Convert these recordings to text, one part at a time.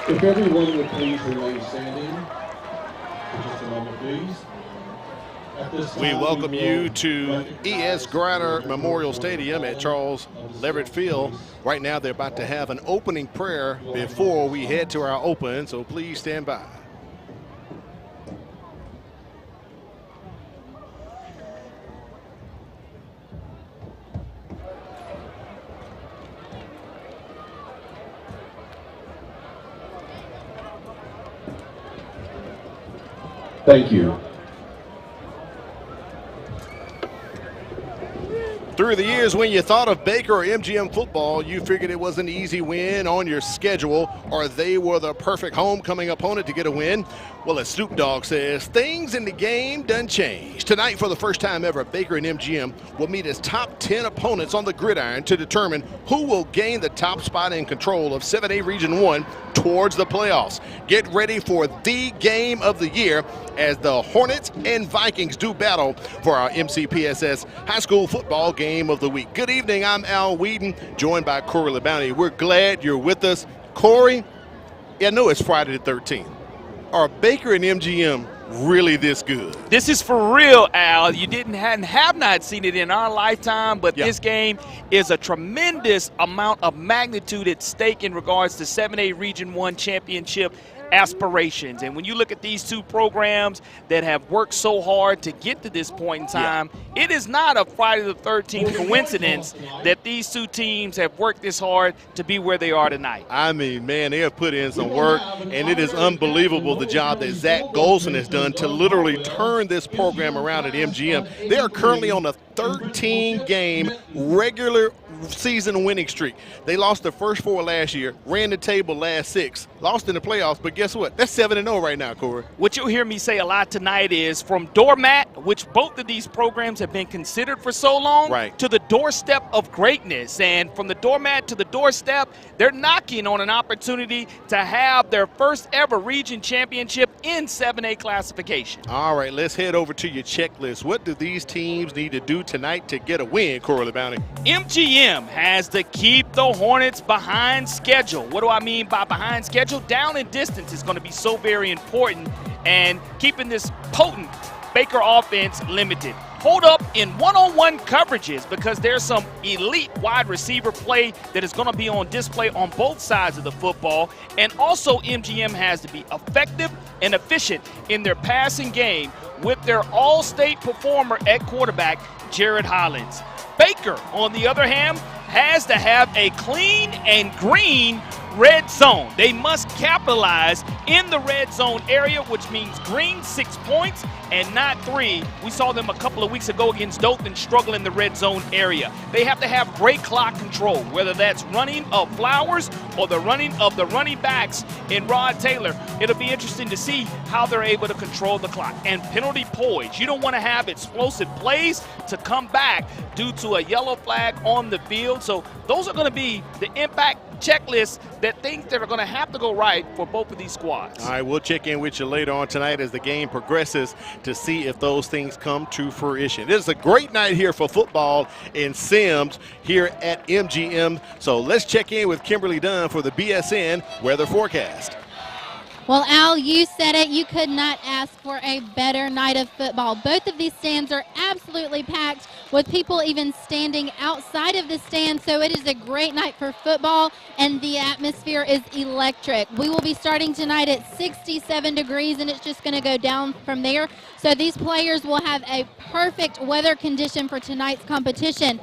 If everyone would please remain standing for just a moment, please. We welcome you to E.S. Griner Memorial Stadium at Charles Leverett Field. Right now they're about to have an opening prayer before we head to our open, so please stand by. Thank you. Through the years, when you thought of Baker or MGM football, you figured it was an easy win on your schedule, or they were the perfect homecoming opponent to get a win. Well, as Snoop Dogg says, things in the game done change. Tonight, for the first time ever, Baker and MGM will meet as top 10 opponents on the gridiron to determine who will gain the top spot in control of 7A Region 1 towards the playoffs. Get ready for the game of the year as the Hornets and Vikings do battle for our MCPSS high school football game of the week. Good evening, I'm Al Whedon, joined by Corey LeBounty. We're glad you're with us. Corey, I know it's Friday the 13th. Are Baker and MGM really this good? This is for real, Al. You have not seen it in our lifetime, but this game is a tremendous amount of magnitude at stake in regards to 7A Region 1 championship aspirations. And when you look at these two programs that have worked so hard to get to this point in time, it is not a Friday the 13th coincidence that these two teams have worked this hard to be where they are tonight. I mean, man, they have put in some work, and it is unbelievable the job that Zach Golson has done to literally turn this program around at MGM. They are currently on a 13-game regular season winning streak. They lost the first 4 last year, ran the table last 6, lost in the playoffs, but guess what? That's 7-0 right now, Corey. What you'll hear me say a lot tonight is from doormat, which both of these programs have been considered for so long, to the doorstep of greatness. And from the doormat to the doorstep, they're knocking on an opportunity to have their first ever region championship in 7A classification. All right, let's head over to your checklist. What do these teams need to do tonight to get a win, Corey LeBounty? MGM has to keep the Hornets behind schedule. What do I mean by behind schedule? Down in distance is going to be so very important, and keeping this potent Baker offense limited. Hold up in one-on-one coverages, because there's some elite wide receiver play that is going to be on display on both sides of the football. And also MGM has to be effective and efficient in their passing game with their all-state performer at quarterback, Jared Hollins. Baker, on the other hand, has to have a clean and green red zone. They must capitalize in the red zone area, which means green 6 points and not 3. We saw them a couple of weeks ago against Dothan struggle in the red zone area. They have to have great clock control, whether that's running of Flowers or the running of the running backs in Rod Taylor. It'll be interesting to see how they're able to control the clock. And penalty poise. You don't want to have explosive plays to come back due to a yellow flag on the field. So those are going to be the impact checklist, that things that are going to have to go right for both of these squads. All right, we'll check in with you later on tonight as the game progresses to see if those things come to fruition. It is a great night here for football in Sims here at MGM. So let's check in with Kimberly Dunn for the BSN weather forecast. Well, Al, you said it. You could not ask for a better night of football. Both of these stands are absolutely packed, with people even standing outside of the stand. So it is a great night for football, and the atmosphere is electric. We will be starting tonight at 67 degrees, and it's just going to go down from there. So these players will have a perfect weather condition for tonight's competition.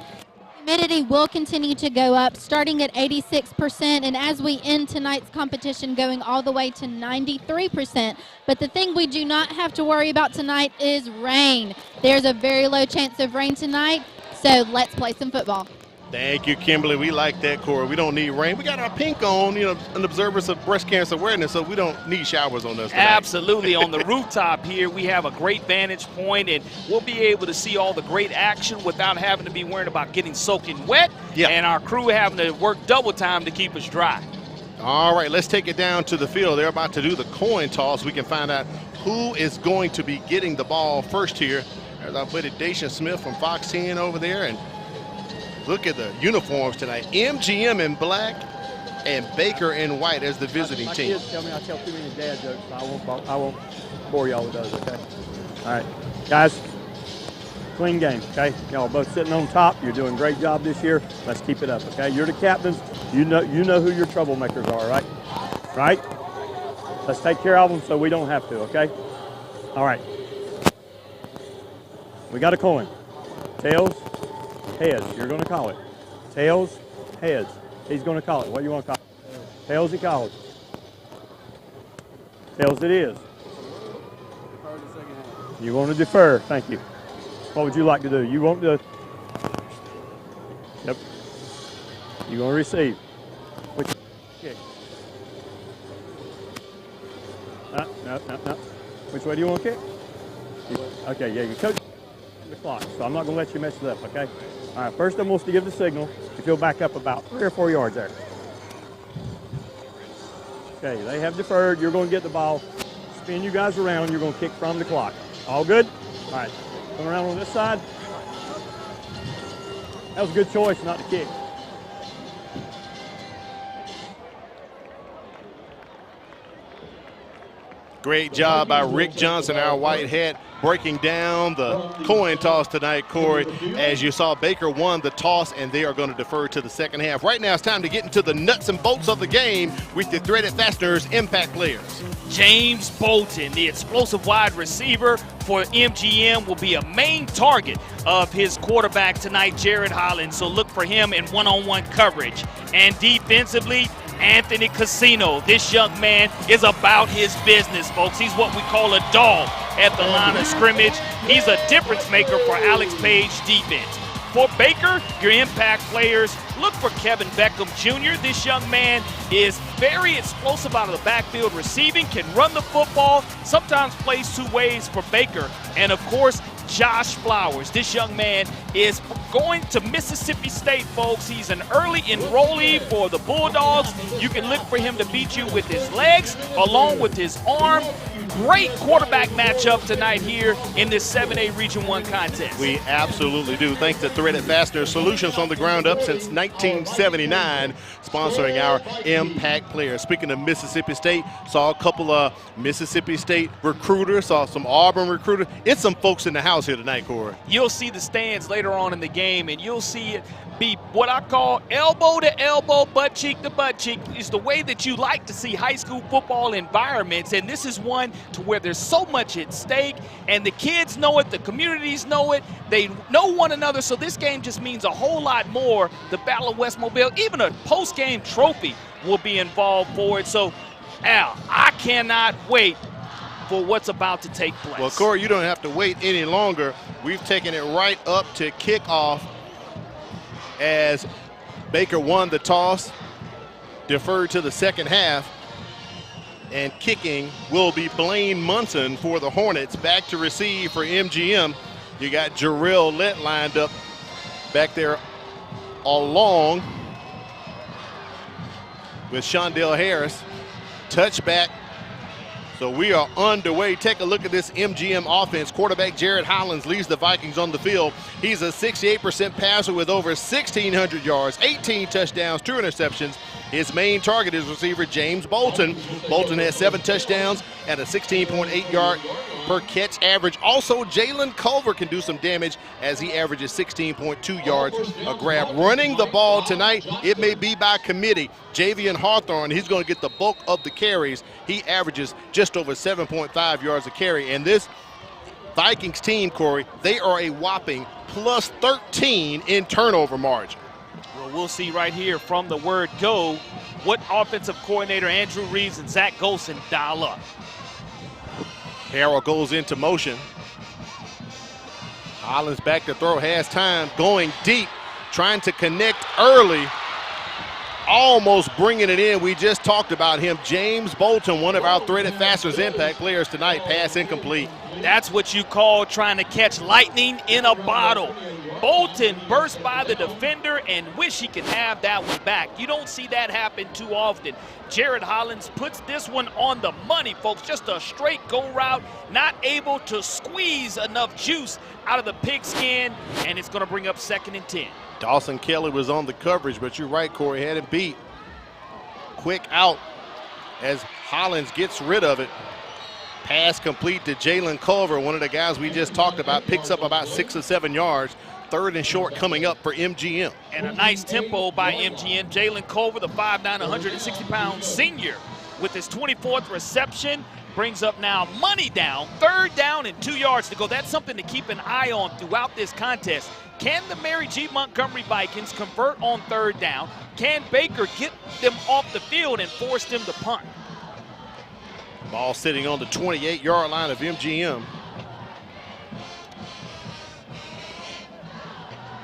Humidity will continue to go up, starting at 86%, and as we end tonight's competition, going all the way to 93%. But the thing we do not have to worry about tonight is rain. There's a very low chance of rain tonight, so let's play some football. Thank you, Kimberly. We like that, Corey. We don't need rain. We got our pink on, you know, an observance of breast cancer awareness, so we don't need showers on us tonight. Absolutely. On the rooftop here, we have a great vantage point, and we'll be able to see all the great action without having to be worried about getting soaking wet, and our crew having to work double time to keep us dry. All right, let's take it down to the field. They're about to do the coin toss. We can find out who is going to be getting the ball first here. There's our buddy Dacian Smith from Fox 10 over there, and look at the uniforms tonight. MGM in black, and Baker and White as the visiting My team. kids tell me I tell too many dad jokes, so I won't bore y'all with those, okay? All right, guys, clean game, okay? Y'all both sitting on top. You're doing a great job this year. Let's keep it up, okay? You're the captains. You know who your troublemakers are, right? Right? Let's take care of them so we don't have to, okay? All right. We got a coin. Tails, heads. You're going to call it. Tails, heads. He's going to call it. What do you want to call it? Tails he calls. Tails it is. You want to defer. Thank you. What would you like to do? You want to... Yep. You want to receive. Which kick? No. Which way do you want to kick? Okay, yeah, you coach the clock, so I'm not going to let you mess it up, okay? All right, first I'm going to give the signal if you'll back up about 3 or 4 yards there. Okay, they have deferred. You're going to get the ball. Spin you guys around. You're going to kick from the clock. All good? All right, come around on this side. That was a good choice not to kick. Great job by Rick Johnson, our white hat, breaking down the coin toss tonight, Corey. As you saw, Baker won the toss, and they are going to defer to the second half. Right now, it's time to get into the nuts and bolts of the game with the Threaded Fasteners impact players. James Bolton, the explosive wide receiver for MGM, will be a main target of his quarterback tonight, Jared Hollins. So look for him in one-on-one coverage. And defensively, Anthony Casino. This young man is about his business, folks. He's what we call a dog at the line of scrimmage. He's a difference maker for Alex Page defense. For Baker, your impact players, look for Kevin Beckham Jr. This young man is very explosive out of the backfield receiving, can run the football, sometimes plays 2 ways for Baker. And, of course, Josh Flowers. This young man is going to Mississippi State, folks. He's an early enrollee for the Bulldogs. You can look for him to beat you with his legs along with his arm. Great quarterback matchup tonight here in this 7A Region 1 contest. We absolutely do. Thanks to Threaded Fastener Solutions on the ground up since 1979, sponsoring our impact players. Speaking of Mississippi State, saw a couple of Mississippi State recruiters, saw some Auburn recruiters. It's some folks in the house here tonight, Corey. You'll see the stands later on in the game, and you'll see it be what I call elbow to elbow, butt cheek to butt cheek. Is the way that you like to see high school football environments, and this is one to where there's so much at stake, and the kids know it, the communities know it, they know one another, so this game just means a whole lot more. The Battle of West Mobile, even a post-game trophy will be involved for it. So, Al, I cannot wait for what's about to take place. Well, Corey, you don't have to wait any longer. We've taken it right up to kickoff as Baker won the toss, deferred to the second half, and kicking will be Blaine Munson for the Hornets. Back to receive for MGM. You got Jarrell Lett lined up back there along with Shondell Harris. Touchback. So we are underway. Take a look at this MGM offense. Quarterback Jared Hollins leads the Vikings on the field. He's a 68% passer with over 1,600 yards, 18 touchdowns, 2 interceptions. His main target is receiver James Bolton. Bolton has 7 touchdowns and a 16.8 yard per catch average. Also, Jalen Culver can do some damage as he averages 16.2 yards a grab. Running the ball tonight, it may be by committee. Javian Hawthorne, he's going to get the bulk of the carries. He averages just over 7.5 yards a carry. And this Vikings team, Corey, they are a whopping plus 13 in turnover margin. Well, we'll see right here from the word go what offensive coordinator Andrew Reeves and Zach Golson dial up. Harrell goes into motion. Hollins back to throw, has time, going deep, trying to connect early. Almost bringing it in. We just talked about him. James Bolton, one of our Threaded Fasteners impact players tonight. Pass incomplete. That's what you call trying to catch lightning in a bottle. Bolton burst by the defender and wish he could have that one back. You don't see that happen too often. Jared Hollins puts this one on the money, folks. Just a straight go route, not able to squeeze enough juice out of the pigskin, and it's going to bring up 2nd and 10. Dawson Kelly was on the coverage, but you're right, Corey, had him beat. quick out as Hollins gets rid of it. Pass complete to Jalen Culver, one of the guys we just talked about, picks up about 6 or 7 yards. 3rd and short coming up for MGM. And a nice tempo by MGM. Jalen Culver, the 5'9", 160-pound senior, with his 24th reception, brings up now money down, 3rd down and 2 yards to go. That's something to keep an eye on throughout this contest. Can the Mary G. Montgomery Vikings convert on 3rd down? Can Baker get them off the field and force them to punt? Ball sitting on the 28-yard line of MGM.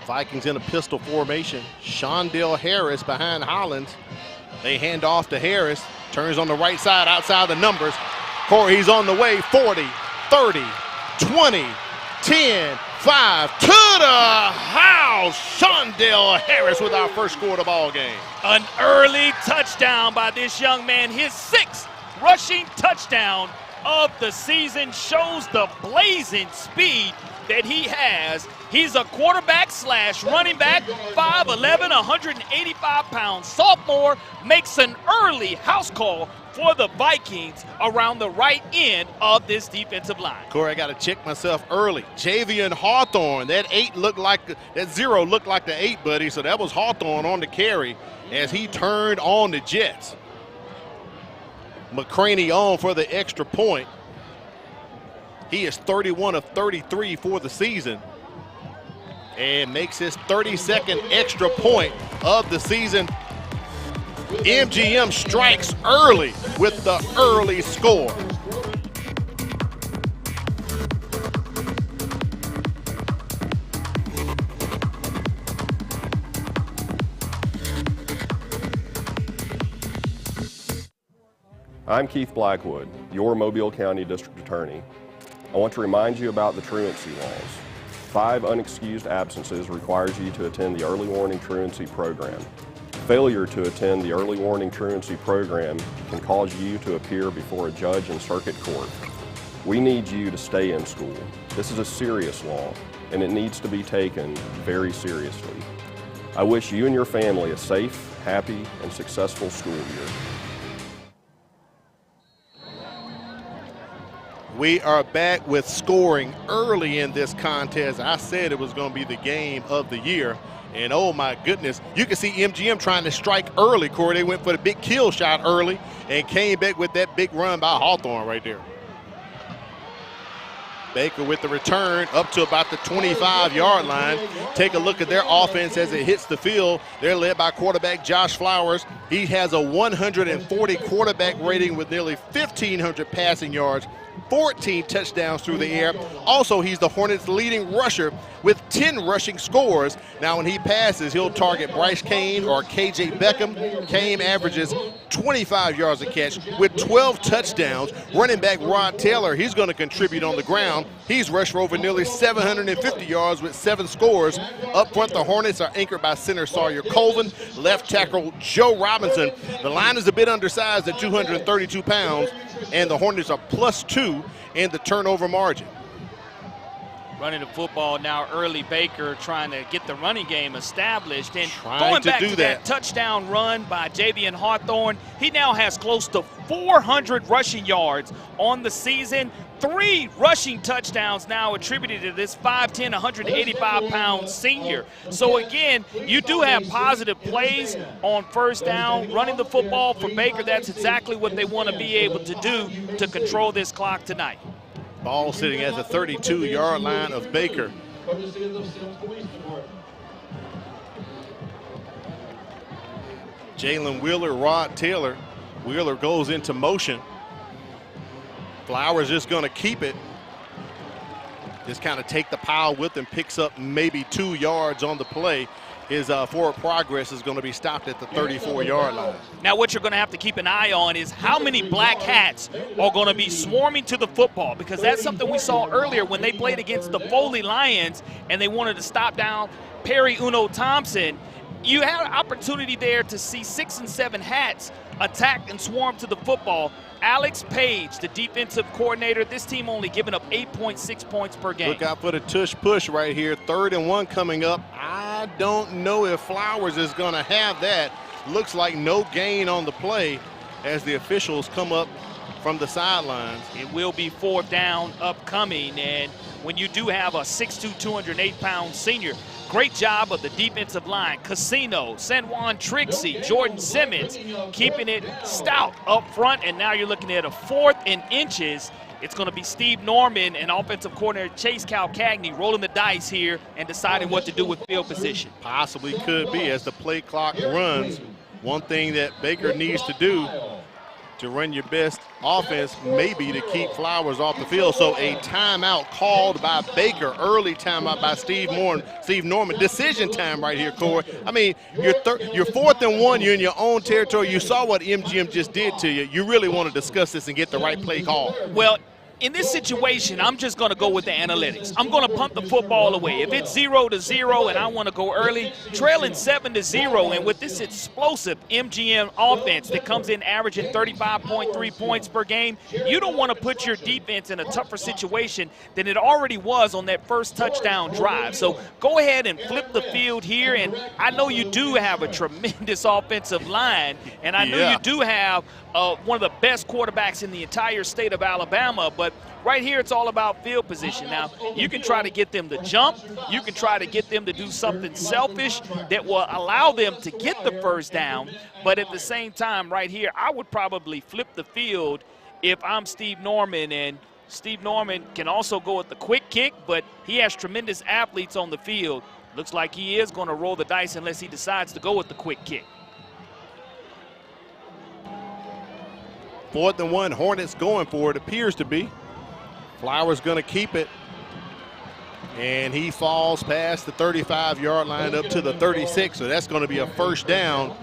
Vikings in a pistol formation. Shondell Harris behind Hollins. They hand off to Harris. Turns on the right side outside the numbers. Corey, he's on the way. 40, 30, 20, 10, 5. To the house. Shondell Harris with our first score of the ball game. An early touchdown by this young man. His 6th rushing touchdown of the season, shows the blazing speed that he has. He's a quarterback / running back, 5'11", 185-pound sophomore, makes an early house call for the Vikings around the right end of this defensive line. Corey, I got to check myself early. Javian Hawthorne, that 0 looked like the 8, buddy, so that was Hawthorne on the carry as he turned on the Jets. McCraney on for the extra point. He is 31 of 33 for the season and makes his 32nd extra point of the season. MGM strikes early with the early score. I'm Keith Blackwood, your Mobile County District Attorney. I want to remind you about the truancy laws. 5 unexcused absences requires you to attend the early warning truancy program. Failure to attend the early warning truancy program can cause you to appear before a judge in circuit court. We need you to stay in school. This is a serious law, and it needs to be taken very seriously. I wish you and your family a safe, happy, and successful school year. We are back with scoring early in this contest. I said it was going to be the game of the year. And oh my goodness, you can see MGM trying to strike early, Corey. They went for the big kill shot early and came back with that big run by Hawthorne right there. Baker with the return up to about the 25-yard line. Take a look at their offense as it hits the field. They're led by quarterback Josh Flowers. He has a 140 quarterback rating with nearly 1,500 passing yards, 14 touchdowns through the air. Also, he's the Hornets' leading rusher with 10 rushing scores. Now, when he passes, he'll target Bryce Kane or KJ Beckham. Kane averages 25 yards a catch with 12 touchdowns. Running back Rod Taylor, he's going to contribute on the ground. He's rushed for over nearly 750 yards with 7 scores. Up front, the Hornets are anchored by center Sawyer Colvin, left tackle Joe Robinson. The line is a bit undersized at 232 pounds, and the Hornets are +2 in the turnover margin. Running the football now early. Baker trying to get the running game established. And trying going to back do to that touchdown run by Javian Hawthorne, he now has close to 400 rushing yards on the season. 3 rushing touchdowns now attributed to this 5'10", 185-pound senior. So again, you do have positive plays on first down. Running the football for Baker, that's exactly what they want to be able to do to control this clock tonight. Ball sitting at the 32-yard line of Baker. Jalen Wheeler, Rod Taylor. Wheeler goes into motion. Flowers just going to keep it. Just kind of take the pile with him, picks up maybe 2 yards on the play. His forward progress is going to be stopped at the 34-yard line. Now what you're going to have to keep an eye on is how many black hats are going to be swarming to the football, because that's something we saw earlier when they played against the Foley Lions and they wanted to stop down Perry Uno Thompson. You had an opportunity there to see 6 and 7 hats attack and swarm to the football. Alex Page, the defensive coordinator, this team only giving up 8.6 points per game. Look out for the tush push right here. 3rd and 1 coming up. I don't know if Flowers is going to have that. looks like no gain on the play as the officials come up from the sidelines. It will be 4th down upcoming, and when you do have a 6'2", 208-pound senior, great job of the defensive line. Casino, San Juan Trixie, Jordan Simmons keeping it stout up front, and now you're looking at a 4th and inches. It's going to be Steve Norman and offensive coordinator Chase Calcagney rolling the dice here and deciding what to do with field position. Possibly could be as the play clock runs. One thing that Baker needs to do to run your best offense maybe to keep Flowers off the field. So a timeout called by Baker, early timeout by Steve Norman. Decision time right here, Corey. I mean, you're 4th and 1, you're in your own territory. You saw what MGM just did to you. You really want to discuss this and get the right play call. Well, in this situation, I'm just going to go with the analytics. I'm going to punt the football away. If it's 0-0 and I want to go early, trailing 7-0, and with this explosive MGM offense that comes in averaging 35.3 points per game, you don't want to put your defense in a tougher situation than it already was on that first touchdown drive. So go ahead and flip the field here, and I know you do have a tremendous offensive line, and I know you do have one of the best quarterbacks in the entire state of Alabama, but right here it's all about field position. Now, you can try to get them to jump. You can try to get them to do something selfish that will allow them to get the first down, but at the same time right here, I would probably flip the field if I'm Steve Norman, and Steve Norman can also go with the quick kick, but he has tremendous athletes on the field. Looks like he is going to roll the dice unless he decides to go with the quick kick. 4th and 1, Hornets going for it, appears to be. Flowers going to keep it. And he falls past the 35-yard line up to the 36, so that's going to be a first down.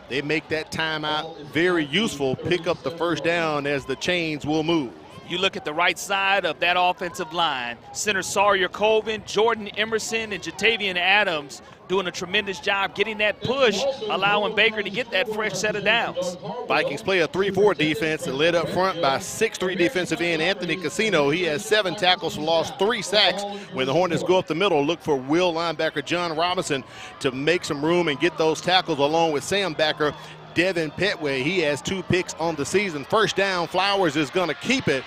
They make that timeout very useful, pick up the first down as the chains will move. You look at the right side of that offensive line. Center Sawyer Colvin, Jordan Emerson, and Jatavian Adams doing a tremendous job getting that push, allowing Baker to get that fresh set of downs. Vikings play a 3-4 defense led up front by 6'3" defensive end Anthony Casino. He has 7 tackles for loss, 3 sacks. When the Hornets go up the middle, look for Will linebacker John Robinson to make some room and get those tackles along with Sam backer Devin Petway. He has 2 picks on the season. First down, Flowers is going to keep it.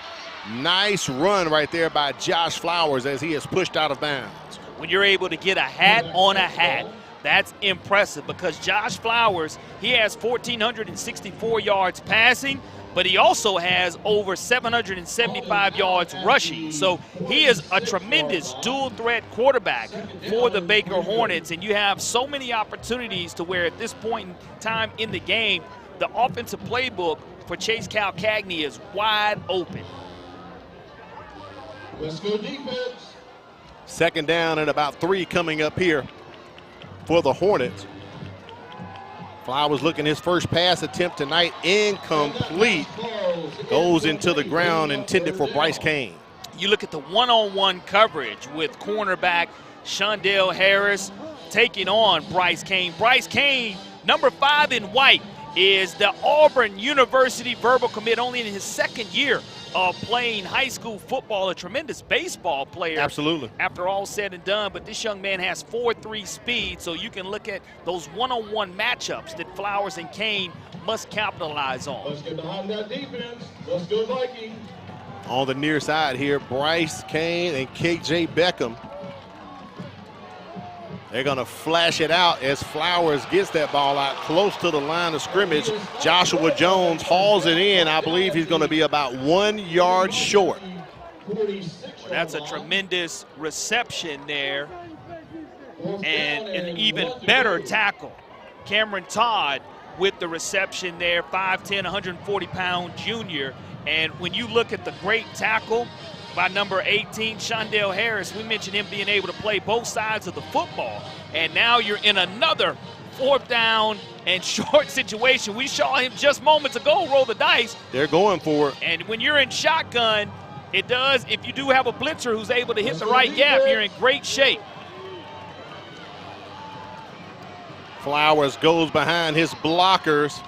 Nice run right there by Josh Flowers as he is pushed out of bounds. When you're able to get a hat on a hat, that's impressive because Josh Flowers, he has 1,464 yards passing, but he also has over 775 yards rushing. So he is a tremendous dual-threat quarterback for the Baker Hornets, and you have so many opportunities to where at this point in time in the game, the offensive playbook for Chase Calcagney is wide open. Let's go defense. Second down and about 3 coming up here for the Hornets. Flowers looking his first pass attempt tonight, incomplete. Goes into the ground, intended for Bryce Kane. You look at the one-on-one coverage with cornerback Shondell Harris taking on Bryce Kane. Bryce Kane, number 5 in white, is the Auburn University verbal commit, only in his 2nd year of playing high school football, a tremendous baseball player. Absolutely. After all said and done, but this young man has 4.3 speed, so you can look at those one-on-one matchups that Flowers and Kane must capitalize on. Let's get behind that defense. Let's go Vikings. On the near side here, Bryce Kane and KJ Beckham. They're going to flash it out as Flowers gets that ball out close to the line of scrimmage. Joshua Jones hauls it in. I believe he's going to be about 1 yard short. Well, that's a tremendous reception there and an even better tackle. Cameron Todd with the reception there, 5'10", 140-pound junior. And when you look at the great tackle by number 18, Shondell Harris, we mentioned him being able to play both sides of the football. And now you're in another 4th down and short situation. We saw him just moments ago roll the dice. They're going for it. And when you're in shotgun, it does, if you do have a blitzer who's able to hit the right gap, you're in great shape. Flowers goes behind his blockers,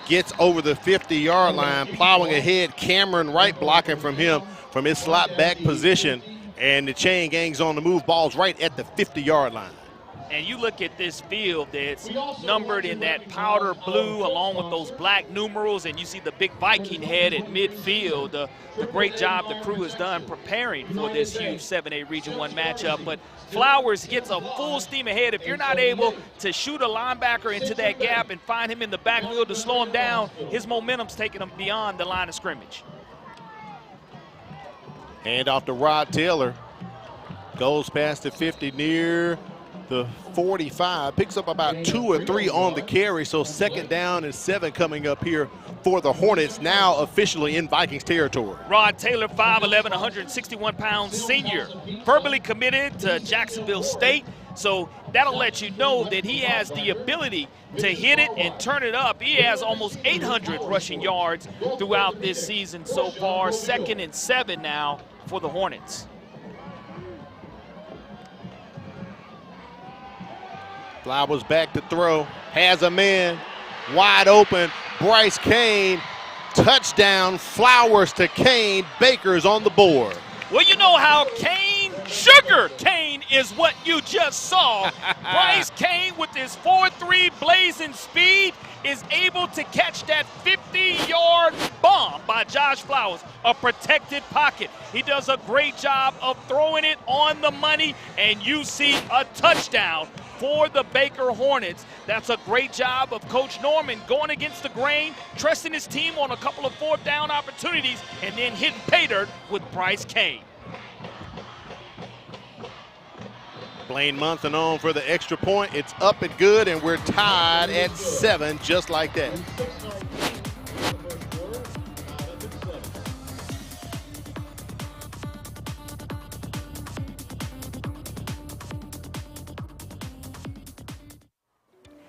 gets over the 50-yard line, plowing ahead. Cameron Wright blocking from him from his slot back position, and the chain gang's on the move. Ball's right at the 50-yard line. And you look at this field that's numbered in that powder blue along with those black numerals, and you see the big Viking head at midfield. The great job the crew has done preparing for this huge 7A Region 1 matchup. But Flowers gets a full steam ahead. If you're not able to shoot a linebacker into that gap and find him in the backfield to slow him down, his momentum's taking him beyond the line of scrimmage. Hand off to Rod Taylor. Goes past the 50 near the 45, picks up about 2 or 3 on the carry, so 2nd down and 7 coming up here for the Hornets, now officially in Vikings territory. Rod Taylor, 5'11", 161-pound senior, verbally committed to Jacksonville State, so that'll let you know that he has the ability to hit it and turn it up. He has almost 800 rushing yards throughout this season so far, 2nd and 7 now for the Hornets. Flowers back to throw, has a man, wide open, Bryce Kane, touchdown, Flowers to Kane, Baker's on the board. Well, you know how Kane, Sugar Kane is what you just saw. Bryce Kane with his 4.3 blazing speed is able to catch that 50-yard bomb by Josh Flowers, a protected pocket. He does a great job of throwing it on the money, and you see a touchdown for the Baker Hornets. That's a great job of Coach Norman going against the grain, trusting his team on a couple of 4th down opportunities, and then hitting pay dirt with Bryce Kane. Blaine Munson on for the extra point. It's up and good, and we're tied at 7, just like that.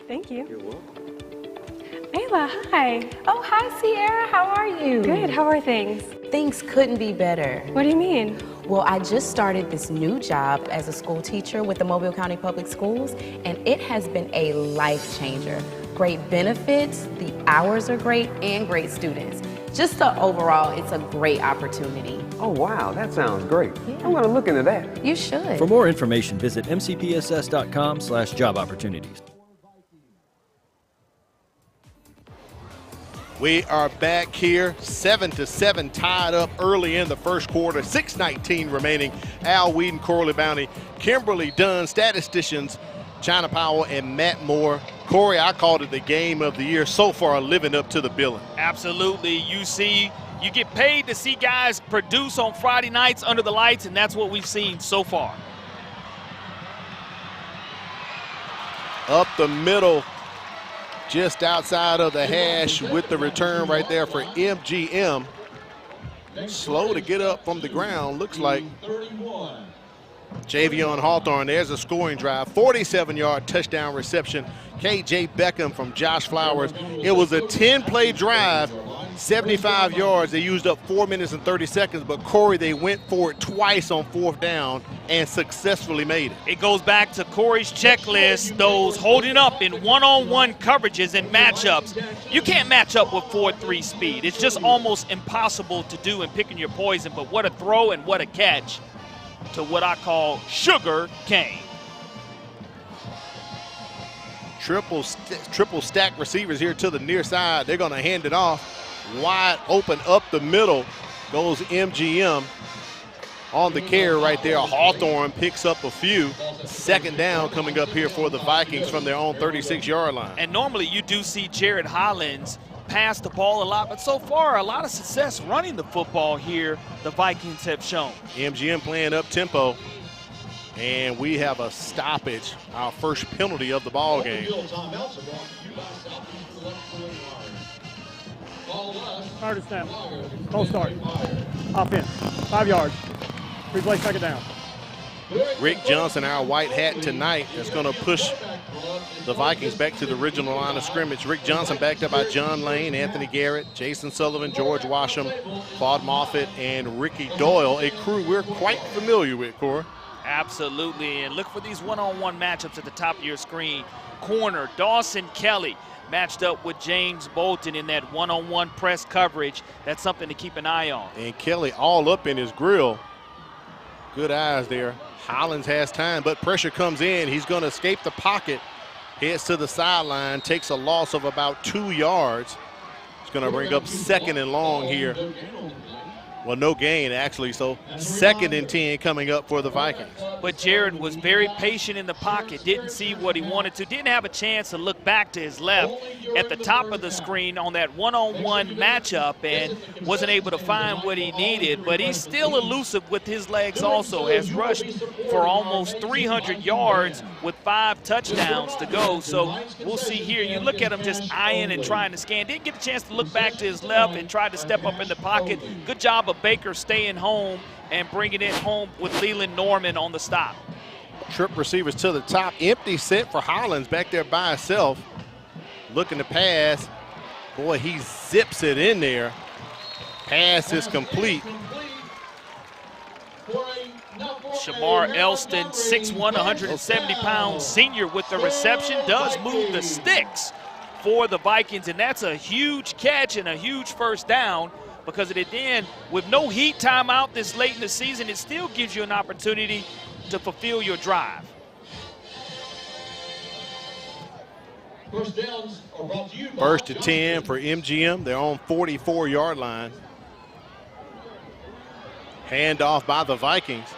Thank you. You're welcome. Ayla, hi. Oh, hi, Sierra. How are you? Good. How are things? Things couldn't be better. What do you mean? Well, I just started this new job as a school teacher with the Mobile County Public Schools, and it has been a life changer. Great benefits, the hours are great, and great students. Just overall, it's a great opportunity. Oh, wow, that sounds great. Yeah. I'm going to look into that. You should. For more information, visit mcpss.com/job opportunities. We are back here, 7-7, tied up early in the first quarter, 6:19 remaining. Al Whedon, Corley Bounty, Kimberly Dunn, statisticians China Powell and Matt Moore. Corey, I called it the game of the year so far, living up to the billing. Absolutely. You get paid to see guys produce on Friday nights under the lights, and that's what we've seen so far. Up the middle, just outside of the hash with the return right there for MGM. Slow to get up from the ground, looks like. Javion Hawthorne, there's a scoring drive, 47-yard touchdown reception. KJ Beckham from Josh Flowers. It was a 10-play drive, 75 yards. They used up 4 minutes and 30 seconds, but Corey, they went for it twice on 4th down and successfully made it. It goes back to Corey's checklist, those holding up in one-on-one coverages and matchups. You can't match up with 4.3 speed. It's just almost impossible to do in picking your poison, but what a throw and what a catch to what I call Sugar Kane. Triple stack receivers here to the near side. They're going to hand it off. Wide open up the middle goes MGM on the carry right there. Hawthorne picks up a few. 2nd down coming up here for the Vikings from their own 36-yard line. And normally you do see Jared Hollins pass the ball a lot, but so far a lot of success running the football here the Vikings have shown. MGM playing up tempo, and we have a stoppage, our first penalty of the ball game. Start to snap. Full start. Offense. 5 yards. Replay 2nd down. Rick Johnson, our white hat tonight, is going to push the Vikings back to the original line of scrimmage. Rick Johnson backed up by John Lane, Anthony Garrett, Jason Sullivan, George Washam, Claude Moffitt, and Ricky Doyle, a crew we're quite familiar with, Cora. Absolutely, and look for these one-on-one matchups at the top of your screen. Corner, Dawson Kelly matched up with James Bolton in that one-on-one press coverage. That's something to keep an eye on. And Kelly all up in his grill. Good eyes there. Hollins has time, but pressure comes in. He's going to escape the pocket, heads to the sideline, takes a loss of about 2 yards. It's going to bring up 2nd and long here. Well, no gain, actually, so 2nd and 10 coming up for the Vikings. But Jared was very patient in the pocket, didn't see what he wanted to, didn't have a chance to look back to his left at the top of the screen on that one-on-one matchup and wasn't able to find what he needed. But he's still elusive with his legs also, has rushed for almost 300 yards with 5 touchdowns to go. So we'll see here. You look at him just eyeing and trying to scan. Didn't get a chance to look back to his left and try to step up in the pocket. Good job of Baker staying home and bringing it home with Leland Norman on the stop. Trip receivers to the top. Empty set for Hollins back there by himself. Looking to pass. Boy, he zips it in there. Pass is complete. Shamar Elston, 6'1", 170-pound senior with the reception, does move the sticks for the Vikings, and that's a huge catch and a huge first down. Because it then, with no heat timeout this late in the season, it still gives you an opportunity to fulfill your drive. First and 10 for MGM. They're on 44-yard line. Handoff by the Vikings.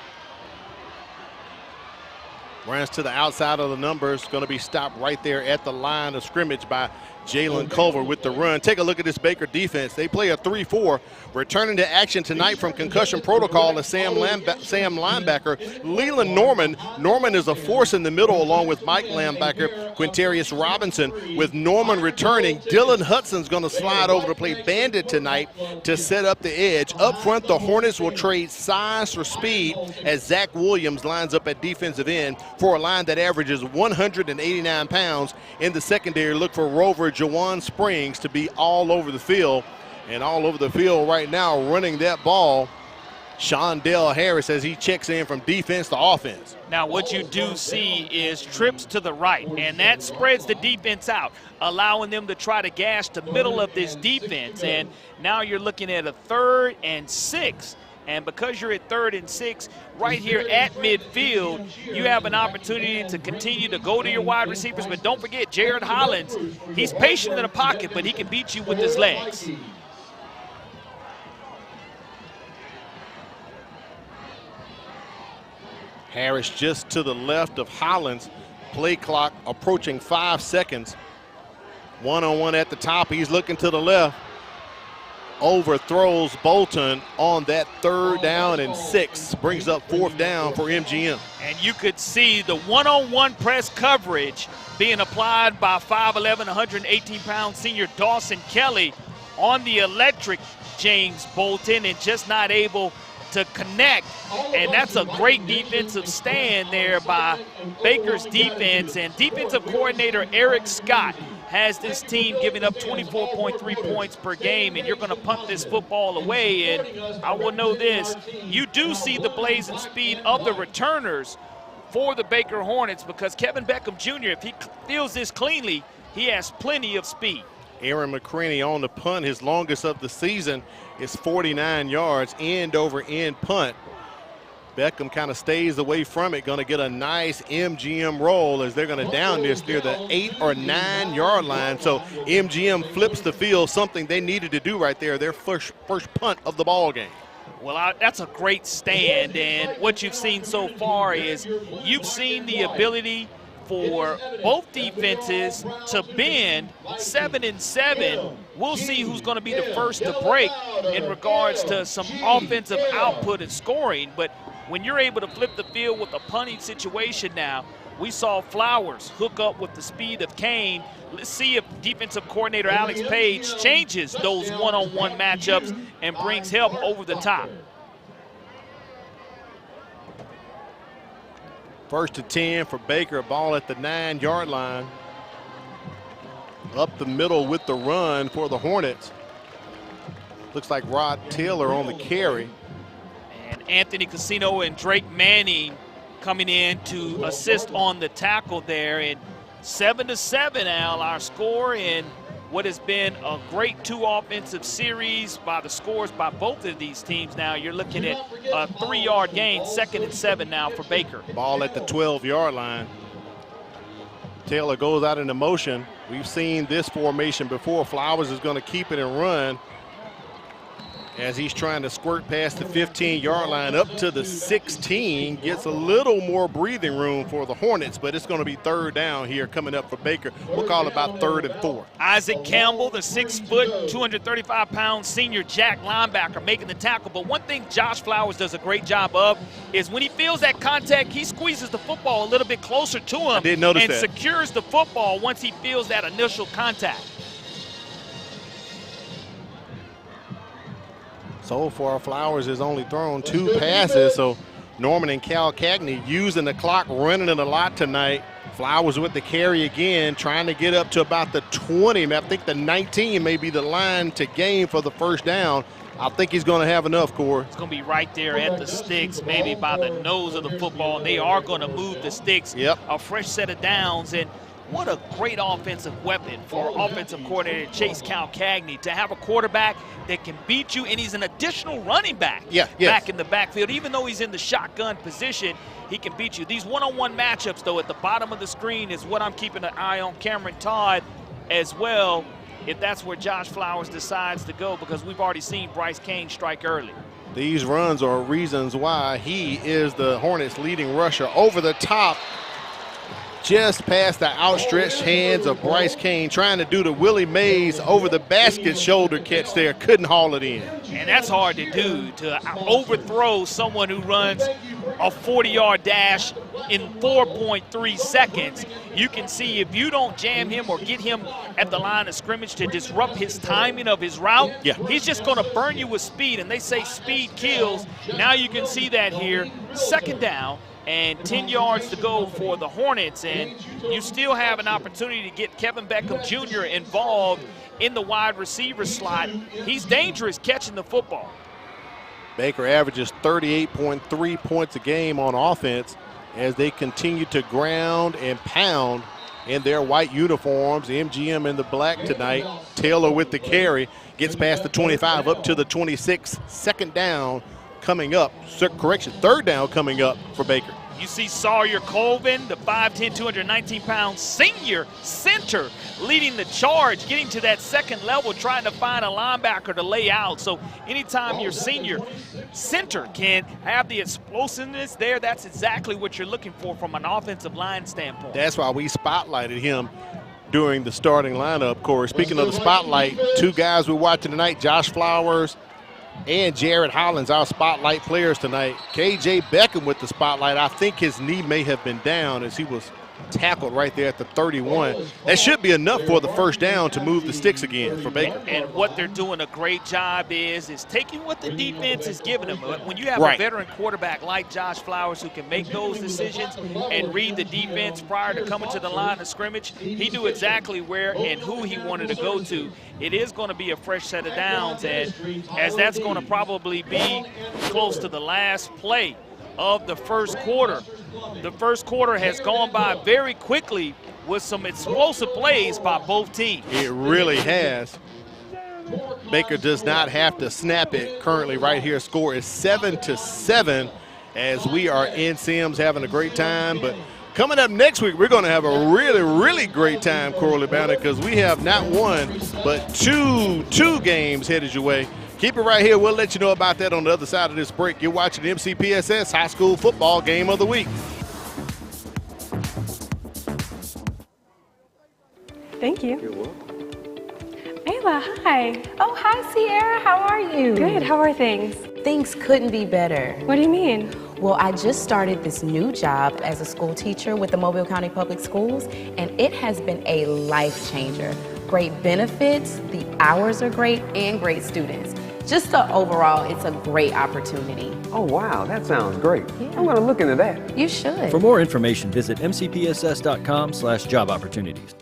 Runs to the outside of the numbers. Going to be stopped right there at the line of scrimmage by Jalen Culver with the run. Take a look at this Baker defense. They play a 3-4. Returning to action tonight from concussion protocol is Sam linebacker Leland Norman. Norman is a force in the middle along with Mike linebacker Quintarius Robinson. With Norman returning, Dylan Hudson's going to slide over to play bandit tonight to set up the edge. Up front, the Hornets will trade size for speed as Zach Williams lines up at defensive end for a line that averages 189 pounds. In the secondary, look for Rover Jawan Springs to be all over the field. And all over the field right now running that ball, Shondell Harris as he checks in from defense to offense. Now what you do see is trips to the right, and that spreads the defense out, allowing them to try to gash the middle of this defense. And now you're looking at a 3rd and 6. And because you're at 3rd and 6 right here at midfield, you have an opportunity to continue to go to your wide receivers. But don't forget, Jared Hollins, he's patient in the pocket, but he can beat you with his legs. Harris just to the left of Hollins. Play clock approaching 5 seconds. One-on-one at the top. He's looking to the left. Overthrows Bolton on that 3rd down and 6. Brings up 4th down for MGM. And you could see the one-on-one press coverage being applied by 5'11", 118-pound senior Dawson Kelly on the electric James Bolton, and just not able to connect. And that's a great defensive stand there by Baker's defense. And defensive coordinator Eric Scott has this team giving up 24.3 points per game, and you're going to punt this football away. And I will know this, you do see the blazing speed of the returners for the Baker Hornets, because Kevin Beckham Jr., if he fields this cleanly, he has plenty of speed. Aaron McCraney on the punt, his longest of the season is 49 yards, end over end punt. Beckham kind of stays away from it, going to get a nice MGM roll as they're going to down this near the 8 or 9 yard line. So MGM flips the field, something they needed to do right there, their first punt of the ball game. Well, that's a great stand, and what you've seen so far is you've seen the ability for both defenses to bend 7 and 7. We'll see who's going to be the first to break in regards to some offensive output and scoring. But when you're able to flip the field with a punting situation now, we saw Flowers hook up with the speed of Kane. Let's see if defensive coordinator Alex Page changes those one-on-one matchups and brings help over the top. First and 10 for Baker, ball at the 9 yard line. Up the middle with the run for the Hornets. Looks like Rod Taylor on the carry. And Anthony Casino and Drake Manning coming in to assist on the tackle there. And 7-7, Al, our score. And what has been a great 2 offensive series by the scores by both of these teams. Now you're looking at a 3-yard gain, 2nd and 7 now for Baker. Ball at the 12-yard line. Taylor goes out into motion. We've seen this formation before. Flowers is going to keep it and run as he's trying to squirt past the 15-yard line up to the 16. Gets a little more breathing room for the Hornets, but it's going to be 3rd down here coming up for Baker. We'll call it about 3rd and 4. Isaac Campbell, the 6', 235-pound senior jack linebacker, making the tackle. But one thing Josh Flowers does a great job of is when he feels that contact, he squeezes the football a little bit closer to him. I did notice and that. Secures the football once he feels that initial contact. So far, Flowers has only thrown 2 passes, so Norman and Cal Cagney using the clock, running it a lot tonight. Flowers with the carry again, trying to get up to about the 20. I think the 19 may be the line to gain for the 1st down. I think he's going to have enough, Corey. It's going to be right there at the sticks, maybe by the nose of the football, and they are going to move the sticks. Yep. A fresh set of downs, and what a great offensive weapon for offensive coordinator Chase Calcagney to have a quarterback that can beat you, and he's an additional running back back in the backfield. Even though he's in the shotgun position, he can beat you. These one-on-one matchups, though, at the bottom of the screen is what I'm keeping an eye on. Cameron Todd as well, if that's where Josh Flowers decides to go, because we've already seen Bryce Kane strike early. These runs are reasons why he is the Hornets' leading rusher. Over the top, just past the outstretched hands of Bryce Kane, trying to do the Willie Mays over the basket shoulder catch there. Couldn't haul it in. And that's hard to do, to overthrow someone who runs a 40-yard dash in 4.3 seconds. You can see if you don't jam him or get him at the line of scrimmage to disrupt his timing of his route, he's just going to burn you with speed. And they say speed kills. Now you can see that here. 2nd down. And 10 yards to go for the Hornets, and you still have an opportunity to get Kevin Beckham Jr. involved in the wide receiver slot. He's dangerous catching the football. Baker averages 38.3 points a game on offense as they continue to ground and pound in their white uniforms. MGM in the black tonight. Taylor with the carry, gets past the 25 up to the 26. 2nd down coming up. Correction, 3rd down coming up for Baker. You see Sawyer Colvin, the 5'10", 219-pound senior center, leading the charge, getting to that 2nd level, trying to find a linebacker to lay out. So anytime your senior center can have the explosiveness there, that's exactly what you're looking for from an offensive line standpoint. That's why we spotlighted him during the starting lineup, Corey. Speaking of the spotlight, 2 guys we're watching tonight, Josh Flowers and Jared Hollins, our spotlight players tonight. KJ Beckham with the spotlight. I think his knee may have been down as he was tackled right there at the 31. That should be enough for the 1st down to move the sticks again for Baker. And what they're doing a great job is taking what the defense is giving them. When you have a veteran quarterback like Josh Flowers who can make those decisions and read the defense prior to coming to the line of scrimmage, he knew exactly where and who he wanted to go to. It is going to be a fresh set of downs, and as that's going to probably be close to the last play of the 1st quarter. The 1st quarter has gone by very quickly with some explosive plays by both teams. It really has. Baker does not have to snap it currently right here. Score is 7-7 as we are in Sims having a great time. But coming up next week, we're going to have a really, really great time, Corley Banner, because we have not one but two games headed your way. Keep it right here. We'll let you know about that on the other side of this break. You're watching MCPSS High School Football Game of the Week. Thank you. You're welcome. Ayla, hi. Oh, hi, Sierra. How are you? Good. How are things? Things couldn't be better. What do you mean? Well, I just started this new job as a school teacher with the Mobile County Public Schools, and it has been a life changer. Great benefits, the hours are great, and great students. Just overall, it's a great opportunity. Oh, wow, that sounds great. I'm going to look into that. You should. For more information, visit mcpss.com/job opportunities.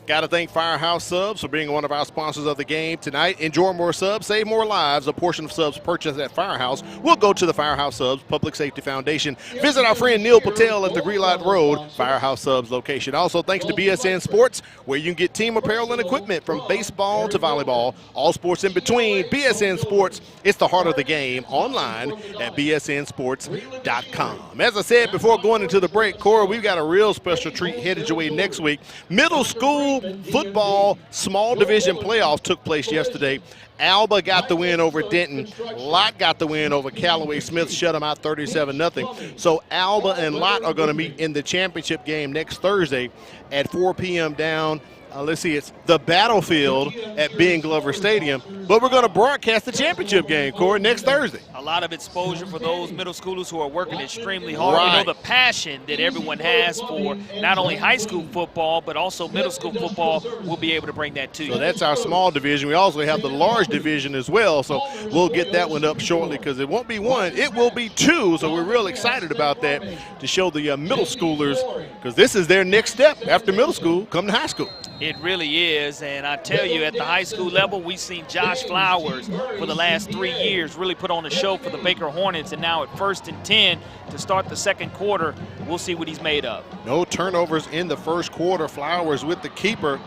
Got to thank Firehouse Subs for being one of our sponsors of the game tonight. Enjoy more subs, save more lives. A portion of subs purchased at Firehouse will go to the Firehouse Subs Public Safety Foundation. Visit our friend Neil Patel at the Greenlight Road Firehouse Subs location. Also, thanks to BSN Sports, where you can get team apparel and equipment from baseball to volleyball, all sports in between. BSN Sports, it's the heart of the game, online at bsnsports.com. As I said before going into the break, Cora, we've got a real special treat headed your way next week. Middle school football small division playoffs took place yesterday. Alba got the win over Denton. Lott got the win over Callaway Smith, shut them out 37-0. So Alba and Lott are going to meet in the championship game next Thursday at 4 p.m. down. Let's see, it's the Battlefield at Ben Glover Stadium. But we're going to broadcast the championship game, Corey, next Thursday. A lot of exposure for those middle schoolers who are working extremely hard. Right. We know the passion that everyone has for not only high school football, but also middle school football. We'll be able to bring that to you. So that's our small division. We also have the large division as well. So we'll get that one up shortly because it won't be one, it will be two. So we're real excited about that to show the middle schoolers, because this is their next step after middle school, come to high school. It really is, and I tell you, at the high school level, we've seen Josh Flowers for the last 3 years really put on a show for the Baker Hornets, and now at 1st and 10 to start the second quarter, we'll see what he's made of. No turnovers in the first quarter. Flowers with the keeper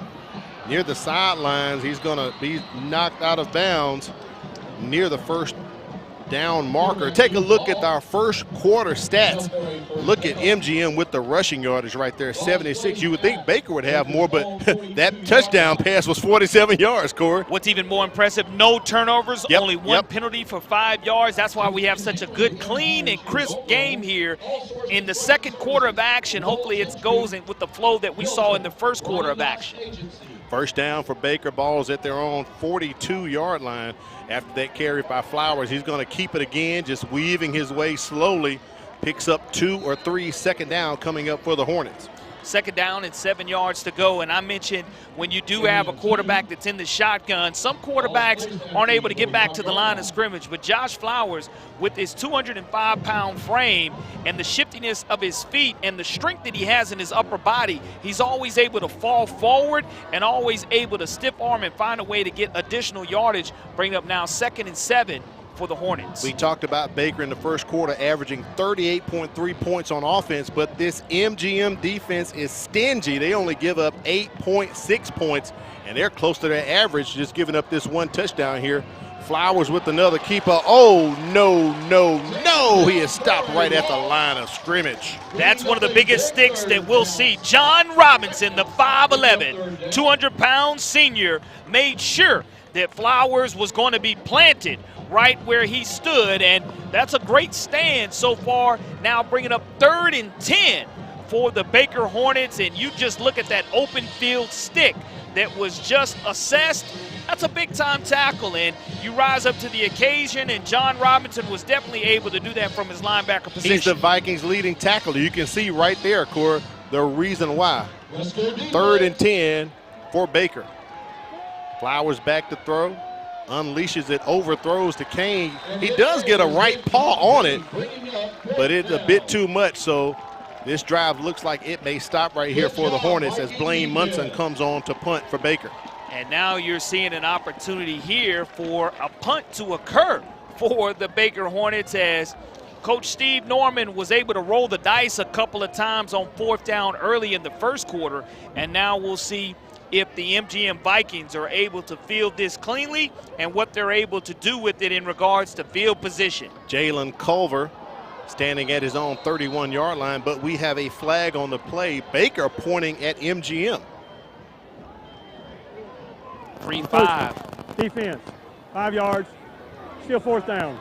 near the sidelines. He's going to be knocked out of bounds near the first down marker. Take a look at our first quarter stats. Look at MGM with the rushing yardage right there, 76. You would think Baker would have more, but that touchdown pass was 47 yards, Corey. What's even more impressive, no turnovers, only one penalty for 5 yards. That's why we have such a good, clean, and crisp game here in the second quarter of action. Hopefully it goes in with the flow that we saw in the first quarter of action. First down for Baker. Ball's at their own 42-yard line. After that carry by Flowers, he's going to keep it again, just weaving his way slowly. Picks up 2 or 3 second down coming up for the Hornets. Second down and 7 yards to go. And I mentioned when you do have a quarterback that's in the shotgun, some quarterbacks aren't able to get back to the line of scrimmage. But Josh Flowers, with his 205-pound frame and the shiftiness of his feet and the strength that he has in his upper body, he's always able to fall forward and always able to stiff arm and find a way to get additional yardage. Bring up now 2nd and 7 for the Hornets. We talked about Baker in the first quarter averaging 38.3 points on offense, but this MGM defense is stingy. They only give up 8.6 points, and they're close to their average, just giving up this one touchdown here. Flowers with another keeper. Oh, no, no, no. He is stopped right at the line of scrimmage. That's one of the biggest sticks that we'll see. John Robinson, the 5'11", 200-pound senior, made sure that Flowers was going to be planted right where he stood, and that's a great stand so far. Now bringing up 3rd and 10 for the Baker Hornets, and you just look at that open field stick that was just assessed. That's a big-time tackle, and you rise up to the occasion, and John Robinson was definitely able to do that from his linebacker position. He's the Vikings' leading tackler. You can see right there, Cora, the reason why. 3rd and 10 for Baker. Flowers back to throw. Unleashes it, overthrows to Kane. He does get a right paw on it, but it's a bit too much, so this drive looks like it may stop right here for the Hornets as Blaine Munson comes on to punt for Baker. And now you're seeing an opportunity here for a punt to occur for the Baker Hornets, as Coach Steve Norman was able to roll the dice a couple of times on 4th down early in the first quarter, and now we'll see if the MGM Vikings are able to field this cleanly and what they're able to do with it in regards to field position. Jalen Culver standing at his own 31-yard line, but we have a flag on the play. Baker pointing at MGM. 3-5. Defense, 5 yards, still 4th down.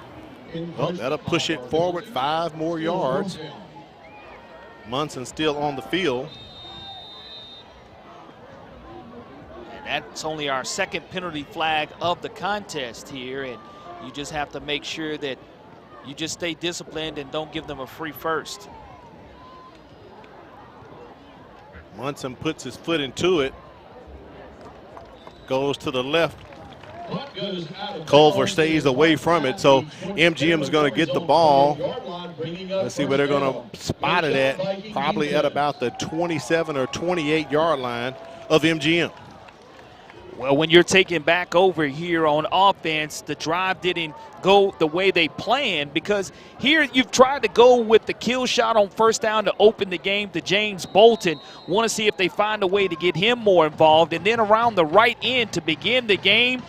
Well, that'll push it forward 5 more yards. Munson still on the field. That's only our 2nd penalty flag of the contest here, and you just have to make sure that you just stay disciplined and don't give them a free first. Munson puts his foot into it, goes to the left. Culver stays away from it, so MGM is going to get the ball. Let's see where they're going to spot it at, probably at about the 27 or 28-yard line. of MGM. Well, when you're taking back over here on offense, the drive didn't go the way they planned, because here you've tried to go with the kill shot on first down to open the game to James Bolton. Want to see if they find a way to get him more involved. And then around the right end to begin the game,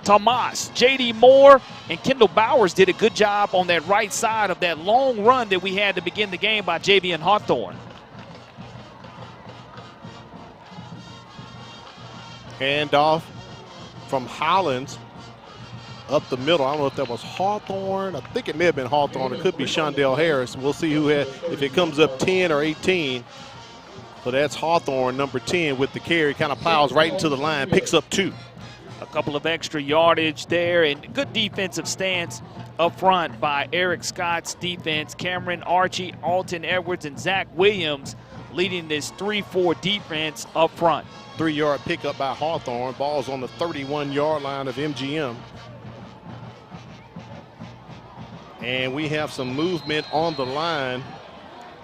Tomas, J.D. Moore, and Kendall Bowers did a good job on that right side of that long run that we had to begin the game by Javion Hawthorne. Handoff from Hollins up the middle. I don't know if that was Hawthorne. I think it may have been Hawthorne. It could be Shondell Harris. We'll see who had, if it comes up 10 or 18. So that's Hawthorne, number 10, with the carry. Kind of plows right into the line, picks up 2. A couple of extra yardage there, and good defensive stance up front by Eric Scott's defense. Cameron Archie, Alton Edwards, and Zach Williams leading this 3-4 defense up front. 3-yard pickup by Hawthorne. Ball's on the 31-yard line of MGM. And we have some movement on the line.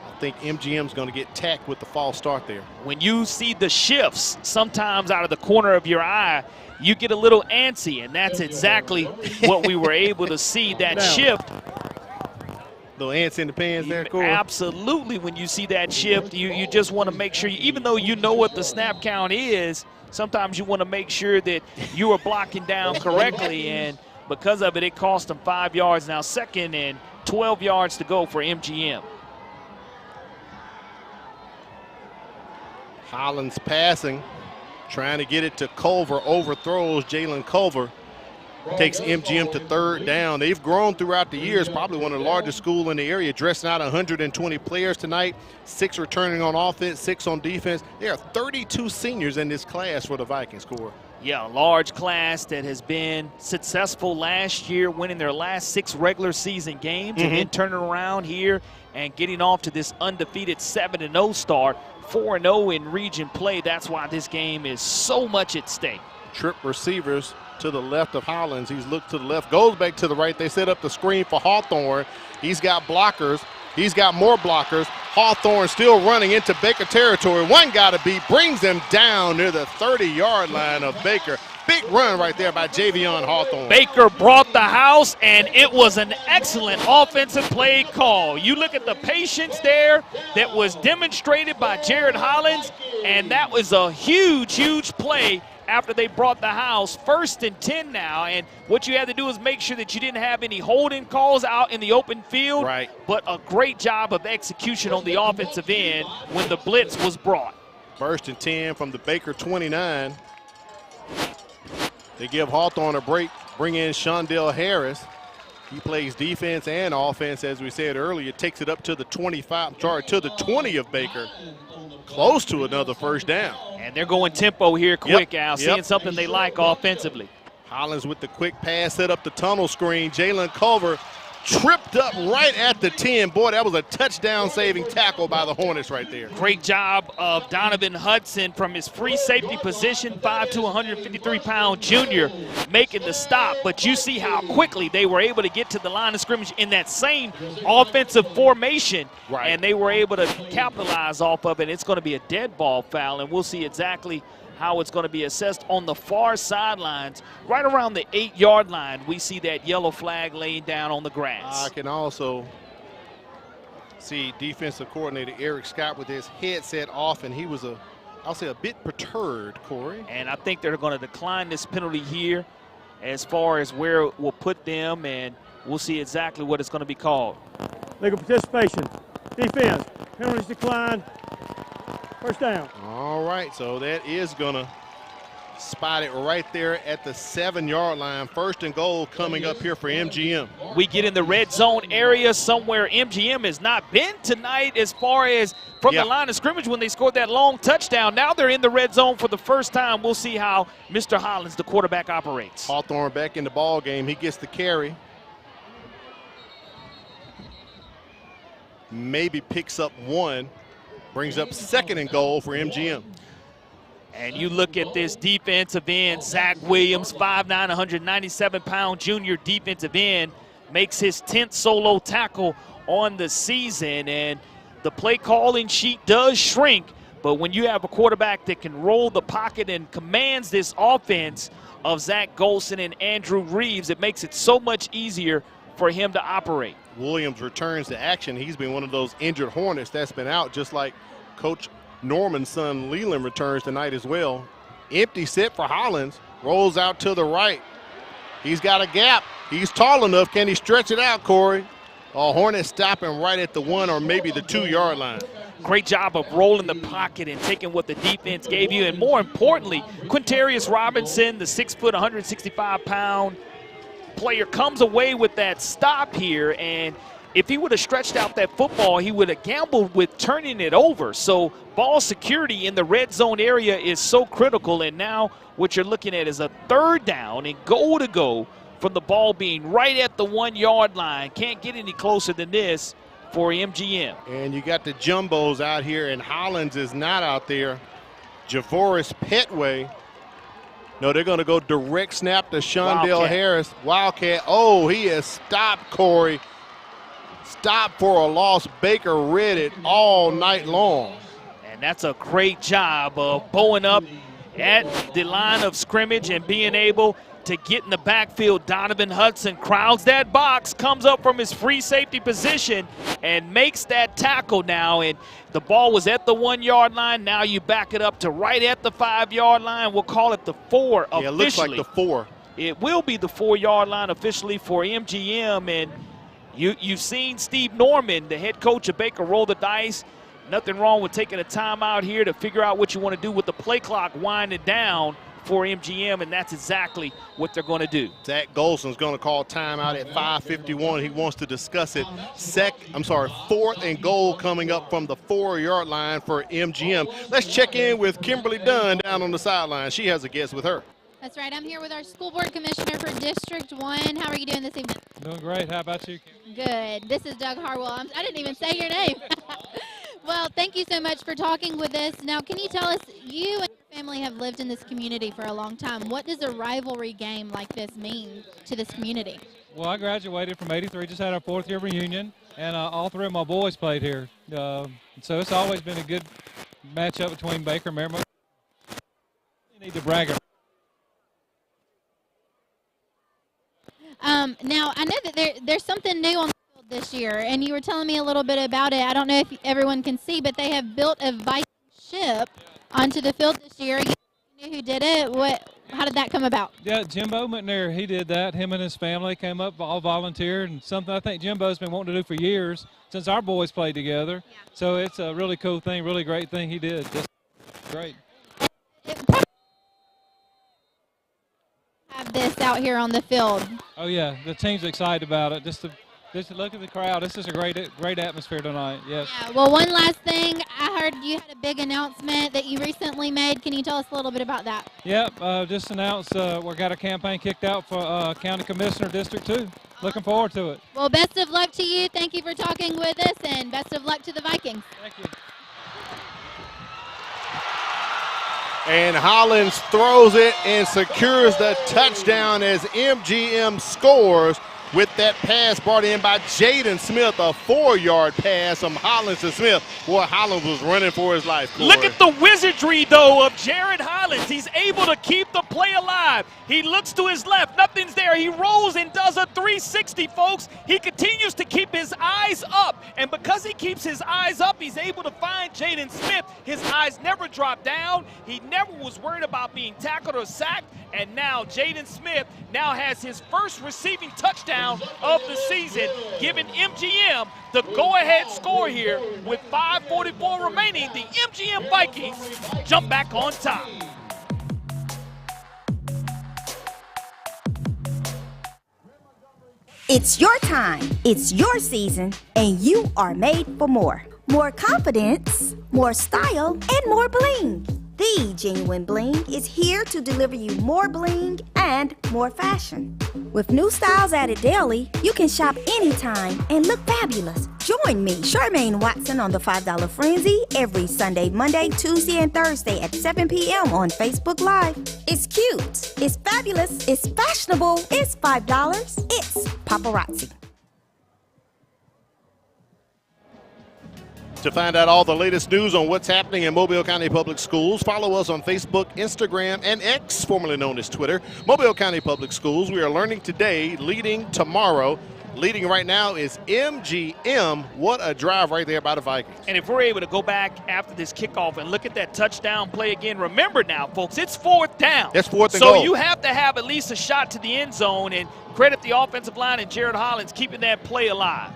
I think MGM's going to get tacked with the false start there. When you see the shifts sometimes out of the corner of your eye, you get a little antsy, and that's exactly what we were able to see, that shift. Little ants in the pants there, Corey. Absolutely. When you see that shift, you just want to make sure, even though you know what the snap count is, sometimes you want to make sure that you are blocking down correctly, and because of it, it cost them 5 yards. Now 2nd and 12 yards to go for MGM. Hollins passing, trying to get it to Culver, overthrows Jalen Culver. Takes MGM to 3rd down. They've grown throughout the years, probably one of the largest schools in the area, dressing out 120 players tonight, 6 returning on offense, 6 on defense. There are 32 seniors in this class for the Vikings, Corey. Yeah, a large class that has been successful last year, winning their last 6 regular season games, and then turning around here and getting off to this undefeated 7-0 start, 4-0 in region play. That's why this game is so much at stake. Trip receivers to the left of Hollins. He's looked to the left, goes back to the right. They set up the screen for Hawthorne. He's got blockers. He's got more blockers. Hawthorne still running into Baker territory. One got to beat, brings him down near the 30-yard line of Baker. Big run right there by Javion Hawthorne. Baker brought the house, and it was an excellent offensive play call. You look at the patience there that was demonstrated by Jared Hollins, and that was a huge, huge play after they brought the house. 1st and 10 now, and what you had to do is make sure that you didn't have any holding calls out in the open field. Right. But a great job of execution on the offensive end when the blitz was brought. 1st and 10 from the Baker 29. They give Hawthorne a break, bring in Shondell Harris. He plays defense and offense, as we said earlier. Takes it up to the 25, to the 20 of Baker. Close to another 1st down. And they're going tempo here quick, Al, seeing something they like offensively. Hollins with the quick pass, set up the tunnel screen. Jalen Culver tripped up right at the 10. Boy, that was a touchdown-saving tackle by the Hornets right there. Great job of Donovan Hudson from his free safety position, 5'2", 153-pound junior, making the stop. But you see how quickly they were able to get to the line of scrimmage in that same offensive formation, and they were able to capitalize off of it. It's going to be a dead ball foul, and we'll see exactly how it's going to be assessed on the far sidelines. Right around the 8-yard line, we see that yellow flag laying down on the grass. I can also see defensive coordinator Eric Scott with his headset off, and he was I'll say a bit perturbed, Corey. And I think they're going to decline this penalty here as far as where it will put them, and we'll see exactly what it's going to be called. Legal participation. Defense. Penalties declined. 1st down. All right, so that is going to spot it right there at the 7-yard line. 1st and goal coming up here for MGM. We get in the red zone area somewhere MGM has not been tonight as far as from the line of scrimmage when they scored that long touchdown. Now they're in the red zone for the first time. We'll see how Mr. Hollins, the quarterback, operates. Hawthorne back in the ball game. He gets the carry. Maybe picks up 1. Brings up 2nd and goal for MGM. And you look at this defensive end, Zach Williams, 5'9", 197-pound junior defensive end, makes his 10th solo tackle on the season. And the play calling sheet does shrink, But when you have a quarterback that can roll the pocket and commands this offense of Zach Golson and Andrew Reeves, it makes it so much easier for him to operate. Williams returns to action. He's been one of those injured Hornets that's been out, just like Coach Norman's son Leland returns tonight as well. Empty set for Hollins. Rolls out to the right. He's got a gap. He's tall enough. Can he stretch it out, Corey? Hornets stopping right at the 1 or maybe the 2-yard line. Great job of rolling the pocket and taking what the defense gave you. And more importantly, Quintarius Robinson, the 6 foot, 165-pound player, comes away with that stop here. And if he would have stretched out that football, he would have gambled with turning it over. So ball security in the red zone area is so critical. And now what you're looking at is a 3rd down and goal to go from the ball being right at the 1-yard line. Can't get any closer than this for MGM. And you got the jumbos out here, and Hollins is not out there. Javoris Petway. No, they're going to go direct snap to Shondell Harris. Wildcat. Oh, he is stopped, Corey. Stopped for a loss. Baker read it all night long. And that's a great job of bowing up at the line of scrimmage and being able to get in the backfield. Donovan Hudson crowds that box, comes up from his free safety position, and makes that tackle now. And the ball was at the 1-yard line. Now you back it up to right at the 5-yard line. We'll call it the 4 officially. Yeah, it looks like the 4. It will be the 4-yard line officially for MGM. And you've seen Steve Norman, the head coach of Baker, roll the dice. Nothing wrong with taking a timeout here to figure out what you want to do with the play clock winding down for MGM, and that's exactly what they're going to do. Zach Golson's going to call timeout at 5:51. He wants to discuss it. 4th and goal coming up from the 4-yard line for MGM. Let's check in with Kimberly Dunn down on the sideline. She has a guest with her. That's right. I'm here with our school board commissioner for District 1. How are you doing this evening? Doing great. How about you, Kim? Good. This is Doug Harwell. I didn't even say your name. Well, thank you so much for talking with us. Now, can you tell us, you and your family have lived in this community for a long time. What does a rivalry game like this mean to this community? Well, I graduated from '83, just had our 4th year reunion, and all 3 of my boys played here. So it's always been a good matchup between Baker and Merrimack. You need to brag about. Now, I know that there's something new on the field this year, and you were telling me a little bit about it. I don't know if everyone can see, but they have built a Viking ship onto the field this year. You knew who did it? How did that come about? Yeah, Jimbo McNair, he did that. Him and his family came up, all volunteered, and something I think Jimbo's been wanting to do for years since our boys played together. Yeah. So it's a really cool thing, really great thing he did. Just great. Have this out here on the field. Oh yeah, the team's excited about it. Just to look at the crowd. This is a great atmosphere tonight. Yes. Yeah, well, one last thing. I heard you had a big announcement that you recently made. Can you tell us a little bit about that? Yep. Just announced we got a campaign kicked out for County Commissioner District 2. Looking forward to it. Well, best of luck to you. Thank you for talking with us, and best of luck to the Vikings. Thank you. And Hollins throws it and secures the touchdown as MGM scores with that pass brought in by Jaden Smith, a 4-yard pass from Hollins to Smith. Boy, Hollins was running for his life, Corey. Look at the wizardry, though, of Jared Hollins. He's able to keep the play alive. He looks to his left. Nothing's there. He rolls and does a 360, folks. He continues to keep his eyes up. And because he keeps his eyes up, he's able to find Jaden Smith. His eyes never drop down. He never was worried about being tackled or sacked. And now Jaden Smith now has his first receiving touchdown of the season, giving MGM the go-ahead score here with 5:44 remaining. The MGM Vikings jump back on top. It's your time, it's your season, and you are made for more. More confidence, more style, and more bling. The Genuine Bling is here to deliver you more bling and more fashion. With new styles added daily, you can shop anytime and look fabulous. Join me, Charmaine Watson, on the $5 Frenzy every Sunday, Monday, Tuesday, and Thursday at 7 p.m. on Facebook Live. It's cute, it's fabulous, it's fashionable, it's $5, it's paparazzi. To find out all the latest news on what's happening in Mobile County Public Schools, follow us on Facebook, Instagram, and X, formerly known as Twitter. Mobile County Public Schools, we are learning today, leading tomorrow. Leading right now is MGM. What a drive right there by the Vikings. And if we're able to go back after this kickoff and look at that touchdown play again, remember now, folks, it's 4th down. That's 4th and goal. goal. So you have to have at least a shot to the end zone, and credit the offensive line and Jared Hollins keeping that play alive.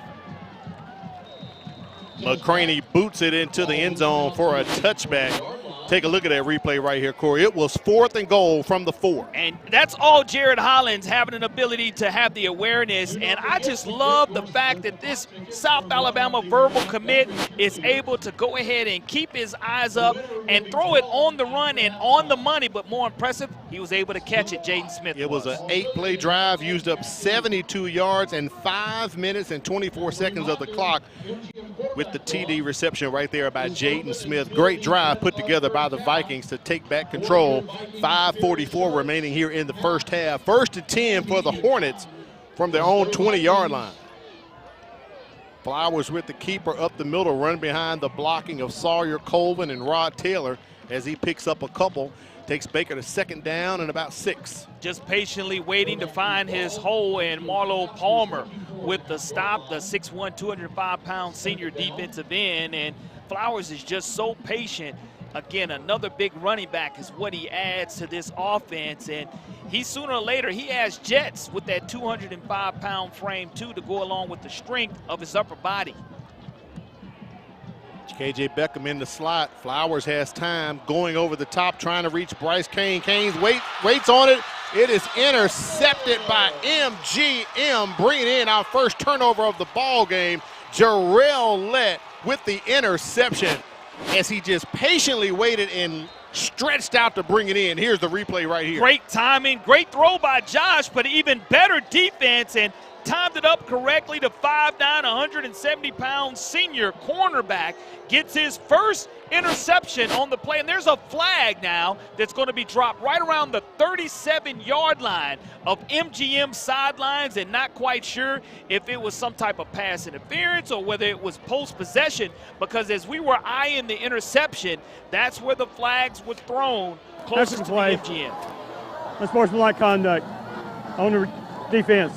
McCraney boots it into the end zone for a touchback. Take a look at that replay right here, Corey. It was 4th and goal from the 4. And that's all Jared Hollins having an ability to have the awareness. And I just love the fact that this South Alabama verbal commit is able to go ahead and keep his eyes up and throw it on the run and on the money. But more impressive, he was able to catch it, Jaden Smith. It was an 8-play drive, used up 72 yards and 5 minutes and 24 seconds of the clock with the TD reception right there by Jaden Smith. Great drive put together by the Vikings to take back control. 5:44 remaining here in the first half. 1st and 10 for the Hornets from their own 20-yard line. Flowers with the keeper up the middle, run behind the blocking of Sawyer Colvin and Rod Taylor as he picks up a couple. Takes Baker to 2nd down and about 6. Just patiently waiting to find his hole, and Marlo Palmer with the stop, the 6'1", 205-pound senior defensive end. And Flowers is just so patient. Again, another big running back is what he adds to this offense. And he sooner or later, he has jets with that 205-pound frame, too, to go along with the strength of his upper body. KJ Beckham in the slot. Flowers has time, going over the top, trying to reach Bryce Kane. Kane's waits on it. It is intercepted by MGM, bringing in our first turnover of the ball game. Jarrell Lett with the interception as he just patiently waited and stretched out to bring it in. Here's the replay right here. Great timing, great throw by Josh, but even better defense, and timed it up correctly to 5'9", 170-pound senior cornerback. Gets his first interception on the play, and there's a flag now that's going to be dropped right around the 37-yard line of MGM sidelines, and not quite sure if it was some type of pass interference or whether it was post-possession, because as we were eyeing the interception, that's where the flags were thrown closest to the MGM. Unsportsmanlike conduct on the defense.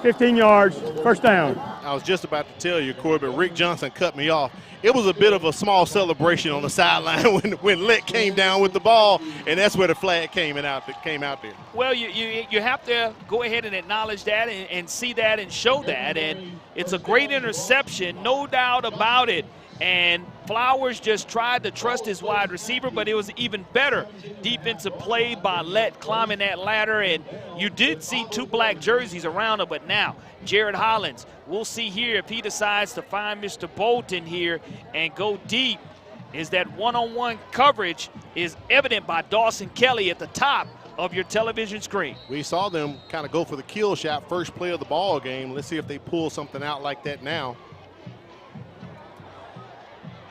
15 yards, 1st down. I was just about to tell you, Corey, but Rick Johnson cut me off. It was a bit of a small celebration on the sideline when Lick came down with the ball, and that's where the flag came out there. Well, you have to go ahead and acknowledge that and see that and show that, and it's a great interception, no doubt about it. And Flowers just tried to trust his wide receiver, but it was even better defensive play by Lett climbing that ladder. And you did see 2 black jerseys around him, but now Jared Hollins, we'll see here if he decides to find Mr. Bolton here and go deep. Is that one-on-one coverage is evident by Dawson Kelly at the top of your television screen. We saw them kind of go for the kill shot first play of the ball game. Let's see if they pull something out like that now.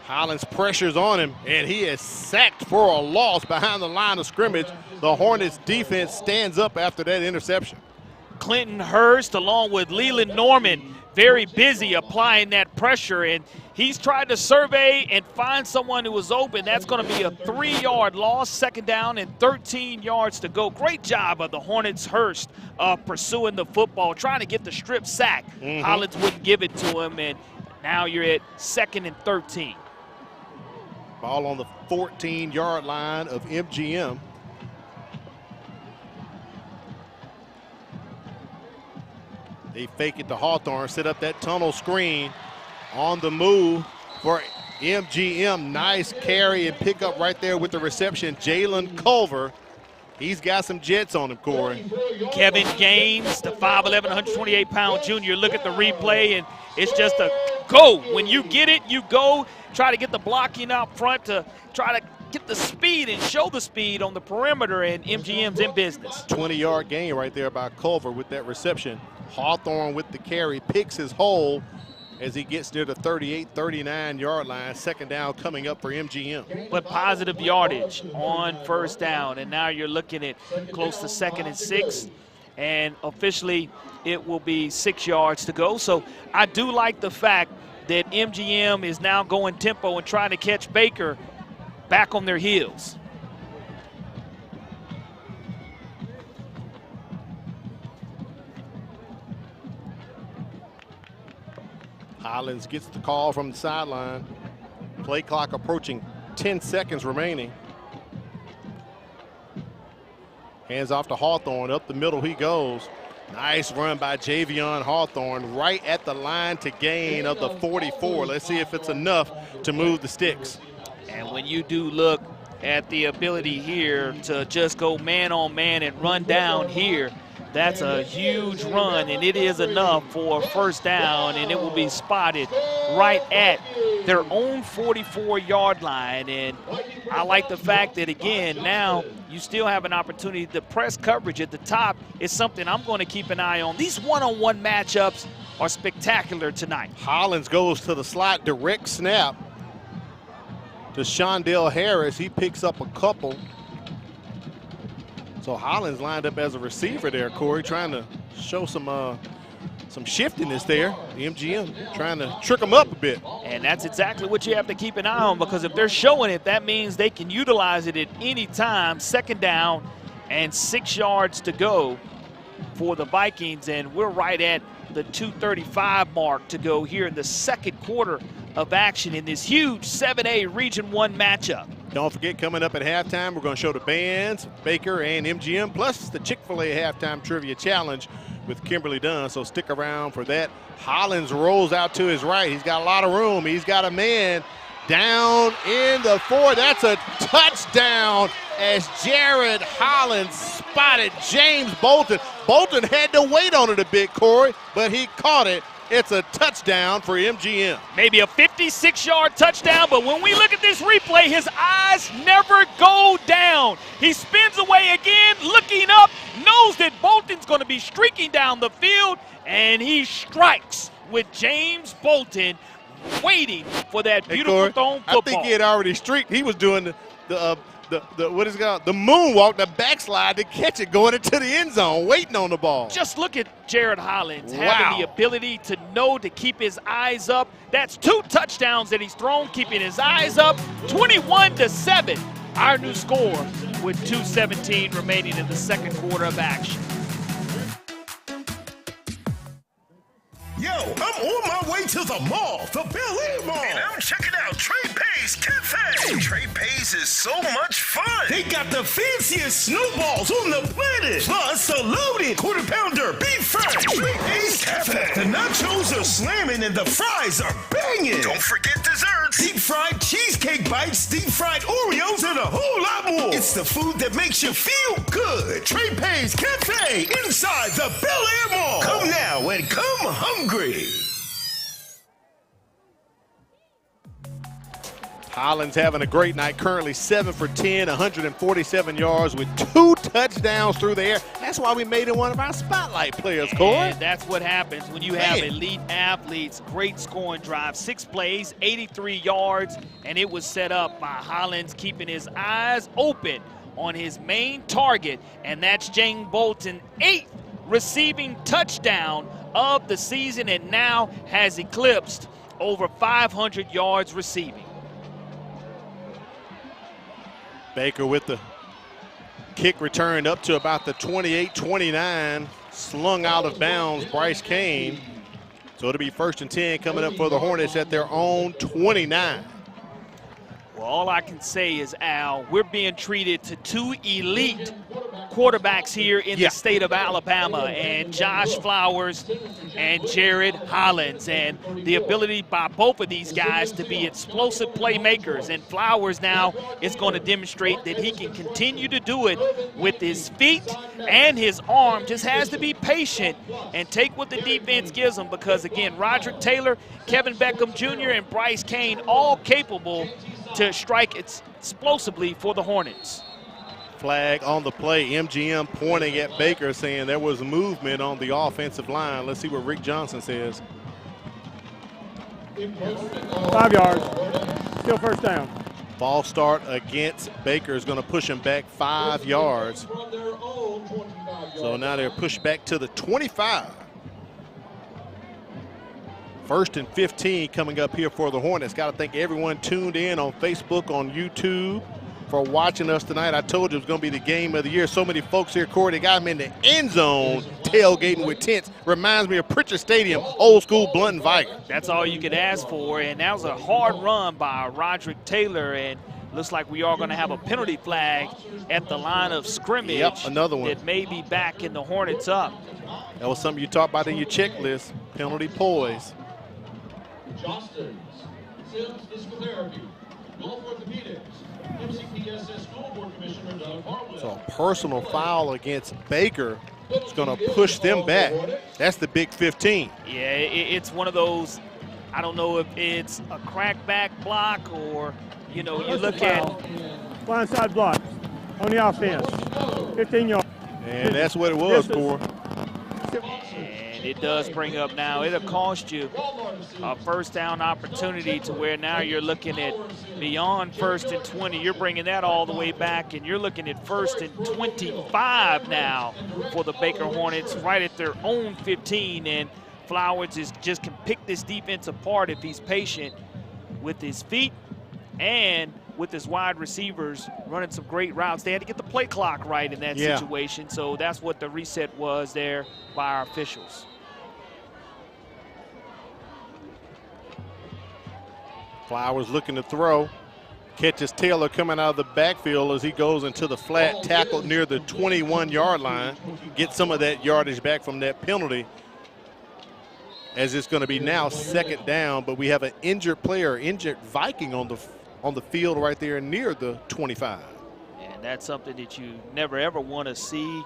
Hollins pressures on him, and he is sacked for a loss behind the line of scrimmage. The Hornets defense stands up after that interception. Clinton Hurst along with Leland Norman very busy applying that pressure, and he's tried to survey and find someone who was open. That's going to be a 3-yard loss, 2nd down and 13 yards to go. Great job of the Hornets Hurst pursuing the football, trying to get the strip sack. Hollins wouldn't give it to him, and now you're at 2nd and 13. Ball on the 14-yard line of MGM. They fake it to Hawthorne, set up that tunnel screen on the move for MGM. Nice carry and pick up right there with the reception. Jalen Culver. He's got some jets on him, Corey. Kevin Gaines, the 5'11", 128-pound junior. Look at the replay, and it's just a go. When you get it, you go. Try to get the blocking out front to try to get the speed and show the speed on the perimeter, and MGM's in business. 20-yard gain right there by Culver with that reception. Hawthorne with the carry, picks his hole as he gets near the 38, 39-yard line. 2nd down coming up for MGM. But positive yardage on 1st down, and now you're looking at close to 2nd and 6, and officially it will be 6 yards to go. So I do like the fact that MGM is now going tempo and trying to catch Baker back on their heels. Hollins gets the call from the sideline. Play clock approaching 10 seconds remaining. Hands off to Hawthorne. Up the middle he goes. Nice run by Javion Hawthorne right at the line to gain of the 44. Let's see if it's enough to move the sticks. And when you do look at the ability here to just go man on man and run down here, that's a huge run, and it is enough for a first down, and it will be spotted right at their own 44-yard line. And I like the fact that, again, now you still have an opportunity. The press coverage at the top is something I'm going to keep an eye on. These one-on-one matchups are spectacular tonight. Hollins goes to the slot, direct snap to Shondell Harris. He picks up a couple. So Hollins lined up as a receiver there, Corey, trying to show some shiftiness there. The MGM trying to trick them up a bit. And that's exactly what you have to keep an eye on, because if they're showing it, that means they can utilize it at any time. Second down and 6 yards to go for the Vikings, and we're right at the 2:35 mark to go here in the second quarter of action in this huge 7A Region 1 matchup. Don't forget, coming up at halftime, we're going to show the bands, Baker and MGM, plus the Chick-fil-A halftime trivia challenge with Kimberly Dunn. So stick around for that. Hollins rolls out to his right. He's got a lot of room. He's got a man down in the 4. That's a touchdown as Jared Hollins spotted James Bolton. Bolton had to wait on it a bit, Corey, but he caught it. It's a touchdown for MGM. Maybe a 56-yard touchdown, but when we look at this replay, his eyes never go down. He spins away again, looking up, knows that Bolton's going to be streaking down the field, and he strikes with James Bolton waiting for that beautiful thrown football. I think he had already streaked. He was doing the what is it called? The moonwalk, the backslide to catch it going into the end zone, waiting on the ball. Just look at Jared Hollins having the ability to know to keep his eyes up. That's 2 touchdowns that he's thrown, keeping his eyes up. 21-7, our new score with 2:17 remaining in the second quarter of action. Yo, I'm on my way to the mall, the Bel Air Mall. And I'm checking out Trey Pay's Cafe. Trey Pay's is so much fun. They got the fanciest snowballs on the planet. Plus a loaded quarter-pounder beef fry. Trey Pay's Cafe. The nachos are slamming and the fries are banging. Don't forget desserts. Deep-fried cheesecake bites, deep-fried Oreos, and a whole lot more. It's the food that makes you feel good. Trey Pay's Cafe inside the Bel Air Mall. Come now and come hungry. Hollins having a great night, currently 7 for 10, 147 yards with 2 touchdowns through the air. That's why we made him one of our spotlight players, Corey. And that's what happens when you have elite athletes. Great scoring drive, 6 plays, 83 yards, and it was set up by Hollins keeping his eyes open on his main target, and that's James Bolton, 8th receiving touchdown of the season, and now has eclipsed over 500 yards receiving. Baker with the kick returned up to about the 28-29, slung out of bounds, Bryce Kane. So it'll be 1st and 10 coming up for the Hornets at their own 29. Well, all I can say is, Al, we're being treated to 2 elite quarterbacks here in the state of Alabama, and Josh Flowers and Jared Hollins, and the ability by both of these guys to be explosive playmakers. And Flowers now is going to demonstrate that he can continue to do it with his feet and his arm. Just has to be patient and take what the defense gives him, because, again, Roderick Taylor, Kevin Beckham Jr., and Bryce Kane all capable to strike explosively for the Hornets. Flag on the play. MGM pointing at Baker, saying there was movement on the offensive line. Let's see what Rick Johnson says. 5 yards. Still first down. Ball start against Baker is going to push him back 5 yards. So now they're pushed back to the 25. 1st and 15 coming up here for the Hornets. Got to thank everyone tuned in on Facebook, on YouTube, for watching us tonight. I told you it was going to be the game of the year. So many folks here, Corey, they got them in the end zone tailgating with tents. Reminds me of Pritchard Stadium, old school Blunt Viking. That's all you could ask for, and that was a hard run by Roderick Taylor, and looks like we are going to have a penalty flag at the line of scrimmage. Yep, another one. That may be backing the Hornets up. That was something you talked about in your checklist, penalty poise. Johnston, Sims Physical Therapy, Gulf Orthopedics, MCPSS School Board Commissioner Doug Harwood. So a personal foul against Baker is going to push them back. That's the big 15. Yeah, it's one of those, I don't know if it's a crackback block or, you know, you look at. Blindside block on the offense, 15 yards. And that's what it was, Corey. And it does bring up now, it'll cost you a first down opportunity to where now you're looking at beyond 1st and 20. You're bringing that all the way back, and you're looking at 1st and 25 now for the Baker Hornets right at their own 15. And Flowers just can pick this defense apart if he's patient with his feet and with his wide receivers running some great routes. They had to get the play clock right in that situation, so that's what the reset was there by our officials. Flowers looking to throw. Catches Taylor coming out of the backfield as he goes into the flat, tackle near the 21-yard line. Get some of that yardage back from that penalty, as it's going to be now 2nd down, but we have an injured player, injured Viking on the field right there near the 25. And that's something that you never ever want to see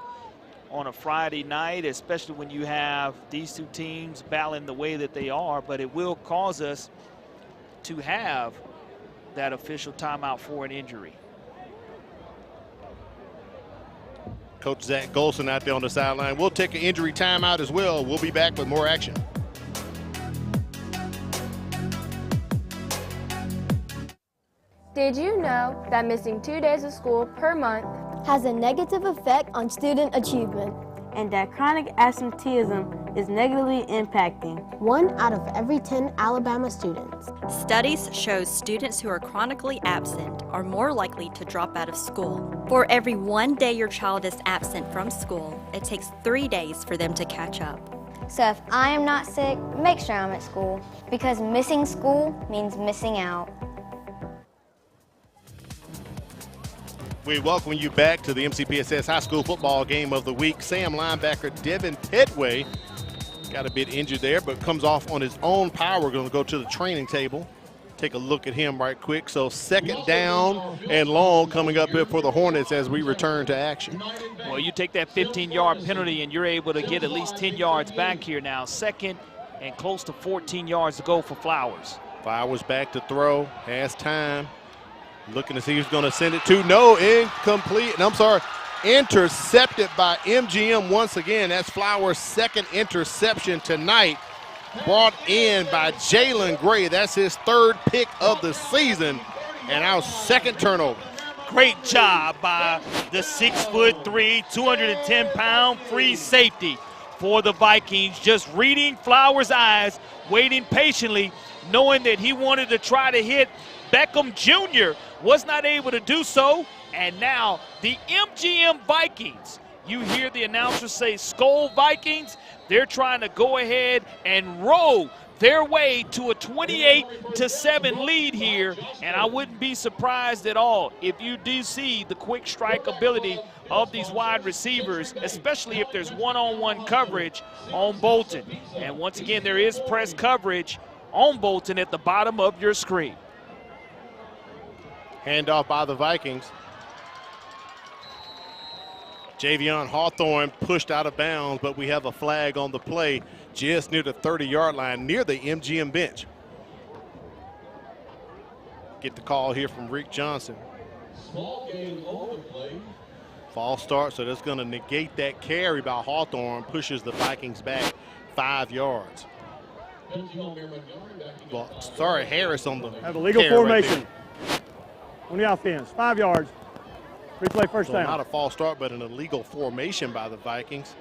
on a Friday night, especially when you have these two teams battling the way that they are, but it will cause us to have that official timeout for an injury. Coach Zach Golson out there on the sideline. We'll take an injury timeout as well. We'll be back with more action. Did you know that missing 2 days of school per month has a negative effect on student achievement? And that chronic absenteeism is negatively impacting 1 out of every 10 Alabama students. Studies show students who are chronically absent are more likely to drop out of school. For every 1 day your child is absent from school, it takes 3 days for them to catch up. So if I am not sick, make sure I'm at school, because missing school means missing out. We welcome you back to the MCPSS High School Football Game of the Week. Sam linebacker Devin Petway got a bit injured there, but comes off on his own power. We're going to go to the training table, take a look at him right quick. So 2nd down and long coming up here for the Hornets as we return to action. Well, you take that 15-yard penalty and you're able to get at least 10 yards back here now. 2nd and close to 14 yards to go for Flowers. Flowers back to throw, has time. Looking to see who's going to send it to. No, incomplete. And I'm sorry, intercepted by MGM once again. That's Flowers' 2nd interception tonight. Brought in by Jalen Gray. That's his 3rd pick of the season. And our 2nd turnover. Great job by the 6'3", 210-pound free safety for the Vikings. Just reading Flowers' eyes, waiting patiently, knowing that he wanted to try to hit Beckham Jr., was not able to do so, and now the MGM Vikings, you hear the announcer say Skull Vikings, they're trying to go ahead and roll their way to a 28-7 lead here, and I wouldn't be surprised at all if you do see the quick strike ability of these wide receivers, especially if there's one-on-one coverage on Bolton. And once again, there is press coverage on Bolton at the bottom of your screen. Handoff by the Vikings. Javion Hawthorne pushed out of bounds, but we have a flag on the play just near the 30-yard line, near the MGM bench. Get the call here from Rick Johnson. Small gain on the play. False start, so that's going to negate that carry by Hawthorne, pushes the Vikings back 5 yards. Well, sorry, Harris on the have a legal formation. Right on the offense, 5 yards. Replay first down. Not a false start, but an illegal formation by the Vikings.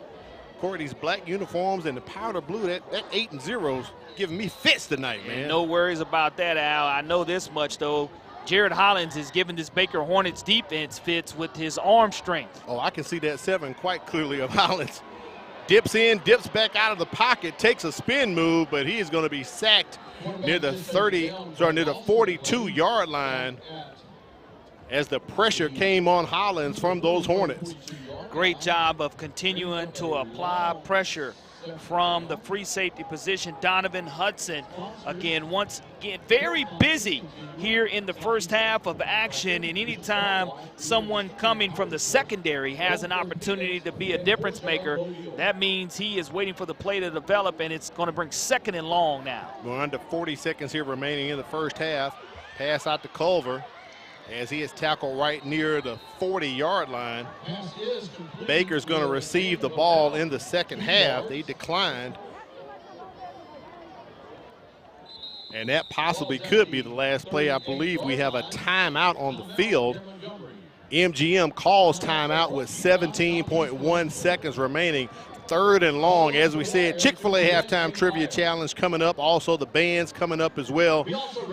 Corey, these black uniforms and the powder blue, that 8 and 0's giving me fits tonight, man. No worries about that, Al. I know this much, though. Jared Hollins is giving this Baker Hornets defense fits with his arm strength. Oh, I can see that 7 quite clearly of Hollins. Dips in, dips back out of the pocket, takes a spin move, but he is going to be sacked near the 42-yard line as the pressure came on Hollins from those Hornets. Great job of continuing to apply pressure from the free safety position. Donovan Hudson, again, very busy here in the first half of action, and anytime someone coming from the secondary has an opportunity to be a difference maker, that means he is waiting for the play to develop, and it's going to bring 2nd and long now. We're under 40 seconds here remaining in the first half. Pass out to Culver as he is tackled right near the 40-yard line. Baker's going to receive the ball in the second half. They declined. And that possibly could be the last play. I believe we have a timeout on the field. MGM calls timeout with 17.1 seconds remaining. 3rd and long. As we said, Chick-fil-A halftime trivia challenge coming up. Also the band's coming up as well.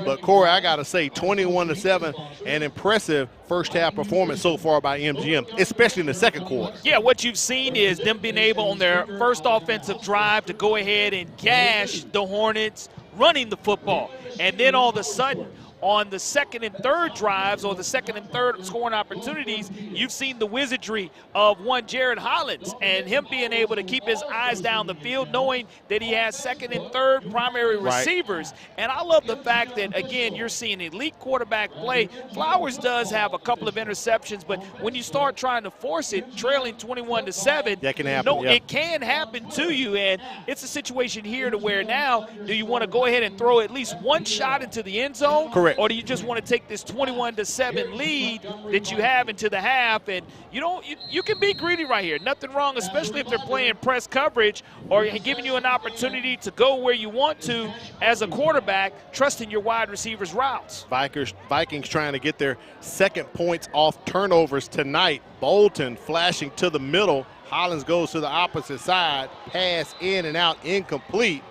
But Corey, I got to say, 21-7, an impressive first half performance so far by MGM, especially in the second quarter. Yeah, what you've seen is them being able on their first offensive drive to go ahead and gash the Hornets running the football. And then all of a sudden, on the 2nd and 3rd drives, or the 2nd and 3rd scoring opportunities, you've seen the wizardry of one Jared Hollins and him being able to keep his eyes down the field, knowing that he has 2nd and 3rd primary receivers. And I love the fact that, again, you're seeing elite quarterback play. Flowers does have a couple of interceptions, but when you start trying to force it, trailing 21-7, that can happen. It can happen to you. And it's a situation here to where now, do you want to go ahead and throw at least one shot into the end zone? Correct. Or do you just want to take this 21-7 lead that you have into the half? And you can be greedy right here. Nothing wrong, especially if they're playing press coverage or giving you an opportunity to go where you want to as a quarterback, trusting your wide receivers' routes. Vikings trying to get their 2nd points off turnovers tonight. Bolton flashing to the middle. Hollins goes to the opposite side. Pass in and out, incomplete.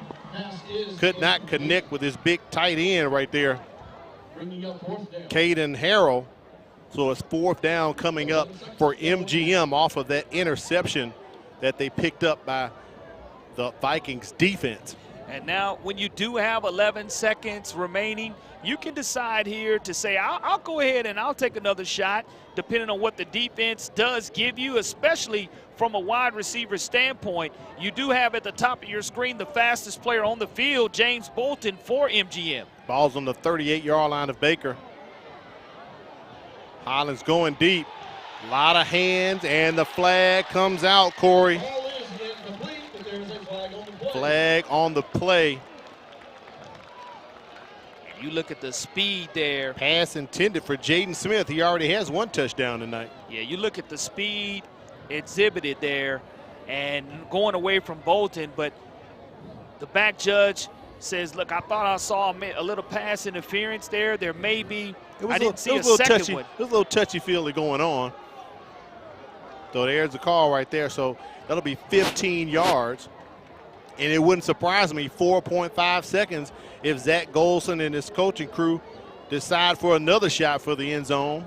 Could not connect with his big tight end right there, Caden Harrell. So it's 4th down coming up for MGM off of that interception that they picked up by the Vikings defense. And now when you do have 11 seconds remaining, you can decide here to say, I'll go ahead and I'll take another shot, depending on what the defense does give you, especially from a wide receiver standpoint. You do have at the top of your screen the fastest player on the field, James Bolton, for MGM. Ball's on the 38-yard line of Baker. Hollins going deep. A lot of hands, and the flag comes out, Corey. Flag on the play. You look at the speed there. Pass intended for Jaden Smith. He already has 1 touchdown tonight. Yeah, you look at the speed exhibited there and going away from Bolton, but the back judge says, look, I thought I saw a little pass interference there. There may be. I didn't see a second one. There's a little touchy-feely going on. So there's the call right there. So that'll be 15 yards. And it wouldn't surprise me, 4.5 seconds, if Zach Golson and his coaching crew decide for another shot for the end zone.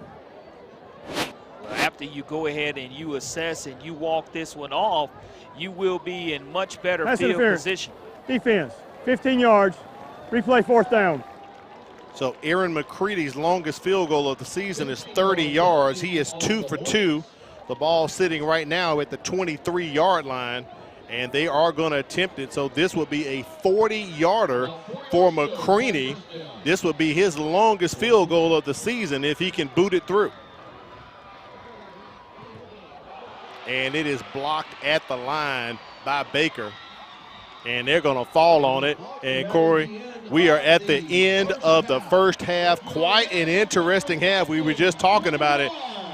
After you go ahead and you assess and you walk this one off, you will be in much better field position. Defense, 15 yards, replay 4th down. So Aaron McCready's longest field goal of the season is 30 yards. He is 2 for 2. The ball sitting right now at the 23-yard line, and they are going to attempt it. So this would be a 40-yarder for McCready. This would be his longest field goal of the season if he can boot it through. And it is blocked at the line by Baker. And they're going to fall on it. And, Corey, we are at the end of the first half. Quite an interesting half. We were just talking about it.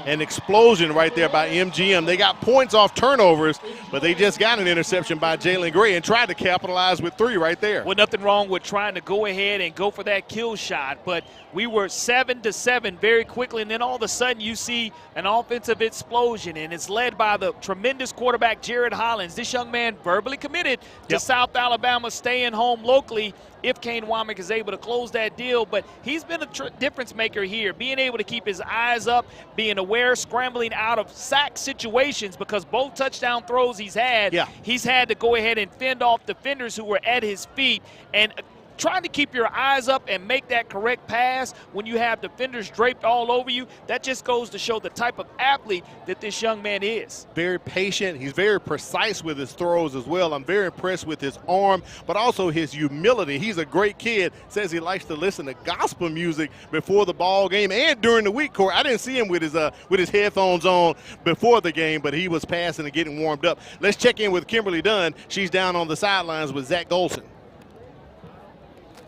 an explosion right there by MGM. They got points off turnovers, but they just got an interception by Jalen Gray and tried to capitalize with 3 right there. Well, nothing wrong with trying to go ahead and go for that kill shot, but we were 7-7 very quickly, and then all of a sudden you see an offensive explosion, and it's led by the tremendous quarterback Jared Hollins. This young man verbally committed to South Alabama, staying home locally if Kane Womack is able to close that deal. But he's been a difference maker here, being able to keep his eyes up, being aware, scrambling out of sack situations, because both touchdown throws he's had, he's had to go ahead and fend off defenders who were at his feet. And trying to keep your eyes up and make that correct pass when you have defenders draped all over you, that just goes to show the type of athlete that this young man is. Very patient. He's very precise with his throws as well. I'm very impressed with his arm, but also his humility. He's a great kid. Says he likes to listen to gospel music before the ball game and during the week. Corey, I didn't see him with his headphones on before the game, but he was passing and getting warmed up. Let's check in with Kimberly Dunn. She's down on the sidelines with Zach Golson.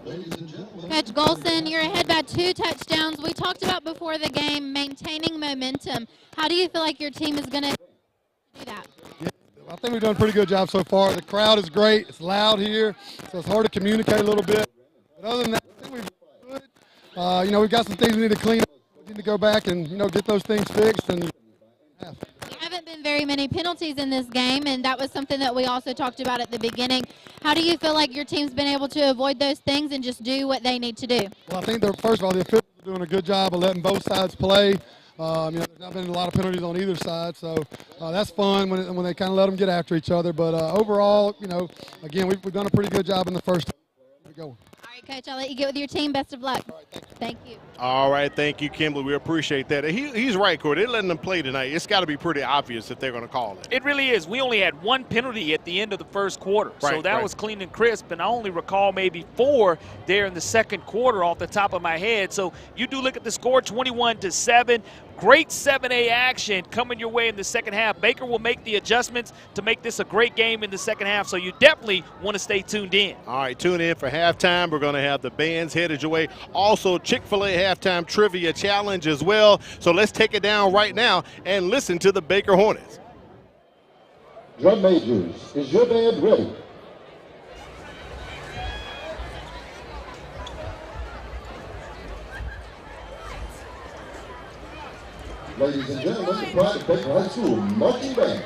Coach Golson, you're ahead by 2 touchdowns. We talked about before the game maintaining momentum. How do you feel like your team is going to do that? Yeah, I think we've done a pretty good job so far. The crowd is great. It's loud here, so it's hard to communicate a little bit. But other than that, I think we've done good. You know, we've got some things we need to clean up. We need to go back and, you know, get those things fixed. And There haven't been very many penalties in this game, and that was something that we also talked about at the beginning. How do you feel like your team's been able to avoid those things and just do what they need to do? Well, I think, first of all, the officials are doing a good job of letting both sides play. You know, there's not been a lot of penalties on either side, so that's fun when they kind of let them get after each other. But overall, you know, again, we've done a pretty good job in the first half. All right, Coach, I'll let you get with your team. Best of luck. Thank you. All right, thank you, Kimberly. We appreciate that. He's right, Corey. They're letting them play tonight. It's got to be pretty obvious that they're going to call it. It really is. We only had 1 penalty at the end of the first quarter, so that was clean and crisp, and I only recall maybe 4 there in the second quarter off the top of my head. So you do look at the score, 21-7. Great 7A action coming your way in the second half. Baker will make the adjustments to make this a great game in the second half, so you definitely want to stay tuned in. All right, tune in for halftime. We're going to have the bands headed your way. Also, Chick-fil-A halftime trivia challenge as well. So let's take it down right now and listen to the Baker Hornets. Drum majors, is your band ready? Ladies and gentlemen, the Pride of Baker High School marching band.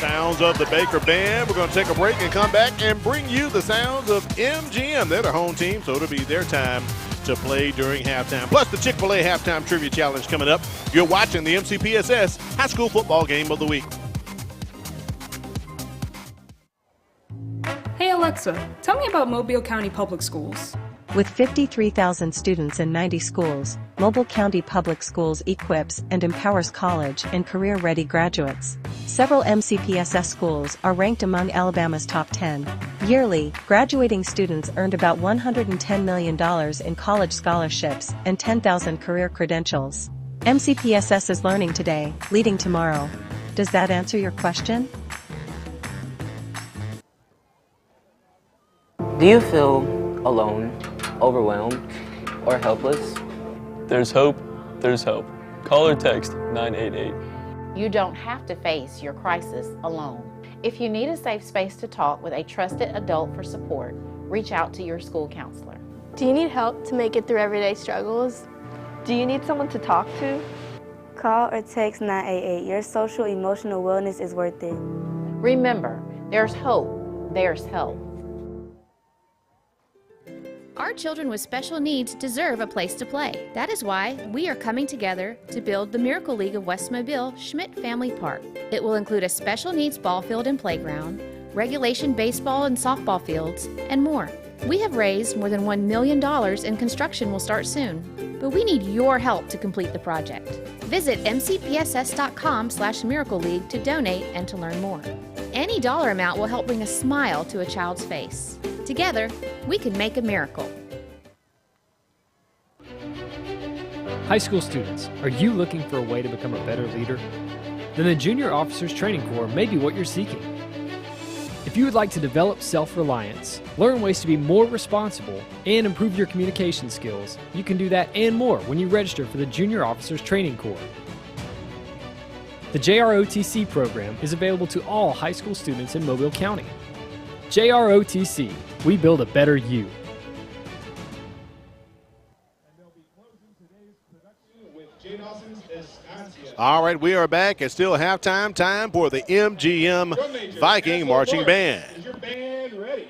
Sounds of the Baker Band. We're going to take a break and come back and bring you the sounds of MGM. They're the home team, so it'll be their time to play during halftime. Plus the Chick-fil-A Halftime Trivia Challenge coming up. You're watching the MCPSS High School Football Game of the Week. Hey Alexa, tell me about Mobile County Public Schools. With 53,000 students in 90 schools, Mobile County Public Schools equips and empowers college and career-ready graduates. Several MCPSS schools are ranked among Alabama's top 10. Yearly, graduating students earned about $110 million in college scholarships and 10,000 career credentials. MCPSS is learning today, leading tomorrow. Does that answer your question? Do you feel alone, overwhelmed, or helpless? There's hope, there's hope. Call or text 988. You don't have to face your crisis alone. If you need a safe space to talk with a trusted adult for support, reach out to your school counselor. Do you need help to make it through everyday struggles? Do you need someone to talk to? Call or text 988. Your social emotional wellness is worth it. Remember, there's hope, there's help. Our children with special needs deserve a place to play. That is why we are coming together to build the Miracle League of West Mobile Schmidt Family Park. It will include a special needs ball field and playground, regulation baseball and softball fields, and more. We have raised more than $1 million and construction will start soon. But we need your help to complete the project. Visit mcpss.com/Miracle League to donate and to learn more. Any dollar amount will help bring a smile to a child's face. Together, we can make a miracle. High school students, are you looking for a way to become a better leader? Then the Junior Officers Training Corps may be what you're seeking. If you would like to develop self-reliance, learn ways to be more responsible, and improve your communication skills, you can do that and more when you register for the Junior Officers Training Corps. The JROTC program is available to all high school students in Mobile County. JROTC, we build a better you. All right, we are back. It's still halftime time for the MGM Viking Marching Band. Is your band ready?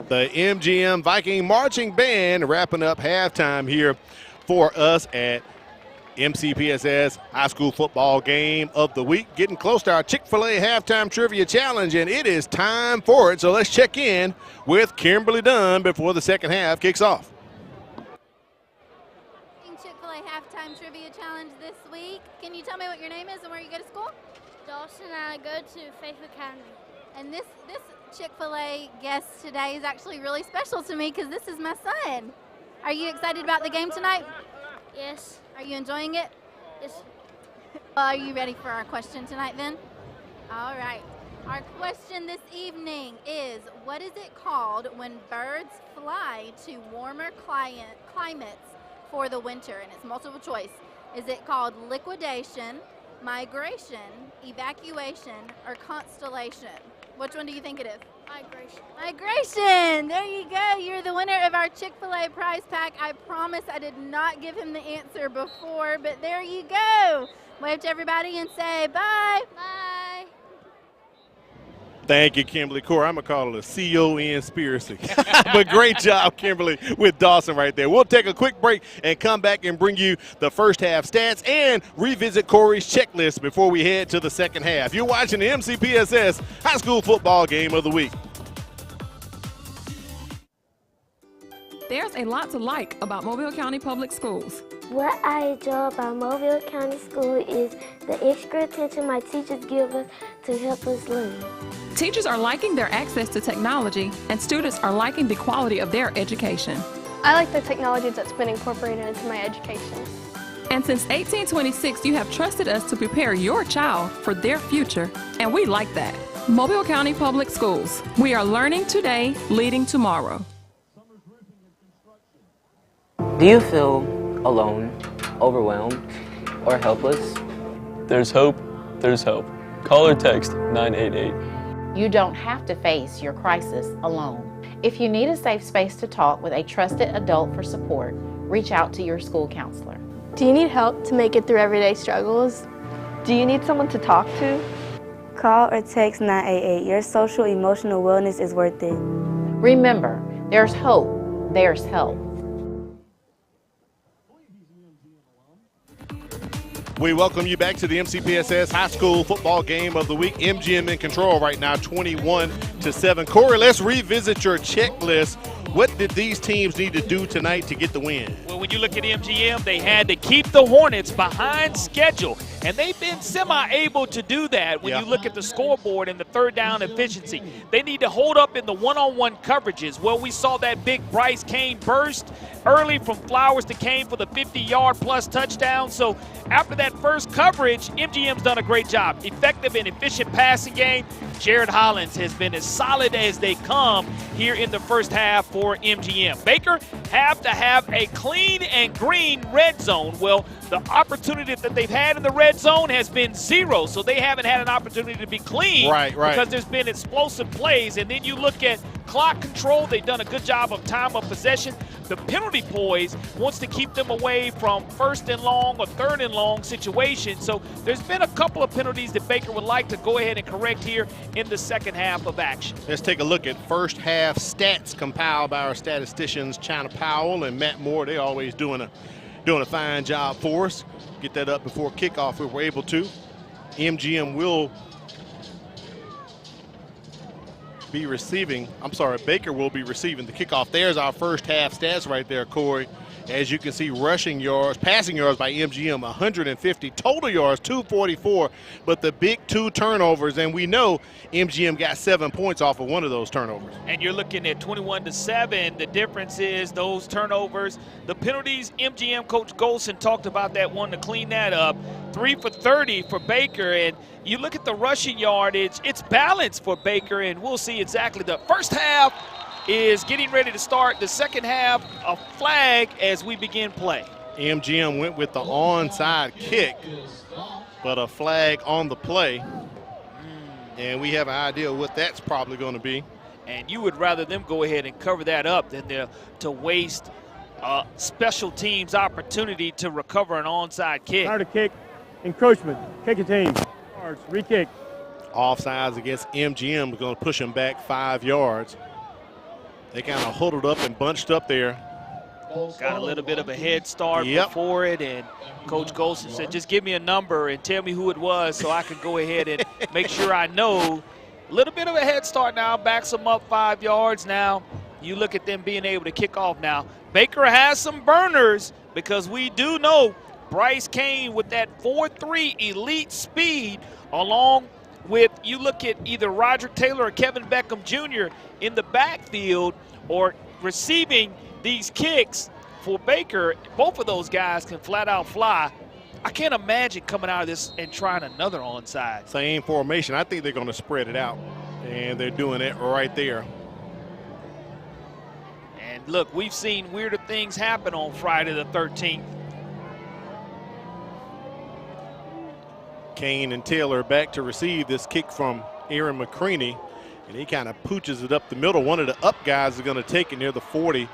The MGM Viking Marching Band wrapping up halftime here for us at MCPSS High School Football Game of the Week. Getting close to our Chick-fil-A Halftime Trivia Challenge, and it is time for it. So let's check in with Kimberly Dunn before the second half kicks off. Chick-fil-A Halftime Trivia Challenge this week. Can you tell me what your name is and where you go to school? Dawson, and I go to Faith Academy. And this Chick-fil-A guest today is actually really special to me because this is my son. Are you excited about the game tonight? Yes. Are you enjoying it? Yes. Are you ready for our question tonight then? All right. Our question this evening is, what is it called when birds fly to warmer climates for the winter? And it's multiple choice. Is it called liquidation, migration, evacuation, or constellation? Which one do you think it is? Migration. Migration! There you go. You're the winner of our Chick-fil-A prize pack. I promise I did not give him the answer before, but there you go. Wave to everybody and say bye. Bye. Thank you, Kimberly Core. I'm going to call it a C-O-N-spiracy. But great job, Kimberly, with Dawson right there. We'll take a quick break and come back and bring you the first half stats and revisit Corey's checklist before we head to the second half. You're watching the MCPSS High School Football Game of the Week. There's a lot to like about Mobile County Public Schools. What I enjoy about Mobile County School is the extra attention my teachers give us to help us learn. Teachers are liking their access to technology, and students are liking the quality of their education. I like the technology that's been incorporated into my education. And since 1826, you have trusted us to prepare your child for their future, and we like that. Mobile County Public Schools. We are learning today, leading tomorrow. Do you feel alone, overwhelmed, or helpless? There's hope. There's hope. Call or text 988. You don't have to face your crisis alone. If you need a safe space to talk with a trusted adult for support, reach out to your school counselor. Do you need help to make it through everyday struggles? Do you need someone to talk to? Call or text 988. Your social emotional wellness is worth it. Remember, there's hope, there's help. We welcome you back to the MCPSS High School Football Game of the Week. MGM in control right now, 21-7. Corey, let's revisit your checklist. What did these teams need to do tonight to get the win? Well, when you look at MGM, they had to keep the Hornets behind schedule, and they've been semi-able to do that when you look at the scoreboard and the third down efficiency. They need to hold up in the one-on-one coverages. Well, we saw that big Bryce Kane burst early from Flowers to Kane for the 50-yard-plus touchdown. So after that first coverage, MGM's done a great job. Effective and efficient passing game. Jared Hollins has been as solid as they come here in the first half for MGM. Baker have to have a clean and green red zone. Well, the opportunity that they've had in the red zone has been zero, so they haven't had an opportunity to be clean because there's been explosive plays. And then you look at clock control. They've done a good job of time of possession. The penalty poise wants to keep them away from 1st and long or 3rd and long situations. So there's been a couple of penalties that Baker would like to go ahead and correct here in the second half of action. Let's take a look at first half stats compiled by our statisticians China Powell and Matt Moore. They're always doing a fine job for us. Get that up before kickoff if we're able to. MGM will be receiving, Baker will be receiving the kickoff. There's our first half stats right there, Corey. As you can see, rushing yards, passing yards by MGM, 150. Total yards, 244. But the big 2 turnovers, and we know MGM got 7 points off of one of those turnovers. And you're looking at 21-7. The difference is those turnovers. The penalties, MGM Coach Golson talked about that one to clean that up. 3 for 30 for Baker. And you look at the rushing yardage, it's balanced for Baker, and we'll see exactly. The first half is getting ready to start. The second half, a flag as we begin play. MGM went with the onside kick, but a flag on the play. And we have an idea what that's probably going to be. And you would rather them go ahead and cover that up than to waste special teams opportunity to recover an onside kick. Hard to kick, encroachment, kick a team, re-kick. Offsides against MGM is going to push him back 5 yards. They kind of huddled up and bunched up there. Got a little bit of a head start before it, and Coach Golson said, just give me a number and tell me who it was so I can go ahead and make sure I know. A little bit of a head start now, backs them up 5 yards now. You look at them being able to kick off now. Baker has some burners because we do know Bryce Kane with that 4.3 elite speed, along with, you look at either Roderick Taylor or Kevin Beckham Jr. in the backfield or receiving these kicks for Baker. Both of those guys can flat out fly. I can't imagine coming out of this and trying another onside. Same formation. I think they're going to spread it out, and they're doing it right there. And look, we've seen weirder things happen on Friday the 13th. Kane and Taylor back to receive this kick from Aaron McCreaney, and he kind of pooches it up the middle. One of the up guys is going to take it near the 40.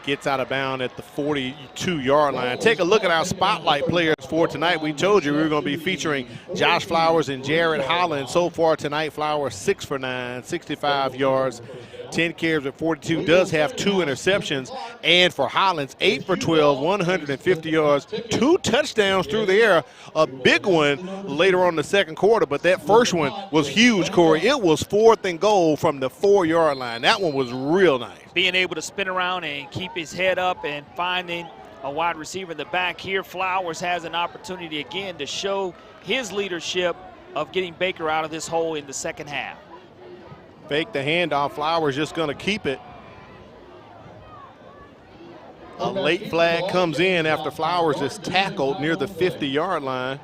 Gets out of bounds at the 42-yard line. Take a look at our spotlight players for tonight. We told you we were going to be featuring Josh Flowers and Jared Holland. So far tonight, Flowers 6 for 9, 65 yards, 10 carries at 42, does have 2 interceptions. And for Hollins, 8 for 12, 150 yards, 2 touchdowns through the air. A big one later on in the second quarter, but that first one was huge, Corey. It was 4th and goal from the 4-yard line. That one was real nice. Being able to spin around and keep his head up and finding a wide receiver in the back here. Flowers has an opportunity again to show his leadership of getting Baker out of this hole in the second half. Fake the handoff. Flowers just going to keep it. A late flag comes in after Flowers is tackled near the 50-yard line.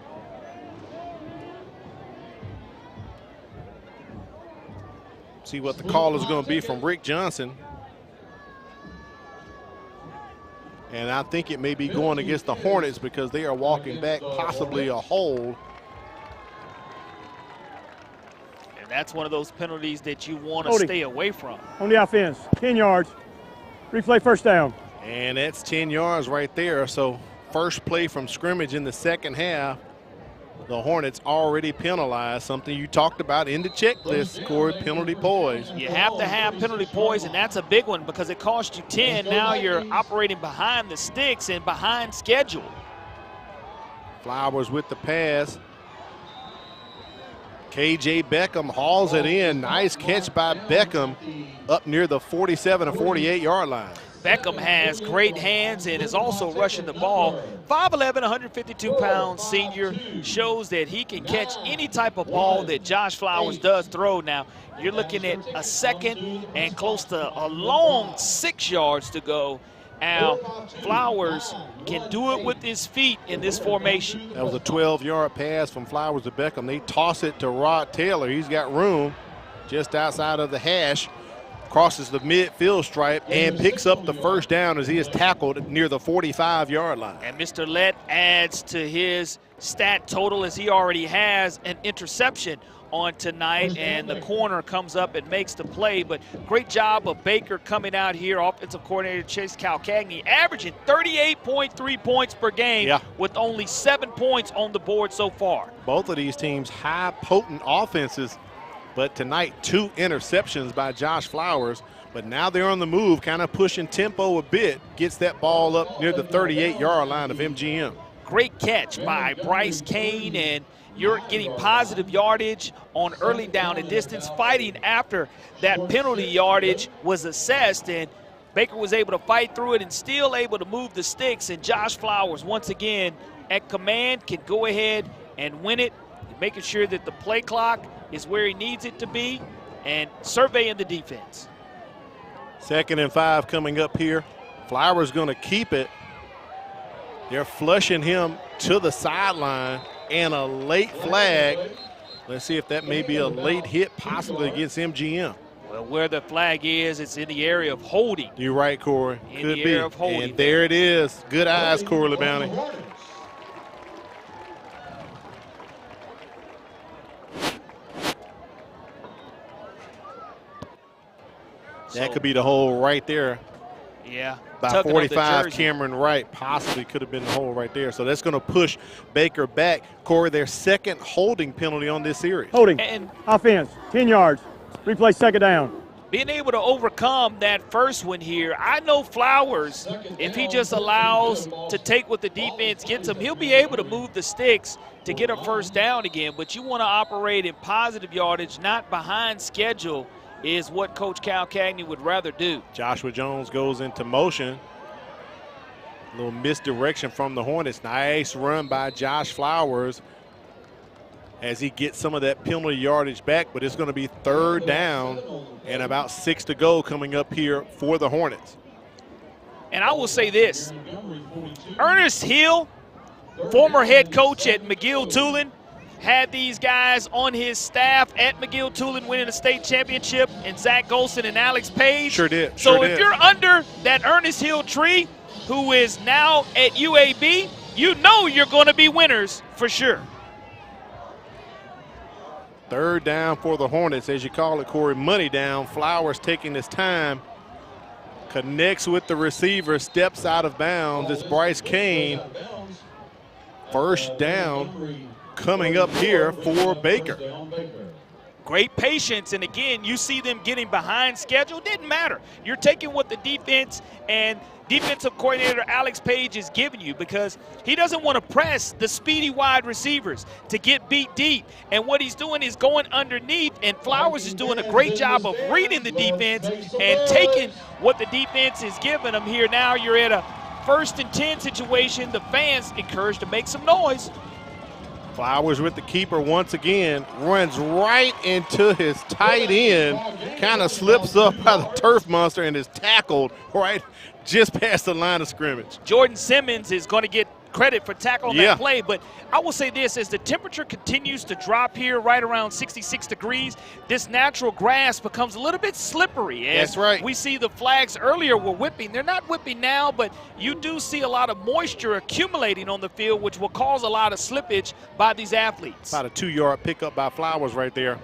See what the call is going to be from Rick Johnson. And I think it may be going against the Hornets because they are walking back possibly a hold. And that's one of those penalties that you want to stay away from. On the offense, 10 yards, replay first down. And that's 10 yards right there. So first play from scrimmage in the second half. The Hornets already penalized, something you talked about in the checklist, Corey, penalty poise. You have to have penalty poise, and that's a big one because it cost you 10. Now you're operating behind the sticks and behind schedule. Flowers with the pass. KJ Beckham hauls it in. Nice catch by Beckham up near the 47 or 48-yard line. Beckham has great hands and is also rushing the ball. 5'11", 152-pound senior shows that he can catch any type of ball that Josh Flowers does throw. Now, you're looking at a second and close to a long 6 yards to go. Now, Flowers can do it with his feet in this formation. That was a 12-yard pass from Flowers to Beckham. They toss it to Rod Taylor. He's got room just outside of the hash. Crosses the midfield stripe and picks up the first down as he is tackled near the 45-yard line. And Mr. Lett adds to his stat total as he already has an interception on tonight, and the corner comes up and makes the play. But great job of Baker coming out here, offensive coordinator Chase Calcagney, averaging 38.3 points per game with only 7 points on the board so far. Both of these teams high potent offenses, but tonight 2 interceptions by Josh Flowers. But now they're on the move, kind of pushing tempo a bit, gets that ball up near the 38-yard line of MGM. Great catch by Bryce Kane, and you're getting positive yardage on early down and distance, fighting after that penalty yardage was assessed, and Baker was able to fight through it and still able to move the sticks. And Josh Flowers, once again, at command, can go ahead and win it, making sure that the play clock is where he needs it to be and surveying the defense. 2nd and 5 coming up here. Flowers going to keep it. They're flushing him to the sideline, and a late flag. Let's see if that may be a late hit, possibly against MGM. Well, where the flag is, it's in the area of holding. You're right, Corey. In the area of holding. And there it is. Good eyes, Corey LeBounty. That could be the hole right there. Yeah. By 45, Cameron Wright possibly could have been the hole right there. So that's going to push Baker back. Corey, their 2nd holding penalty on this series. Holding. And offense, 10 yards. Replay 2nd down. Being able to overcome that first one here, I know Flowers, if he just allows to take what the defense gets him, he'll be able to move the sticks to get a first down again. But you want to operate in positive yardage, not behind schedule, is what Coach Calcagney would rather do. Joshua Jones goes into motion. A little misdirection from the Hornets. Nice run by Josh Flowers as he gets some of that penalty yardage back, but it's going to be 3rd down and about 6 to go coming up here for the Hornets. And I will say this, Ernest Hill, former head coach at McGill-Tulane, had these guys on his staff at McGill-Tulane winning a state championship, and Zach Golson and Alex Page. Sure did. So if you're under that Ernest Hill tree, who is now at UAB, you know you're going to be winners for sure. 3rd down for the Hornets, as you call it, Corey. Money down. Flowers taking his time. Connects with the receiver, steps out of bounds. It's Bryce Kane. 1st down coming up here for Baker. Great patience, and again, you see them getting behind schedule. Didn't matter. You're taking what the defense and defensive coordinator Alex Page is giving you, because he doesn't want to press the speedy wide receivers to get beat deep. And what he's doing is going underneath, and Flowers is doing a great job of reading the defense and taking what the defense is giving him here. Now you're at a 1st and 10 situation. The fans encouraged to make some noise. Flowers with the keeper once again, runs right into his tight end, kind of slips up by the turf monster and is tackled right just past the line of scrimmage. Jordan Simmons is going to get credit for tackling that play, but I will say this, as the temperature continues to drop here right around 66 degrees, this natural grass becomes a little bit slippery. And that's right. We see the flags earlier were whipping. They're not whipping now, but you do see a lot of moisture accumulating on the field, which will cause a lot of slippage by these athletes. About a 2-yard pickup by Flowers right there.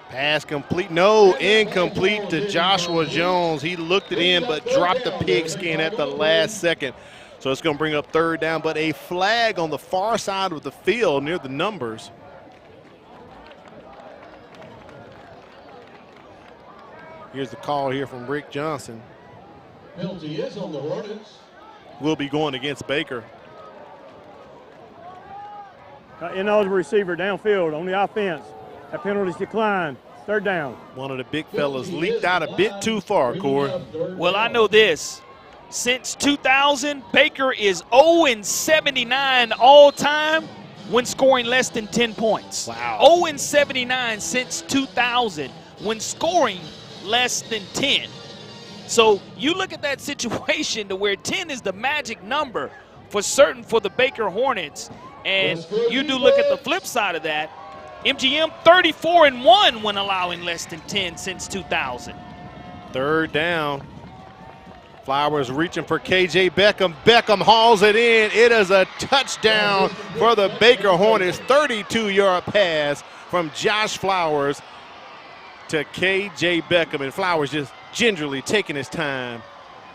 Pass complete, no, incomplete to Joshua Jones. He looked it in but dropped the pigskin at the last second. So it's going to bring up 3rd down, but a flag on the far side of the field near the numbers. Here's the call here from Rick Johnson. Penalty is on the Hornets. Will be going against Baker. Ineligible receiver downfield on the offense. That penalty's declined. 3rd down. One of the big fellas leaked out a bit too far, Corey. Well, I know this. Since 2000, Baker is 0-79 all-time when scoring less than 10 points. Wow. 0-79 since 2000 when scoring less than 10. So you look at that situation to where 10 is the magic number for certain for the Baker Hornets. And you do look at the flip side of that. MGM 34-1 when allowing less than 10 since 2000. 3rd down. Flowers reaching for KJ Beckham. Beckham hauls it in. It is a touchdown for the Baker Hornets. 32-yard pass from Josh Flowers to KJ Beckham. And Flowers just gingerly taking his time,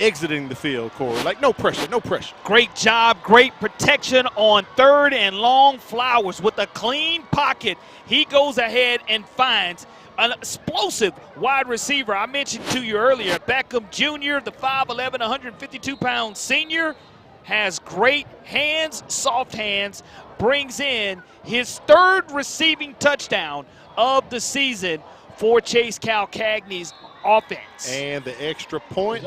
exiting the field, Corey. Like, no pressure, no pressure. Great job, great protection on 3rd and long. Flowers with a clean pocket. He goes ahead and finds an explosive wide receiver. I mentioned to you earlier, Beckham Jr., the 5'11", 152-pound senior, has great hands, soft hands, brings in his 3rd receiving touchdown of the season for Chase Calcagney's offense. And the extra point.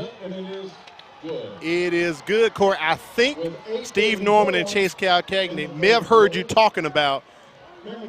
It is good, Corey. I think Steve Norman and Chase Calcagney may have heard you talking about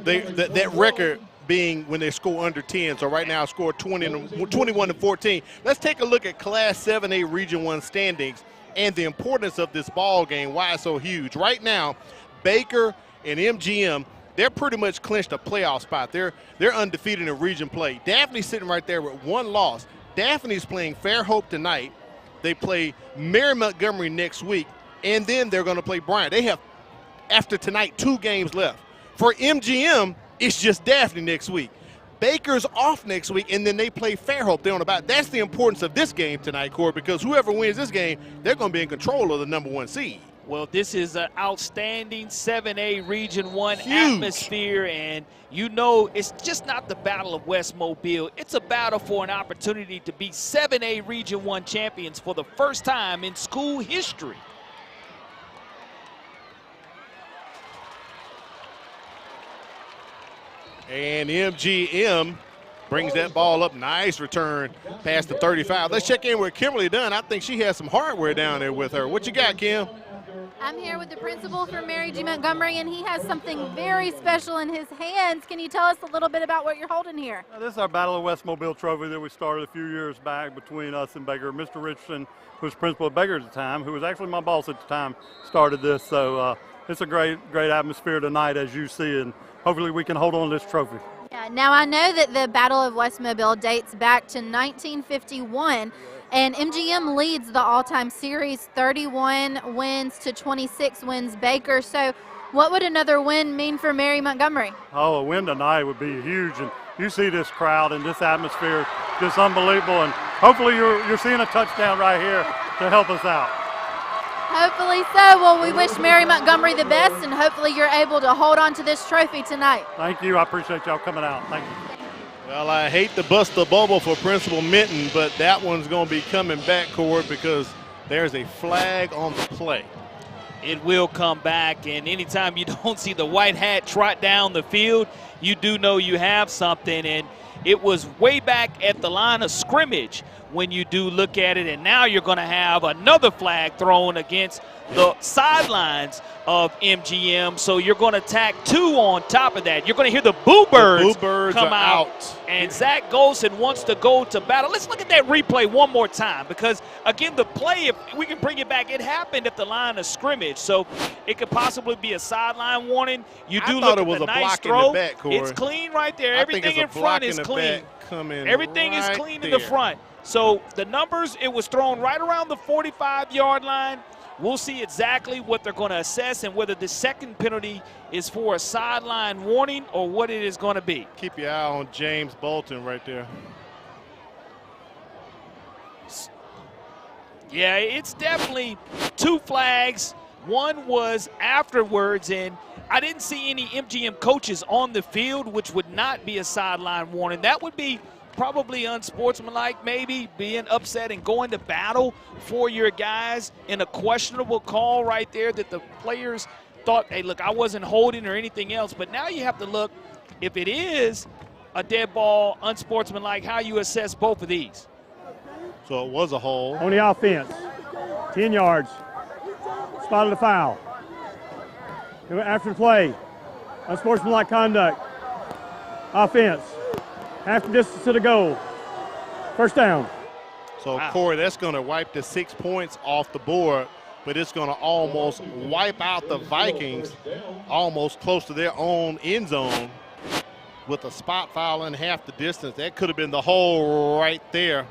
that record being when they score under 10. So right now score 21-14. Let's take a look at Class 7A Region 1 standings and the importance of this ball game, why it's so huge. Right now, Baker and MGM, they're pretty much clinched a playoff spot. They're undefeated in region play. Daphne's sitting right there with 1 loss. Daphne's playing Fairhope tonight. They play Mary Montgomery next week, and then they're going to play Bryant. They have, after tonight, 2 games left. For MGM, it's just Daphne next week. Baker's off next week, and then they play Fairhope. They're on about. That's the importance of this game tonight, Corey, because whoever wins this game, they're going to be in control of the #1 seed. Well, this is an outstanding 7A Region 1 Huge atmosphere, and you know it's just not the Battle of West Mobile. It's a battle for an opportunity to be 7A Region 1 champions for the first time in school history. And MGM brings that ball up. Nice return past the 35. Let's check in with Kimberly Dunn. I think she has some hardware down there with her. What you got, Kim? I'm here with the principal for Mary G. Montgomery, and he has something very special in his hands. Can you tell us a little bit about what you're holding here? This is our Battle of West Mobile trophy that we started a few years back between us and Baker. Mr. Richardson, who was principal at Baker at the time, who was actually my boss at the time, started this. So it's a great atmosphere tonight, as you see, and hopefully we can hold on to this trophy. Yeah, now I know that the Battle of West Mobile dates back to 1951, and MGM leads the all-time series, 31 wins to 26 wins Baker. So what would another win mean for Mary Montgomery? Oh, a win tonight would be huge, and you see this crowd and this atmosphere, just unbelievable, and hopefully you're seeing a touchdown right here to help us out. Hopefully so. Well, we wish Mary Montgomery the best, and hopefully you're able to hold on to this trophy tonight. Thank you. I appreciate y'all coming out. Thank you. Well, I hate to bust the bubble for Principal Minton, but that one's going to be coming back, Corey, because there's a flag on the play. It will come back, and anytime you don't see the white hat trot down the field, you do know you have something, and it was way back at the line of scrimmage when you do look at it, and now you're going to have another flag thrown against the sidelines of MGM, so you're going to tack 2 on top of that. You're going to hear the Boo Birds come out, and Zach Golson wants to go to battle. Let's look at that replay one more time, because, again, the play, if we can bring it back, it happened at the line of scrimmage, so it could possibly be a sideline warning. You do look at the nice throw. It's clean right there. Everything in front is clean. Everything is clean in the front. So the numbers, it was thrown right around the 45-yard line. We'll see exactly what they're going to assess and whether the second penalty is for a sideline warning or what it is going to be. Keep your eye on James Bolton right there. Yeah, it's definitely 2 flags. One was afterwards, and I didn't see any MGM coaches on the field, which would not be a sideline warning. That would be probably unsportsmanlike, maybe being upset and going to battle for your guys in a questionable call right there that the players thought, hey, look, I wasn't holding or anything else. But now you have to look, if it is a dead ball, unsportsmanlike, how you assess both of these. So it was a hold. On the offense, 10 yards, spotted a foul. After the play, unsportsmanlike conduct, offense. Half the distance to the goal. First down. So, wow. Corey, that's going to wipe the 6 points off the board, but it's going to almost wipe out the Vikings almost close to their own end zone with a spot foul in half the distance. That could have been the hole right there.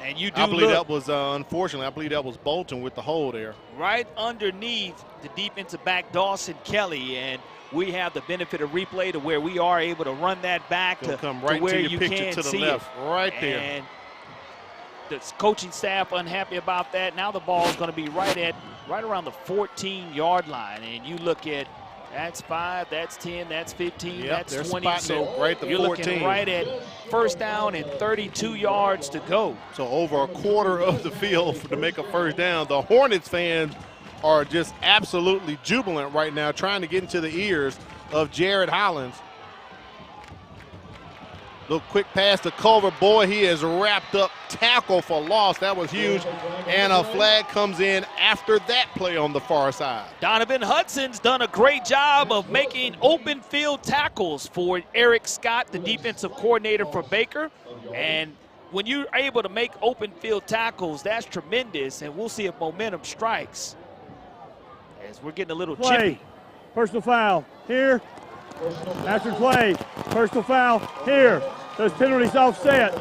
And you do I believe look that was, unfortunately, I believe that was Bolton with the hole there. right underneath the defensive back, Dawson Kelly, and we have the benefit of replay to where we are able to run that back to, come right to where to your you picture can to the see left, it. right there. And the coaching staff unhappy about that. Now the ball is going to be right around the 14-yard line, and you look at that's 5, that's 10, that's 15, Yep, that's 20. So right to you're 14. looking right at first down and 32 yards to go. So over a quarter of the field to make a first down. The Hornets fans are just absolutely jubilant right now, trying to get into the ears of Jared Hollins. Little quick pass to Culver. Boy, he is wrapped up. Tackle for loss. That was huge. And a flag comes in after that play on the far side. Donovan Hudson's done a great job of making open field tackles for Eric Scott, the defensive coordinator for Baker. And when you're able to make open field tackles, that's tremendous. And we'll see if momentum strikes as we're getting a little chippy. Personal foul here. After play, personal foul here. Those penalties offset.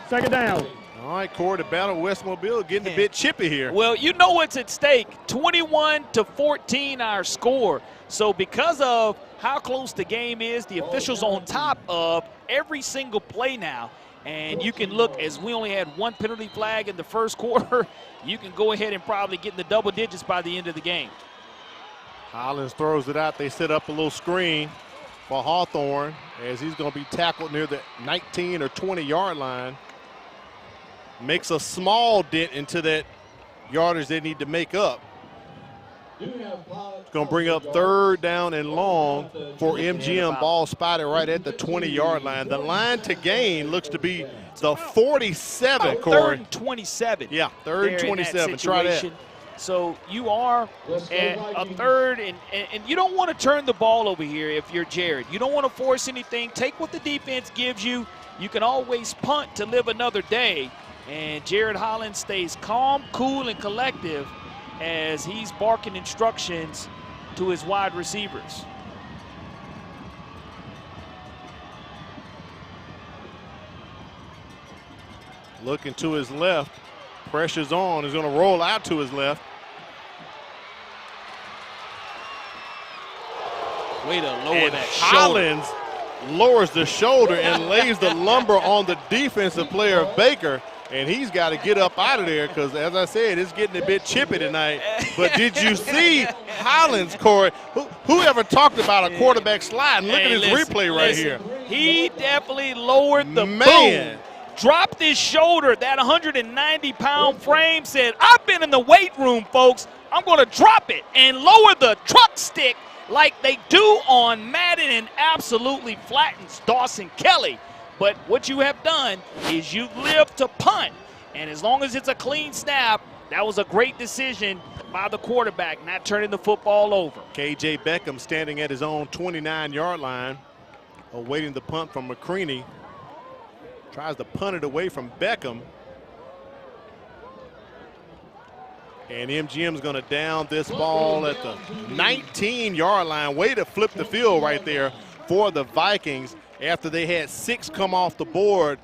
Second down. All right, Corey, the Battle of West Mobile getting a bit chippy here. Well, you know what's at stake. 21-14 our score. So because of how close the game is, the officials on top of every single play now. And you can look, as we only had one penalty flag in the first quarter, you can go ahead and probably get in the double digits by the end of the game. Hollins throws it out. They set up a little screen for Hawthorne as he's going to be tackled near the 19 or 20-yard line. Makes a small dent into that yardage they need to make up. It's going to bring up third down and long for MGM. Ball spotted right at the 20-yard line. The line to gain looks to be the 47, Corey. Third and 27. Yeah, third and 27. Try that. So you are at a third, and you don't want to turn the ball over here if you're Jared. You don't want to force anything. Take what the defense gives you. You can always punt to live another day. And Jared Hollins stays calm, cool, and collective as he's barking instructions to his wide receivers. Looking to his left. Pressure's on. He's going to roll out to his left. Way to lower and that Hollins lowers the shoulder and lays the lumber on the defensive player of Baker. And he's got to get up out of there because, as I said, it's getting a bit chippy tonight. But did you see Hollins, Corey? Who ever talked about a quarterback slide? Look at his replay right here. He definitely lowered the boom. Dropped his shoulder. That 190-pound frame said, I've been in the weight room, folks. I'm going to drop it and lower the truck stick like they do on Madden, and absolutely flattens Dawson Kelly. But what you have done is you've lived to punt. And as long as it's a clean snap, that was a great decision by the quarterback, not turning the football over. K.J. Beckham standing at his own 29-yard line, awaiting the punt from McCreaney. Tries to punt it away from Beckham. And MGM's going to down this ball at the 19-yard line. Way to flip the field right there for the Vikings after they had 6 come off the board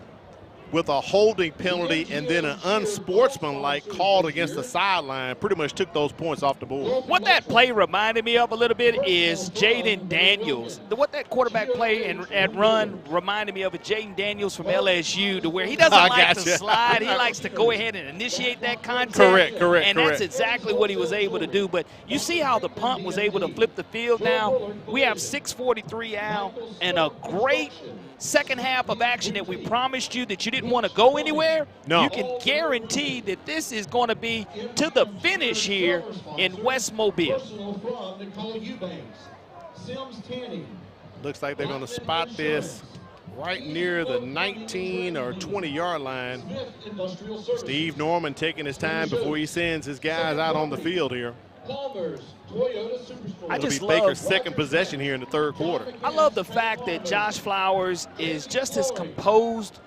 with a holding penalty and then an unsportsmanlike called against the sideline. Pretty much took those points off the board. What that play reminded me of a little bit is Jaden Daniels. What that quarterback play and run reminded me of a Jaden Daniels from LSU, to where he doesn't like to slide. He likes to go ahead and initiate that contact. Correct. And that's exactly what he was able to do. But you see how the punt was able to flip the field now? We have 6:43 out and a great second half of action that we promised you that you didn't want to go anywhere. No. You can guarantee that this is going to be to the finish here in West Mobile. Looks like they're going to spot this right near the 19 or 20-yard line. Steve Norman taking his time before he sends his guys out on the field here. It'll be Baker's second possession here in the third quarter. I love the fact that Josh Flowers is just as composed,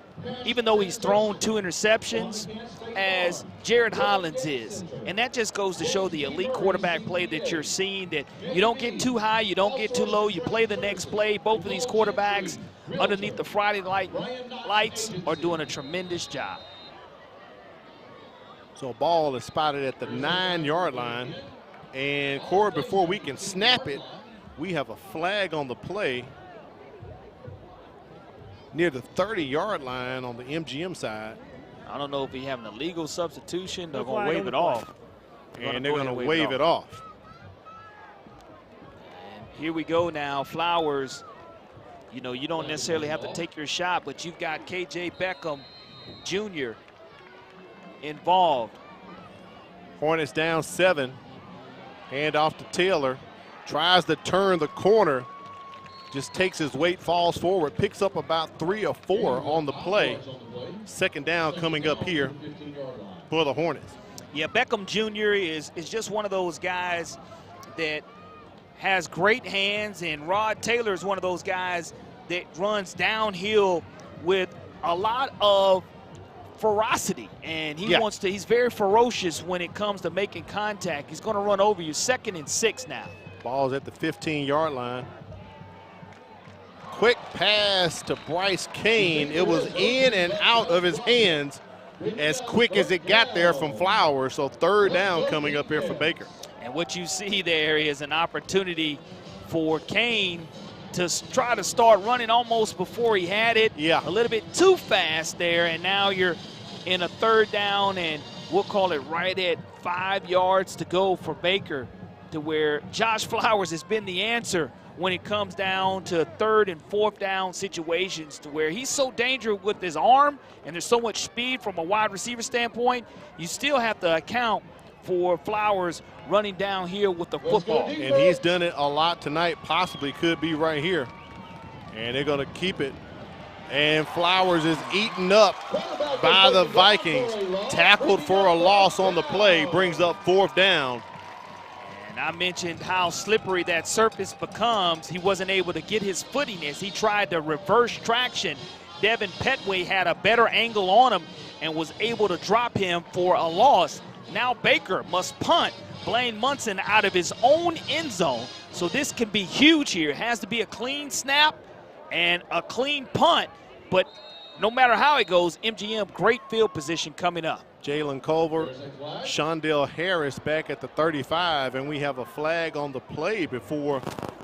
even though he's thrown 2 interceptions, as Jared Hollins is. And that just goes to show the elite quarterback play that you're seeing, that you don't get too high, you don't get too low, you play the next play. Both of these quarterbacks underneath the Friday lights are doing a tremendous job. So ball is spotted at the 9-yard line. And Corey, before we can snap it, we have a flag on the play near the 30-yard line on the MGM side. I don't know if he's having a legal substitution. They're going to wave it off. And they're going to wave it off. And here we go now. Flowers, you know, you don't necessarily have to take your shot, but you've got KJ Beckham Jr. involved. Hornets down 7. Hand off to Taylor. Tries to turn the corner. Just takes his weight, falls forward, picks up about 3 or 4 on the play. Second down coming up here for the Hornets. Yeah, Beckham Jr. is just one of those guys that has great hands, and Rod Taylor is one of those guys that runs downhill with a lot of ferocity, and he's very ferocious when it comes to making contact. He's going to run over you. 2nd and 6 now. Ball's at the 15-yard line. Quick pass to Bryce Kane. It was in and out of his hands as quick as it got there from Flowers. So 3rd down coming up here for Baker. And what you see there is an opportunity for Kane to try to start running almost before he had it. Yeah. A little bit too fast there, and now you're in a 3rd down, and we'll call it right at 5 yards to go for Baker, to where Josh Flowers has been the answer when it comes down to 3rd and 4th down situations, to where he's so dangerous with his arm and there's so much speed from a wide receiver standpoint. You still have to account for Flowers running down here with the football. And he's done it a lot tonight, possibly could be right here. And they're going to keep it. And Flowers is eaten up by the Vikings. Tackled for a loss on the play, brings up 4th down. And I mentioned how slippery that surface becomes. He wasn't able to get his footing as he tried to reverse traction. Devin Petway had a better angle on him and was able to drop him for a loss. Now Baker must punt Blaine Munson out of his own end zone. So this can be huge here. It has to be a clean snap and a clean punt. But no matter how it goes, MGM, great field position coming up. Jalen Culver, Shondell Harris back at the 35, and we have a flag on the play before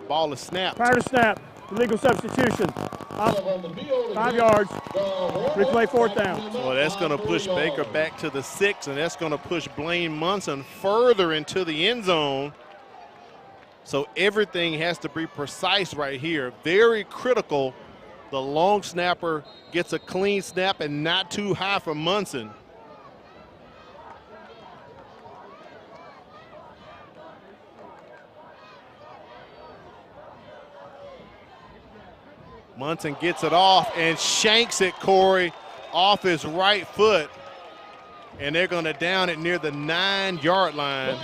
ball is snapped. Prior to snap, illegal substitution. Up 5 yards, replay 4th down. Well, that's going to push Baker back to the 6, and that's going to push Blaine Munson further into the end zone. So everything has to be precise right here. Very critical. The long snapper gets a clean snap and not too high for Munson. Munson gets it off and shanks it, Corey, off his right foot. And they're going to down it near the 9-yard line.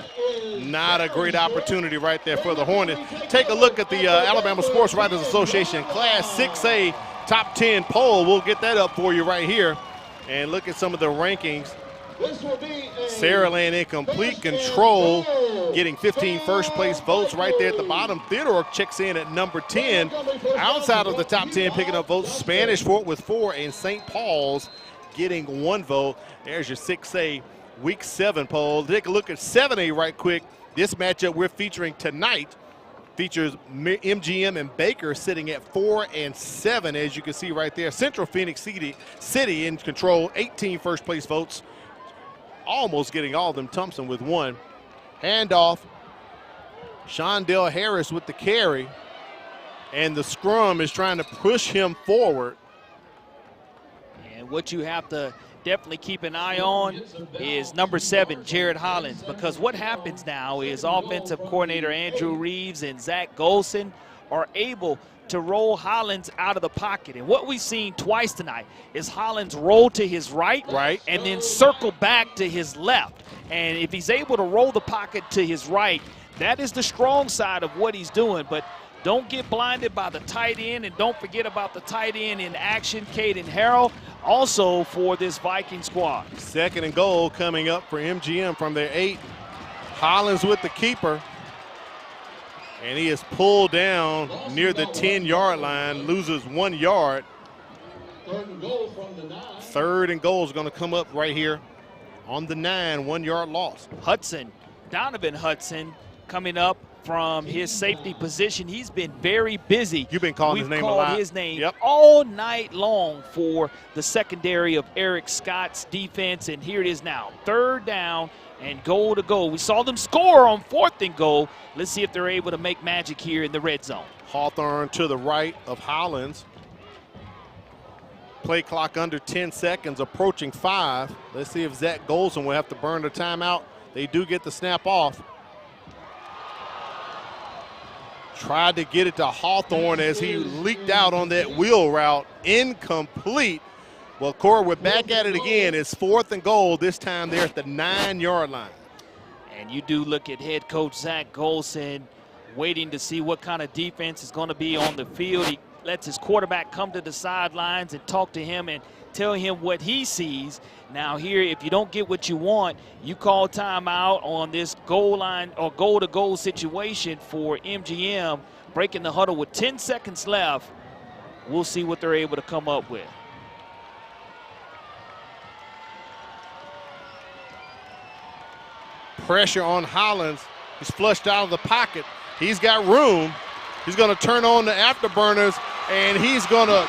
Not a great opportunity right there for the Hornets. Take a look at the Alabama Sports Writers Association Class 6A Top 10 poll. We'll get that up for you right here. And look at some of the rankings. Saraland in complete control, getting 15 first-place votes right there at the bottom. Theodore checks in at number 10. Outside of the top 10, picking up votes, Spanish Fort with 4, and St. Paul's getting 1 vote. There's your 6A Week 7 poll. Take a look at 7A right quick. This matchup we're featuring tonight features MGM and Baker sitting at 4 and 7, as you can see right there. Central Phoenix City in control, 18 first-place votes. Almost getting all of them. Thompson with 1. Handoff. Shondell Harris with the carry. And the scrum is trying to push him forward. And what you have to definitely keep an eye on is number 7, Jared Hollins, because what happens now is offensive coordinator Andrew Reeves and Zach Golson are able to roll Hollins out of the pocket. And what we've seen twice tonight is Hollins roll to his right and then circle back to his left. And if he's able to roll the pocket to his right, that is the strong side of what he's doing. But don't get blinded by the tight end, and don't forget about the tight end in action, Caden Harrell, also for this Viking squad. 2nd and goal coming up for MGM from their 8. Hollins with the keeper. And he is pulled down near the 10-yard line, loses 1 yard. 3rd and goal is going to come up right here on the 9, 1 yard loss. Donovan Hudson, coming up from his safety position. He's been very busy. You've been calling his name a lot. We've called his name all night long for the secondary of Eric Scott's defense, and here it is now. 3rd down and goal to go. We saw them score on 4th and goal. Let's see if they're able to make magic here in the red zone. Hawthorne to the right of Hollins. Play clock under 10 seconds, approaching 5. Let's see if Zach Golson will have to burn the timeout. They do get the snap off. Tried to get it to Hawthorne as he leaked out on that wheel route. Incomplete. Well, Corey, we're back at it again. It's 4th and goal. This time they're at the 9-yard line. And you do look at head coach Zach Golson waiting to see what kind of defense is going to be on the field. He lets his quarterback come to the sidelines and talk to him and tell him what he sees. Now here, if you don't get what you want, you call timeout on this goal line or goal-to-goal situation for MGM, breaking the huddle with 10 seconds left. We'll see what they're able to come up with. Pressure on Hollins. He's flushed out of the pocket. He's got room. He's going to turn on the afterburners, and he's going to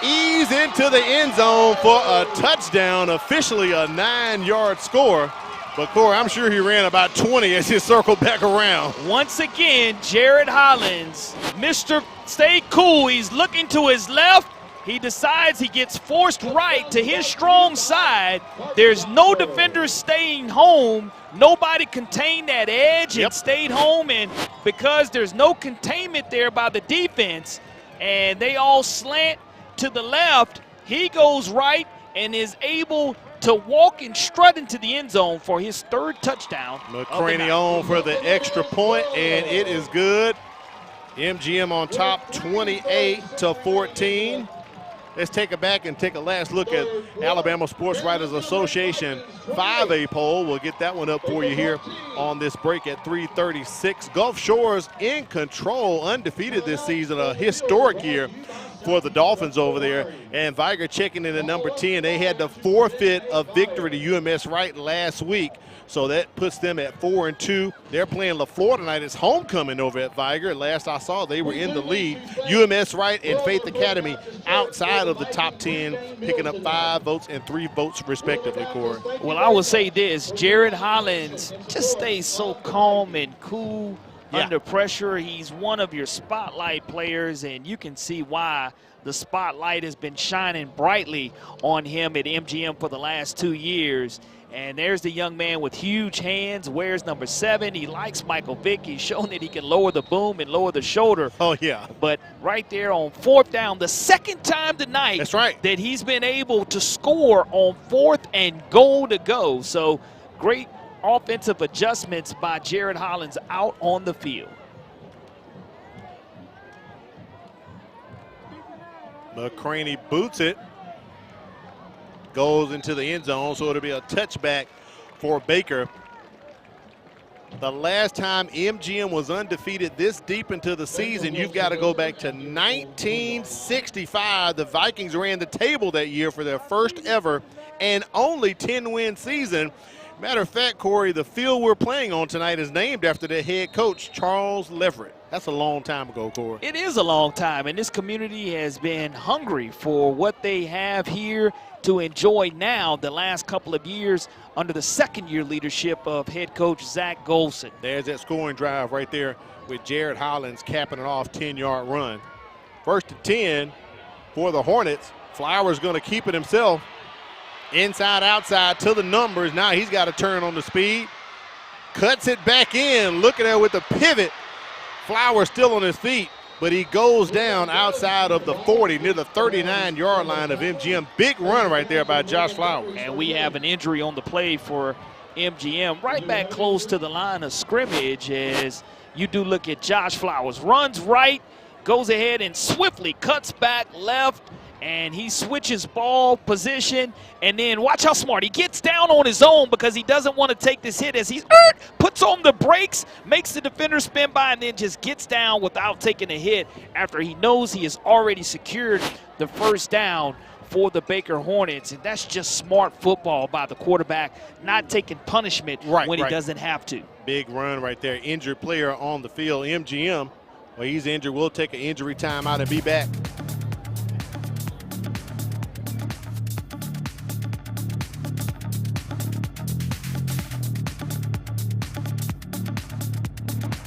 ease into the end zone for a touchdown, officially a 9-yard score. But, Corey, I'm sure he ran about 20 as he circled back around. Once again, Jared Hollins, Mr. Stay Cool. He's looking to his left. He decides he gets forced right to his strong side. There's no defender staying home. Nobody contained that edge and stayed home. And because there's no containment there by the defense, and they all slant to the left, he goes right and is able to walk and strut into the end zone for his 3rd touchdown. McCraney on for the extra point, and it is good. MGM on top, 28-14. Let's take it back and take a last look at Alabama Sports Writers Association 5A poll. We'll get that one up for you here on this break at 3:36. Gulf Shores in control, undefeated this season, a historic year for the Dolphins over there. And Viger checking in at number 10. They had to forfeit a victory to UMS Wright last week, so that puts them at 4-2. They're playing LaFleur tonight. It's homecoming over at Viger. Last I saw, they were in the lead. UMS Wright and Faith Academy outside of the top 10, picking up 5 votes and 3 votes respectively, Corey. Well, I will say this, Jared Hollins just stays so calm and cool under pressure. He's one of your spotlight players, and you can see why the spotlight has been shining brightly on him at MGM for the last 2 years. And there's the young man with huge hands, wears number 7. He likes Michael Vick. He's shown that he can lower the boom and lower the shoulder. Oh, yeah. But right there on 4th down, the 2nd time tonight that's right, that he's been able to score on 4th and goal to go. So great offensive adjustments by Jared Hollins out on the field. McCraney boots it. Goes into the end zone, so it'll be a touchback for Baker. The last time MGM was undefeated this deep into the season, you've got to go back to 1965. The Vikings ran the table that year for their first ever and only 10-win season. Matter of fact, Corey, the field we're playing on tonight is named after their head coach, Charles Leverett. That's a long time ago, Corey. It is a long time, and this community has been hungry for what they have here to enjoy now the last couple of years under the 2nd-year leadership of head coach Zach Golson. There's that scoring drive right there with Jared Hollins capping it off, 10-yard run. 1st and 10 for the Hornets. Flowers going to keep it himself. Inside, outside to the numbers. Now he's got to turn on the speed. Cuts it back in. Look at that with the pivot. Flowers still on his feet, but he goes down outside of the 40, near the 39-yard line of MGM. Big run right there by Josh Flowers. And we have an injury on the play for MGM, right back close to the line of scrimmage as you do look at Josh Flowers. Runs right, goes ahead and swiftly cuts back left, and he switches ball position, and then watch how smart. He gets down on his own because he doesn't want to take this hit as he puts on the brakes, makes the defender spin by, and then just gets down without taking a hit after he knows he has already secured the 1st down for the Baker Hornets, and that's just smart football by the quarterback, not taking punishment when he doesn't have to. Big run right there. Injured player on the field. MGM, well, he's injured. We'll take an injury timeout and be back.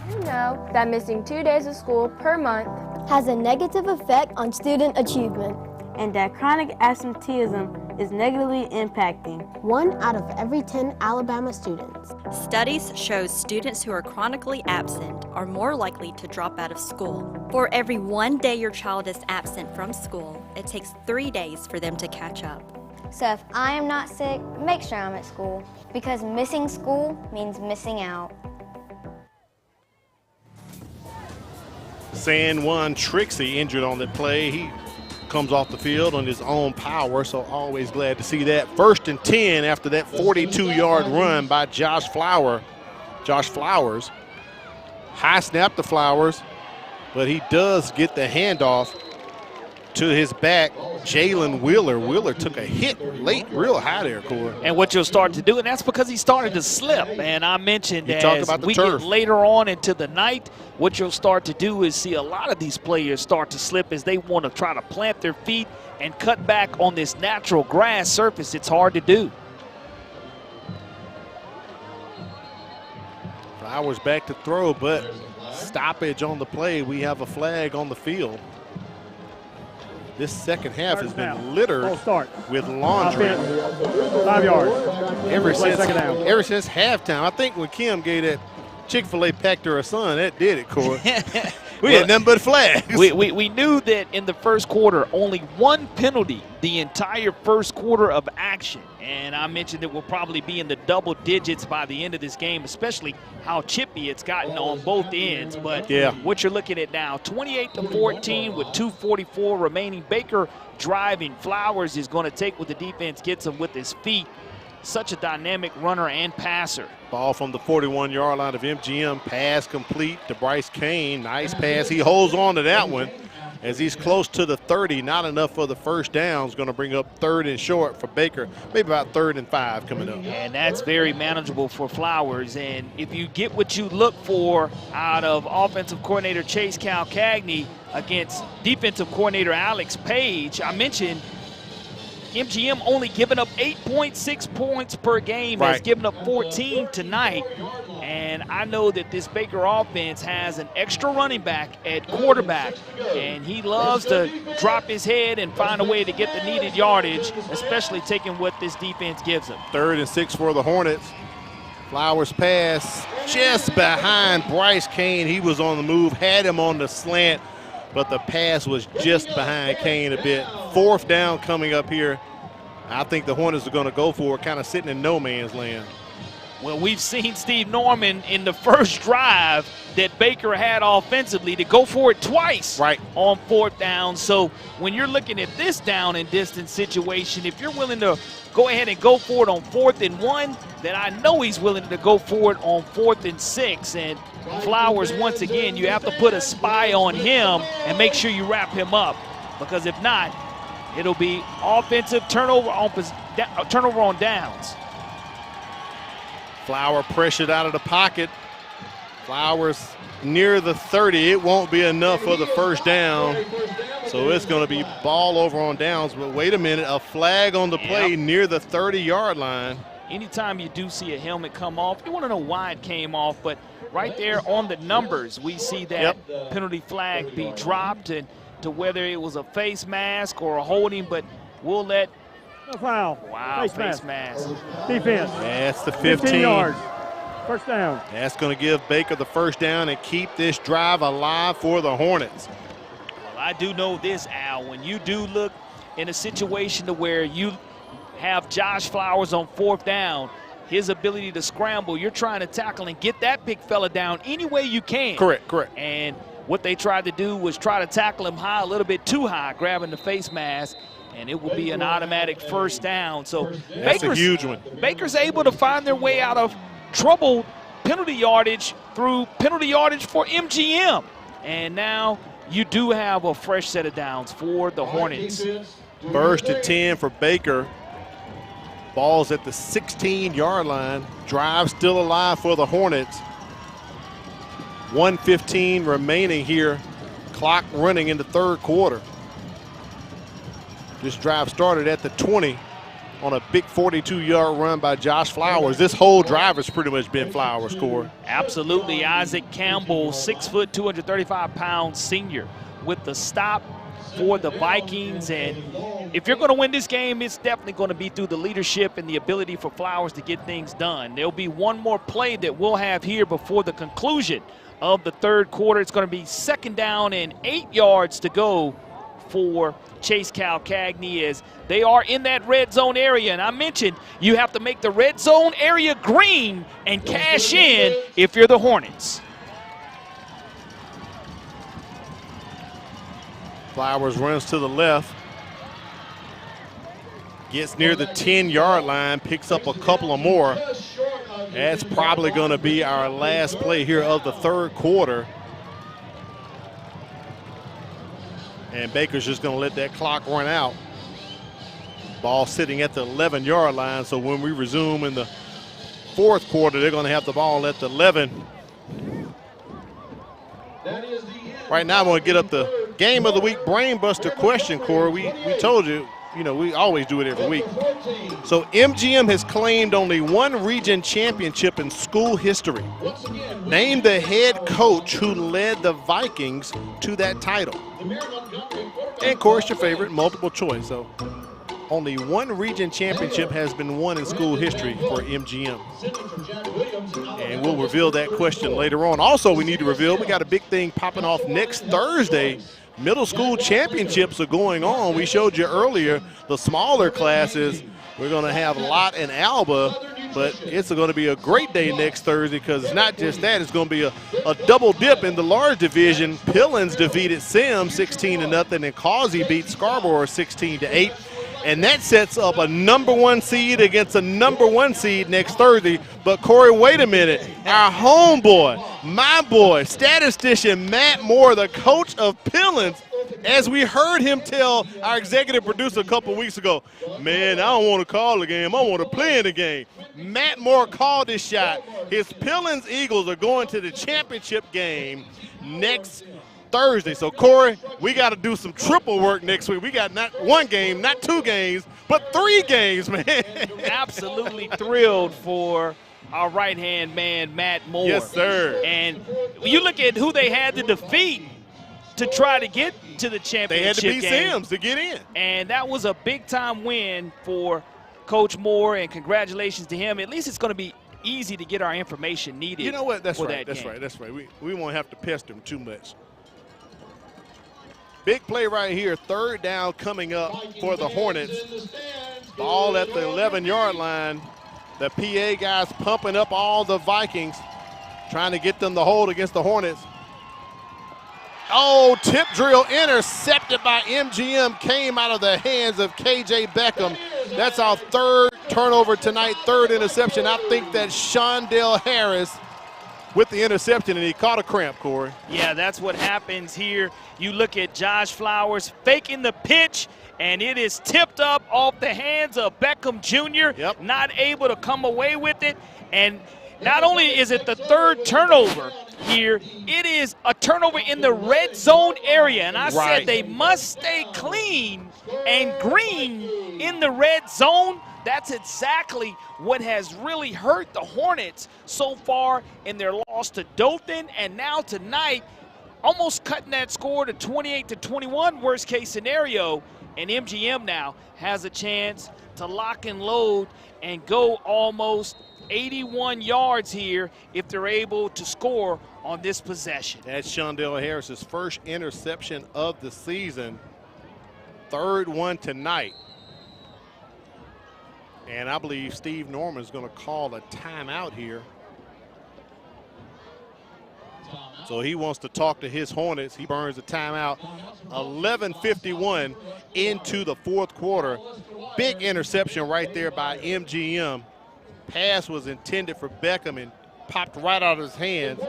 You know that missing 2 days of school per month has a negative effect on student achievement, and that chronic absenteeism is negatively impacting 1 out of every 10 Alabama students. Studies show students who are chronically absent are more likely to drop out of school. For every 1 day your child is absent from school, it takes 3 days for them to catch up. So if I am not sick, make sure I'm at school, because missing school means missing out. San Juan Trixie injured on that play. He comes off the field on his own power, so always glad to see that. 1st and 10 after that 42-yard run by Josh Flowers. High snap to Flowers, but he does get the handoff to his back, Jalen Wheeler. Wheeler took a hit late, real high there, Corey. And what you'll start to do, and that's because he started to slip. And I mentioned as we get later on into the night, what you'll start to do is see a lot of these players start to slip as they want to try to plant their feet and cut back on this natural grass surface. It's hard to do. Flowers back to throw, but stoppage on the play. We have a flag on the field. This second half has been littered with laundry. 5 yards. Ever since halftime. I think when Kim gave that Chick-fil-A pack to her son, that did it, Corey. We had nothing but flags. We knew that in the first quarter, only 1 penalty the entire first quarter of action. And I mentioned it will probably be in the double digits by the end of this game, especially how chippy it's gotten on both ends. But what you're looking at now, 28-14 with 2:44 remaining. Baker driving. Flowers is going to take what the defense gets him with his feet. Such a dynamic runner and passer. Ball from the 41-yard line of MGM. Pass complete to Bryce Kane. Nice pass. He holds on to that one as he's close to the 30. Not enough for the first down. Is going to bring up 3rd and short for Baker. Maybe about 3rd and 5 coming up. And that's very manageable for Flowers. And if you get what you look for out of offensive coordinator Chase Calcagney against defensive coordinator Alex Page, I mentioned MGM only giving up 8.6 points per game, has given up 14 tonight. And I know that this Baker offense has an extra running back at quarterback, and he loves to drop his head and find a way to get the needed yardage, especially taking what this defense gives him. 3rd and 6 for the Hornets. Flowers pass just behind Bryce Kane. He was on the move, had him on the slant, but the pass was just behind Kane a bit. 4th down coming up here. I think the Hornets are going to go for it, kind of sitting in no man's land. Well, we've seen Steve Norman in the first drive that Baker had offensively to go for it twice on 4th down. So when you're looking at this down and distance situation, if you're willing to go ahead and go for it on 4th and 1, then I know he's willing to go for it on 4th and 6. And Flowers, once again, you have to put a spy on him and make sure you wrap him up, because if not, it'll be offensive turnover on downs. Flower pressured out of the pocket. Flowers near the 30. It won't be enough for the first down. So it's going to be ball over on downs. But wait a minute, a flag on the play near the 30-yard line. Anytime you do see a helmet come off, you want to know why it came off. But right there on the numbers, we see that penalty flag be dropped, and to whether it was a face mask or a holding, but we'll let. No foul. Wow, face mask. Defense. That's the 15 yards. First down. That's going to give Baker the first down and keep this drive alive for the Hornets. Well, I do know this, Al. When you do look in a situation to where you have Josh Flowers on 4th down, his ability to scramble, you're trying to tackle and get that big fella down any way you can. Correct. And what they tried to do was try to tackle him high, a little bit too high, grabbing the face mask, and it will be an automatic first down. So that's a huge one. Baker's able to find their way out of trouble penalty yardage through penalty yardage for MGM. And now you do have a fresh set of downs for the Hornets. First and 10 for Baker. Ball's at the 16-yard line. Drive still alive for the Hornets. 1:15 remaining here. Clock running in the third quarter. This drive started at the 20 on a big 42-yard run by Josh Flowers. This whole drive has pretty much been Flowers' score. Absolutely. Isaac Campbell, 6 foot, 235-pound senior with the stop for the Vikings. And if you're going to win this game, it's definitely going to be through the leadership and the ability for Flowers to get things done. There'll be one more play that we'll have here before the conclusion of the third quarter. It's going to be 2nd down and 8 yards to go for Chase Calcagney as they are in that red zone area. And I mentioned you have to make the red zone area green and cash in if you're the Hornets. Flowers runs to the left. Gets near the 10-yard line, picks up a couple of more. That's probably going to be our last play here of the third quarter. And Baker's just going to let that clock run out. Ball sitting at the 11-yard line, so when we resume in the fourth quarter, they're going to have the ball at the 11. Right now, I'm going to get up the Game of the Week Brain Buster question, Corey. We told you, we always do it every week. So MGM has claimed only one region championship in school history. Name the head coach who led the Vikings to that title. And of course, your favorite, multiple choice. So only one region championship has been won in school history for MGM. And we'll reveal that question later on. Also, we need to reveal, we got a big thing popping off next Thursday. Middle school championships are going on. We showed you earlier the smaller classes. We're going to have Lott and Alba, but it's going to be a great day next Thursday because it's not just that. It's going to be a double dip in the large division. Pillins defeated Sims 16-0, and Causey beat Scarborough 16-8. And that sets up a #1 seed against a #1 seed next Thursday. But, Corey, wait a minute. Our homeboy, my boy, statistician Matt Moore, the coach of Pillins, as we heard him tell our executive producer a couple weeks ago, man, I don't want to call the game. I want to play in the game. Matt Moore called his shot. His Pillins Eagles are going to the championship game next Thursday. So, Corey, we got to do some triple work next week. We got not one game, not 2 games, but 3 games, man. Absolutely thrilled for our right-hand man, Matt Moore. Yes, sir. And you look at who they had to defeat to try to get to the championship game. They had to beat Sims to get in. And that was a big-time win for Coach Moore, and congratulations to him. At least it's going to be easy to get our information needed. You know what? That's for right. That That's game. right. That's right. We won't have to pester him too much. Big play right here. 3rd down coming up for the Hornets. Ball at the 11-yard line. The PA guys pumping up all the Vikings, trying to get them to hold against the Hornets. Oh, tip drill intercepted by MGM, came out of the hands of KJ Beckham. That's our 3rd turnover tonight, 3rd interception. I think that's Shondell Harris with the interception, and he caught a cramp, Corey. Yeah, that's what happens here. You look at Josh Flowers faking the pitch, and it is tipped up off the hands of Beckham Jr., not able to come away with it. And not only is it the 3rd turnover here, it is a turnover in the red zone area. And I said they must stay clean and green in the red zone. That's exactly what has really hurt the Hornets so far in their loss to Dothan, and now tonight almost cutting that score to 28-21, worst case scenario. And MGM now has a chance to lock and load and go almost 81 yards here if they're able to score on this possession. That's Shondell Harris's first interception of the season. 3rd one tonight. And I believe Steve Norman is going to call a timeout here. So he wants to talk to his Hornets. He burns a timeout. 11:51 into the fourth quarter. Big interception right there by MGM. Pass was intended for Beckham, and popped right out of his hands.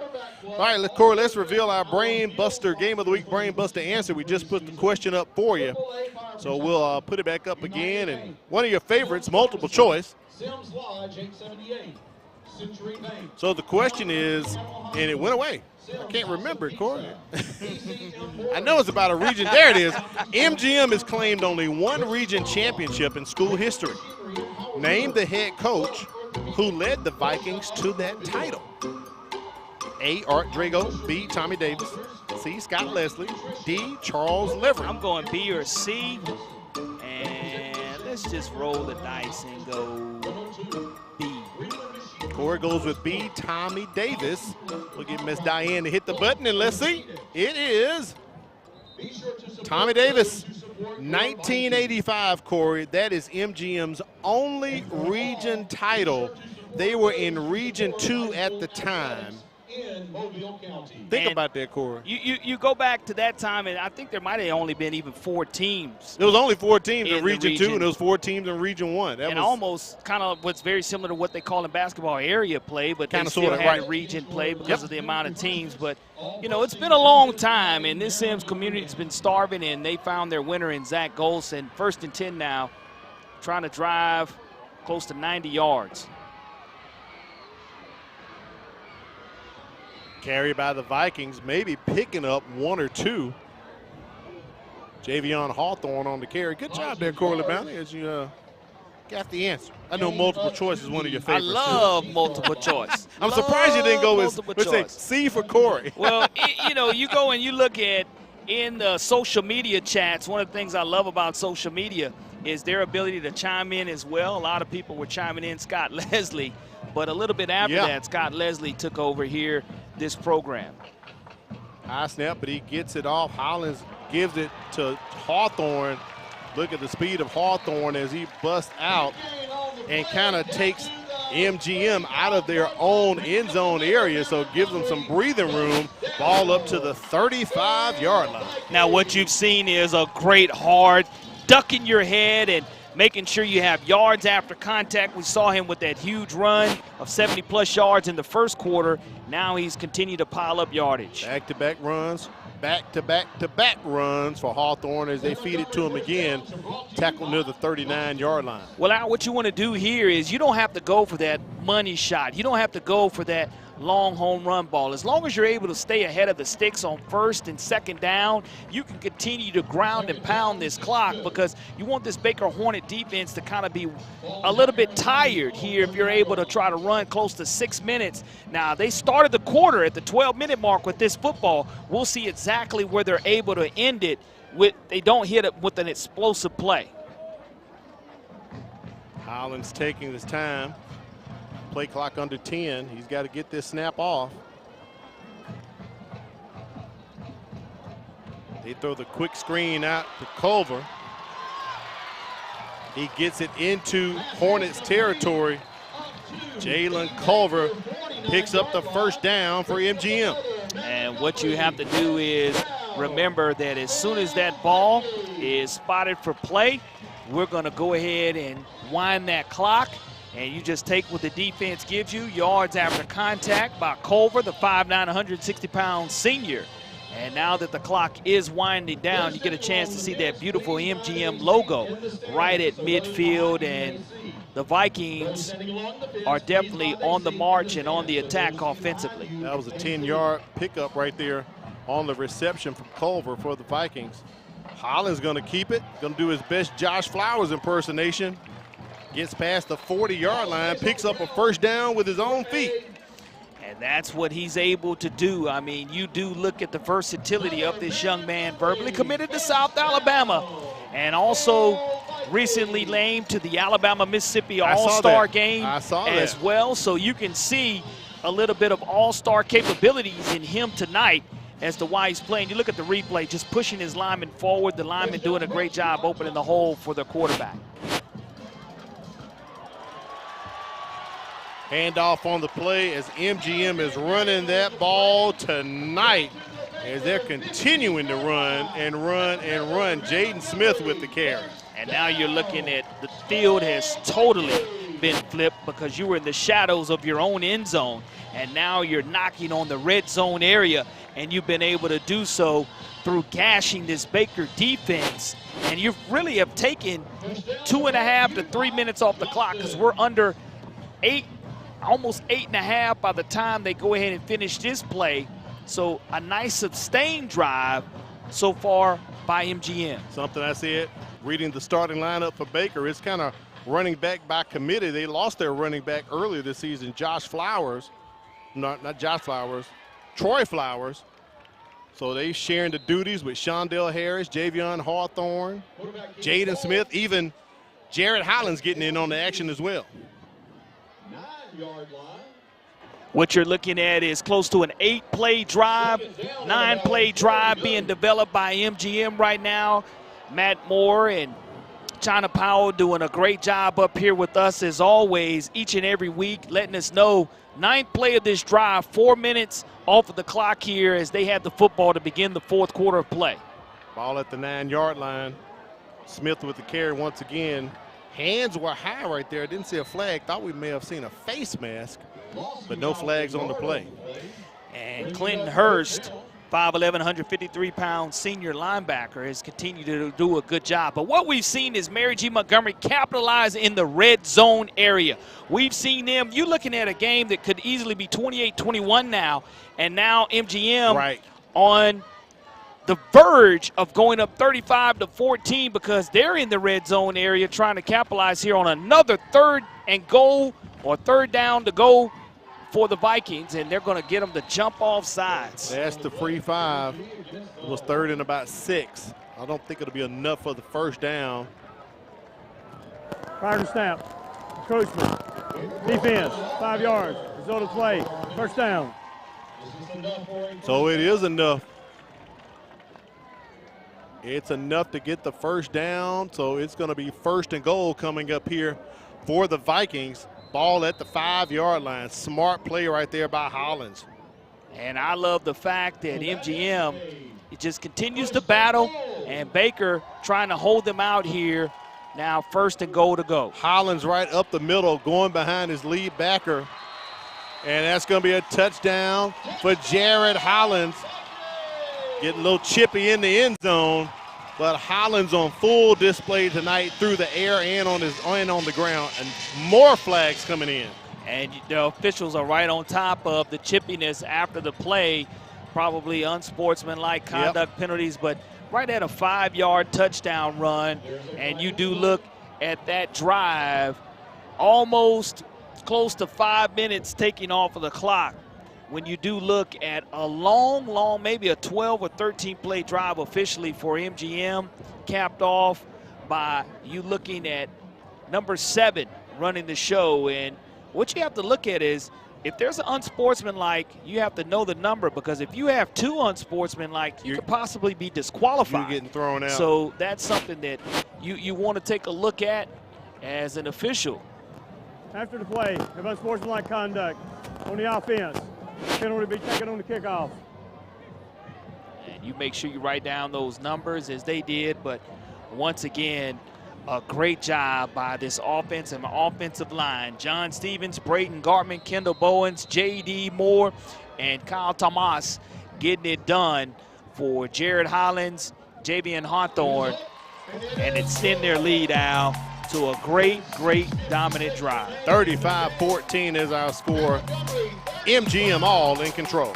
All right, Corey, let's reveal our Brain Buster Game of the Week Brain Buster answer. We just put the question up for you. So we'll put it back up again. And one of your favorites, multiple choice. So the question is, and it went away. I can't remember it, Corey. I know it's about a region. There it is. MGM has claimed only one region championship in school history. Name the head coach who led the Vikings to that title. A, Art Drago. B, Tommy Davis. C, Scott Leslie. D, Charles Leverett. I'm going B or C. And let's just roll the dice and go B. Corey goes with B, Tommy Davis. We'll get Miss Diane to hit the button, and let's see. It is Tommy Davis. 1985, Corey. That is MGM's only region title. They were in Region 2 at the time. Think about that, Corey. You go back to that time, and I think there might have only been even 4 teams. There was only 4 teams in Region 2, and there was 4 teams in Region 1. That and was almost kind of what's very similar to what they call in basketball area play, but they still had a region play because of the amount of teams. But, you know, it's been a long time, and this Sims community has been starving, and they found their winner in Zach Golson. 1st and 10 now, trying to drive close to 90 yards. Carry by the Vikings, maybe picking up 1 or 2. Javion Hawthorne on the carry. Good job there, Corey LeBounty, as you got the answer. I know multiple choice is one of your favorites. I love multiple choice. I'm surprised you didn't go with, let's say, C for Corey. Well, you know, you go and you look at in the social media chats, one of the things I love about social media is their ability to chime in as well. A lot of people were chiming in Scott Leslie, but a little bit after that, Scott Leslie took over here this program. High snap, but he gets it off. Hollins gives it to Hawthorne. Look at the speed of Hawthorne as he busts out and kind of takes MGM out of their own end zone area, so it gives them some breathing room. Ball up to the 35-yard line. Now what you've seen is a great hard ducking your head and making sure you have yards after contact. We saw him with that huge run of 70-plus yards in the first quarter. Now he's continued to pile up yardage. Back-to-back runs, back-to-back-to-back runs for Hawthorne as they feed it to him again. Tackle near the 39-yard line. Well, Al, what you want to do here is you don't have to go for that money shot. You don't have to go for that long home run ball. As long as you're able to stay ahead of the sticks on 1st and 2nd down, you can continue to ground and pound this clock because you want this Baker Hornet defense to kind of be a little bit tired here if you're able to try to run close to 6 minutes. Now, they started the quarter at the 12-minute mark with this football. We'll see exactly where they're able to end it. They don't hit it with an explosive play. Hollins taking his time. Play clock under 10. He's got to get this snap off. They throw the quick screen out to Culver. He gets it into Hornets territory. Jalen Culver picks up the 1st down for MGM. And what you have to do is remember that as soon as that ball is spotted for play, we're going to go ahead and wind that clock. And you just take what the defense gives you, yards after contact by Culver, the 5'9", 160-pound senior. And now that the clock is winding down, you get a chance to see that beautiful MGM logo right at midfield. And the Vikings are definitely on the march and on the attack offensively. That was a 10-yard pickup right there on the reception from Culver for the Vikings. Hollins going to keep it, going to do his best Josh Flowers impersonation. Gets past the 40-yard line, picks up a 1st down with his own feet. And that's what he's able to do. I mean, you do look at the versatility of this young man, verbally committed to South Alabama, and also recently named to the Alabama-Mississippi All-Star game as well. So you can see a little bit of all-star capabilities in him tonight as to why he's playing. You look at the replay, just pushing his lineman forward, the lineman doing a great job opening the hole for the quarterback. Handoff on the play as MGM is running that ball tonight as they're continuing to run and run and run. Jaden Smith with the carry. And now you're looking at the field has totally hadn't been flipped because you were in the shadows of your own end zone, and now you're knocking on the red zone area, and you've been able to do so through gashing this Baker defense. And you really have taken 2.5 to 3 minutes off the clock because we're under 8, almost 8.5 by the time they go ahead and finish this play. So a nice sustained drive so far by MGM. Something I said, reading the starting lineup for Baker, it's kind of running back by committee. They lost their running back earlier this season, Josh Flowers. Not Josh Flowers, Troy Flowers. So they sharing the duties with Shondell Harris, Javion Hawthorne, Jaden Smith, even Jared Hollins getting in on the action as well. 9-yard line. What you're looking at is close to an 8-play drive, 9-play drive being developed by MGM right now. Matt Moore and China Powell doing a great job up here with us as always, each and every week, letting us know 9th play of this drive, 4 minutes off of the clock here as they have the football to begin the fourth quarter of play. Ball at the 9-yard line. Smith with the carry once again. Hands were high right there. Didn't see a flag. Thought we may have seen a face mask, but no flags on the play. And Clinton Hurst, 5'11", 153-pound senior linebacker, has continued to do a good job. But what we've seen is Mary G. Montgomery capitalize in the red zone area. We've seen them. You're looking at a game that could easily be 28-21 now, and now MGM on the verge of going up 35-14 because they're in the red zone area trying to capitalize here on another 3rd and goal or 3rd down to go for the Vikings, and they're going to get them to jump off sides. That's the free 5. It was 3rd and about 6. I don't think it'll be enough for the first down. Prior to snap, Coachman, defense, 5 yards, result of play, first down. So it is enough. It's enough to get the first down, so it's going to be 1st and goal coming up here for the Vikings. Ball at the 5-yard line. Smart play right there by Hollins. And I love the fact that MGM, it just continues to battle, and Baker trying to hold them out here. Now 1st and goal to go. Hollins right up the middle, going behind his lead backer. And that's going to be a touchdown for Jared Hollins. Getting a little chippy in the end zone, but Hollins on full display tonight through the air and on the ground, and more flags coming in. And the officials are right on top of the chippiness after the play, probably unsportsmanlike conduct penalties, but right at a 5-yard touchdown run, and you do look at that drive, almost close to 5 minutes taking off of the clock. When you do look at a long, maybe a 12 or 13 play drive officially for MGM, capped off by you looking at number 7 running the show. And what you have to look at is if there's an unsportsmanlike, you have to know the number, because if you have 2 unsportsmanlike, you could possibly be disqualified. You're getting thrown out. So that's something that you want to take a look at as an official. After the play, if unsportsmanlike conduct on the offense, penalty be taken on the kickoff. And you make sure you write down those numbers as they did, but once again, a great job by this offense and offensive line. John Stevens, Braden Gartman, Kendall Bowens, J.D. Moore, and Kyle Tomas getting it done for Jared Hollins, Javion Hawthorne, and extend their lead out to a great dominant drive. 35-14 is our score. MGM all in control.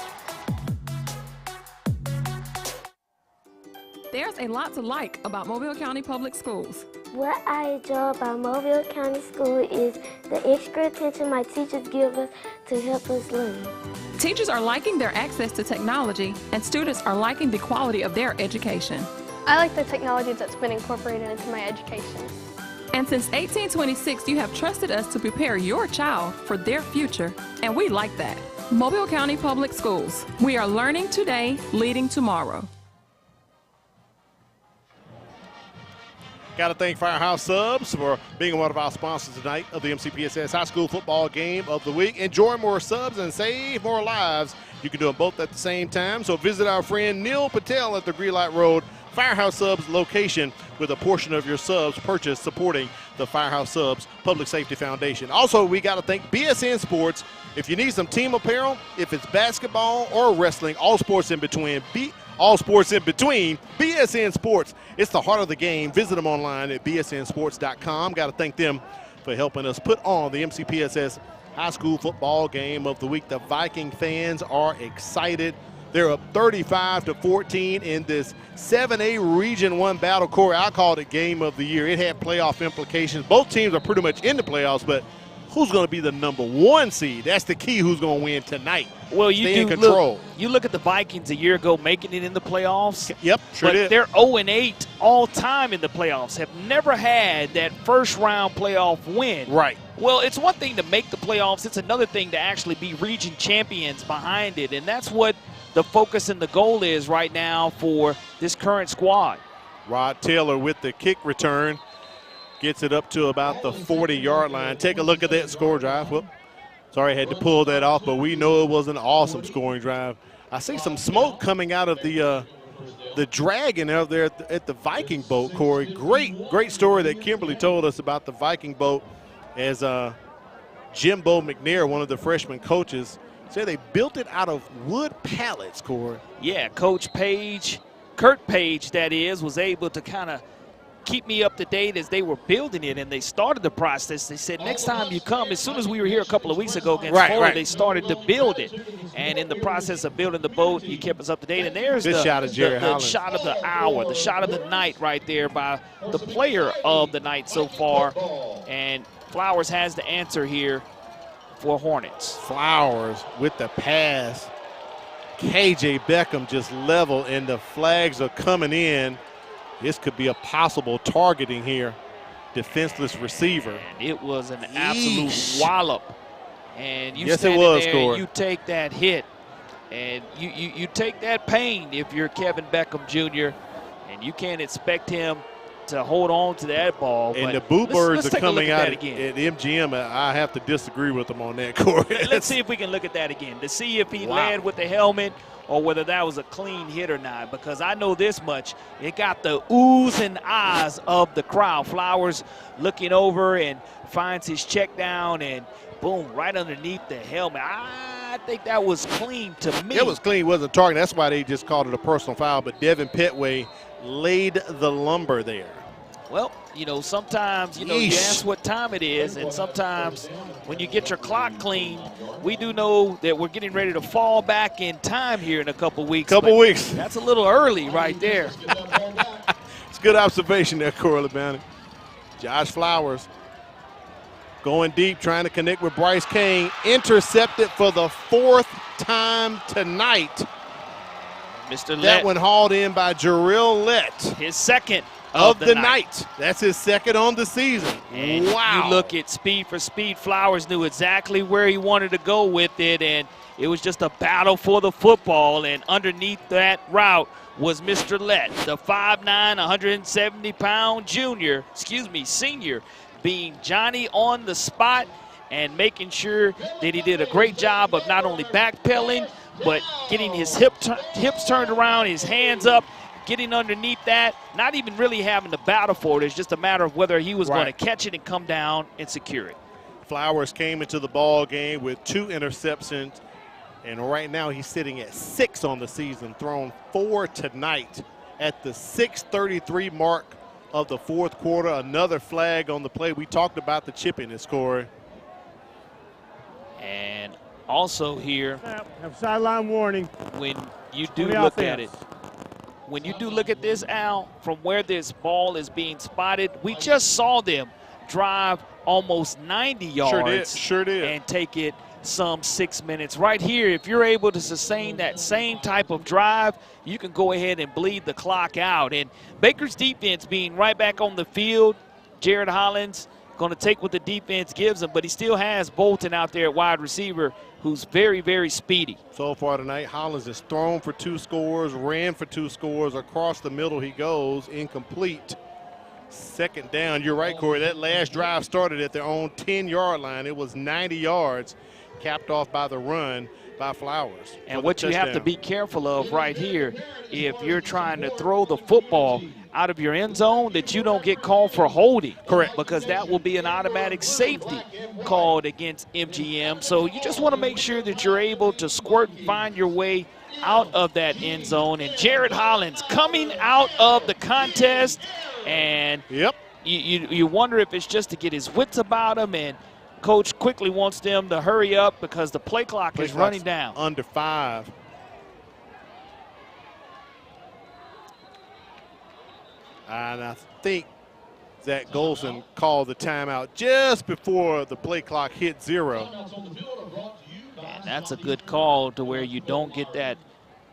There's a lot to like about Mobile County Public Schools. What I enjoy about Mobile County School is the extra attention my teachers give us to help us learn. Teachers are liking their access to technology, and students are liking the quality of their education. I like the technology that's been incorporated into my education. And since 1826, you have trusted us to prepare your child for their future, and we like that. Mobile County Public Schools. We are learning today, leading tomorrow. Got to thank Firehouse Subs for being one of our sponsors tonight of the MCPSS High School Football Game of the Week. Enjoy more subs and save more lives. You can do them both at the same time. So visit our friend Neil Patel at the Greenlight Road Firehouse Subs location with a portion of your subs purchase supporting the Firehouse Subs Public Safety Foundation. Also, we got to thank BSN Sports. If you need some team apparel, if it's basketball or wrestling, all sports in between, BSN Sports. It's the heart of the game. Visit them online at bsnsports.com. Got to thank them for helping us put on the MCPSS high school football game of the week. The Viking fans are excited. They're up 35-14 in this 7A Region 1 battle. Corey, I called it game of the year. It had playoff implications. Both teams are pretty much in the playoffs, but who's going to be the #1 seed? That's the key. Who's going to win tonight? Well, you Stay in control. You look at the Vikings a year ago making it in the playoffs. Yep, sure did. They're 0-8 all time in the playoffs. Have never had that first round playoff win. Right. Well, it's one thing to make the playoffs. It's another thing to actually be region champions behind it, and that's what the focus and the goal is right now for this current squad. Rod Taylor with the kick return. Gets it up to about the 40-yard line. Take a look at that score drive. Whoop. Sorry I had to pull that off, but we know it was an awesome scoring drive. I see some smoke coming out of the Dragon out there at the Viking boat, Corey. Great story that Kimberly told us about the Viking boat as Jimbo McNair, one of the freshman coaches, said they built it out of wood pallets, Corey. Yeah, Coach Page, Kurt Page, that is, was able to kind of keep me up to date as they were building it, and they started the process. They said next time you come, as soon as we were here a couple of weeks ago against Florida, they started to build it. And in the process of building the boat, you kept us up to date. And there's the shot of the shot of the hour, the shot of the night right there by the player of the night so far. And Flowers has the answer here for Hornets. Flowers with the pass. KJ Beckham just level, and the flags are coming in. This could be a possible targeting here. Defenseless receiver. And it was an absolute wallop. And you yes, stand it was, there, Corey. you take that hit, and you take that pain if you're Kevin Beckham Jr., and you can't expect him to hold on to that ball. And but the Boo Birds let's are coming out at again. MGM. I have to disagree with them on that, Corey. Let's see if we can look at that again to see if he led with the helmet or whether that was a clean hit or not, because I know this much. It got the oohs and ahs of the crowd. Flowers looking over and finds his check down, and boom, right underneath the helmet. I think that was clean to me. It was clean, wasn't targeting. That's why they just called it a personal foul, but Devin Petway laid the lumber there. Well, you know, sometimes, you know, you ask what time it is, and sometimes when you get your clock cleaned, we do know that we're getting ready to fall back in time here in a couple weeks. That's a little early right there. It's a good observation there, Corey LeBannon. Josh Flowers going deep, trying to connect with Bryce Kane. Intercepted for the 4th time tonight. Mr. Lett. That one hauled in by Jarrell Lett. His second of the night. That's his second on the season. And wow. You look at speed for speed. Flowers knew exactly where he wanted to go with it, and it was just a battle for the football. And underneath that route was Mr. Lett, the 5'9", 170-pound senior, being Johnny on the spot and making sure that he did a great job of not only backpedaling, but getting his hips turned around, his hands up, getting underneath that, not even really having to battle for it. It's just a matter of whether he was going to catch it and come down and secure it. Flowers came into the ball game with 2 interceptions, and right now he's sitting at 6 on the season, thrown 4 tonight at the 6:33 mark of the 4th quarter. Another flag on the play. We talked about the chippiness, Corey. And also here, have sideline warning. When you do look at it, when you do look at this, Al, from where this ball is being spotted, we just saw them drive almost 90 yards. Sure did. And take it some 6 minutes. Right here, if you're able to sustain that same type of drive, you can go ahead and bleed the clock out. And Baker's defense being right back on the field, Jared Hollins going to take what the defense gives him, but he still has Bolton out there at wide receiver, who's very, very speedy. So far tonight, Hollins has thrown for 2 scores, ran for 2 scores. Across the middle he goes, incomplete. 2nd down. You're right, Corey. That last drive started at their own 10-yard line. It was 90 yards, capped off by the run by Flowers. And what you have to be careful of right here, if you're trying to throw the football out of your end zone, that you don't get called for holding. Correct. Because that will be an automatic safety called against MGM. So you just want to make sure that you're able to squirt and find your way out of that end zone. And Jared Hollins coming out of the contest, and you wonder if it's just to get his wits about him, and Coach quickly wants them to hurry up because the play clock is running down. Under 5. And I think Zach Golson called the timeout just before the play clock hit 0. And that's a good call to where you don't get that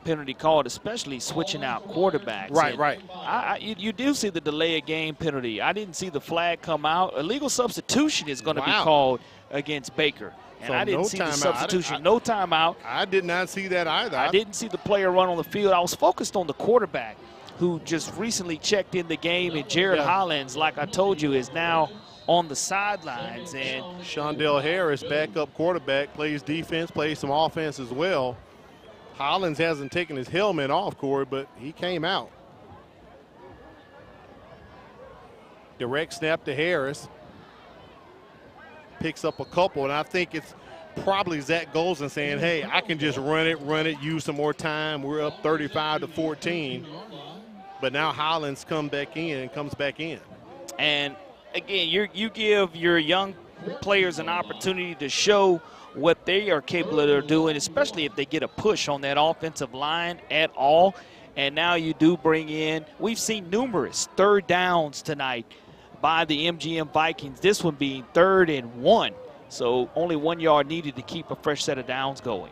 penalty called, especially switching out quarterbacks. Right. You do see the delay of game penalty. I didn't see the flag come out. Illegal substitution is going to be called against Baker. And So I didn't no see the timeout. substitution, no timeout. I did not see that either. I didn't see the player run on the field. I was focused on the quarterback, who just recently checked in the game, and Jared Hollins, like I told you, is now on the sidelines. And Shondell Harris, backup quarterback, plays defense, plays some offense as well. Hollins hasn't taken his helmet off, Corey, but he came out. Direct snap to Harris. Picks up a couple, and I think it's probably Zach Golson saying, hey, I can just run it, use some more time. We're up 35-14. But now Hollins comes back in. And again, you give your young players an opportunity to show what they are capable of doing, especially if they get a push on that offensive line at all. And now you do bring in, we've seen numerous third downs tonight by the MGM Vikings, this one being 3rd and 1. So only 1 yard needed to keep a fresh set of downs going.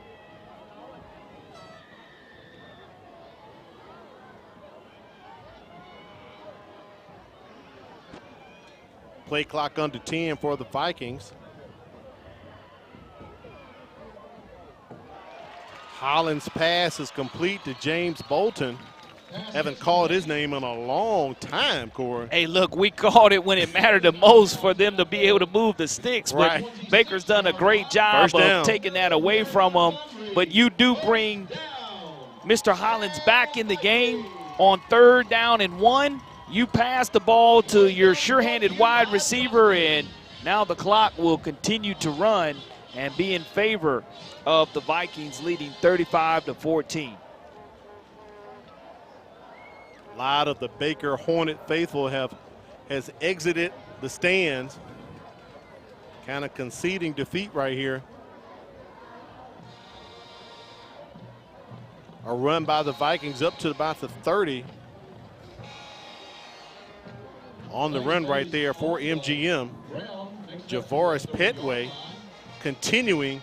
Play clock under 10 for the Vikings. Hollins' pass is complete to James Bolton. Haven't called his name in a long time, Corey. Hey, look, we called it when it mattered the most for them to be able to move the sticks. But Baker's done a great job of taking that away from him. But you do bring Mr. Hollins back in the game on 3rd down and 1. You pass the ball to your sure-handed wide receiver, and now the clock will continue to run and be in favor of the Vikings, leading 35-14. A lot of the Baker Hornet faithful has exited the stands, kind of conceding defeat right here. A run by the Vikings up to about the 30. On the run right there for MGM. Javaris Petway continuing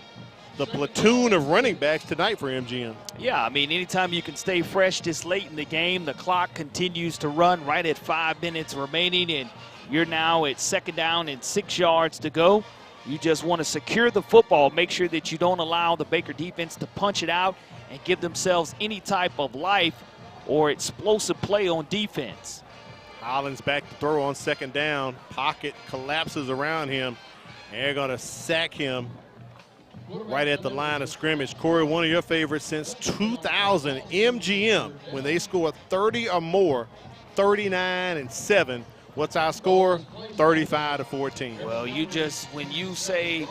the platoon of running backs tonight for MGM. Yeah, I mean, anytime you can stay fresh this late in the game, the clock continues to run right at 5 minutes remaining, and you're now at 2nd down and 6 yards to go. You just want to secure the football, make sure that you don't allow the Baker defense to punch it out and give themselves any type of life or explosive play on defense. Hollins back to throw on 2nd down. Pocket collapses around him. And they're going to sack him right at the line of scrimmage. Corey, one of your favorites since 2000, MGM, when they score 30 or more, 39-7. What's our score? 35-14. Well, when you say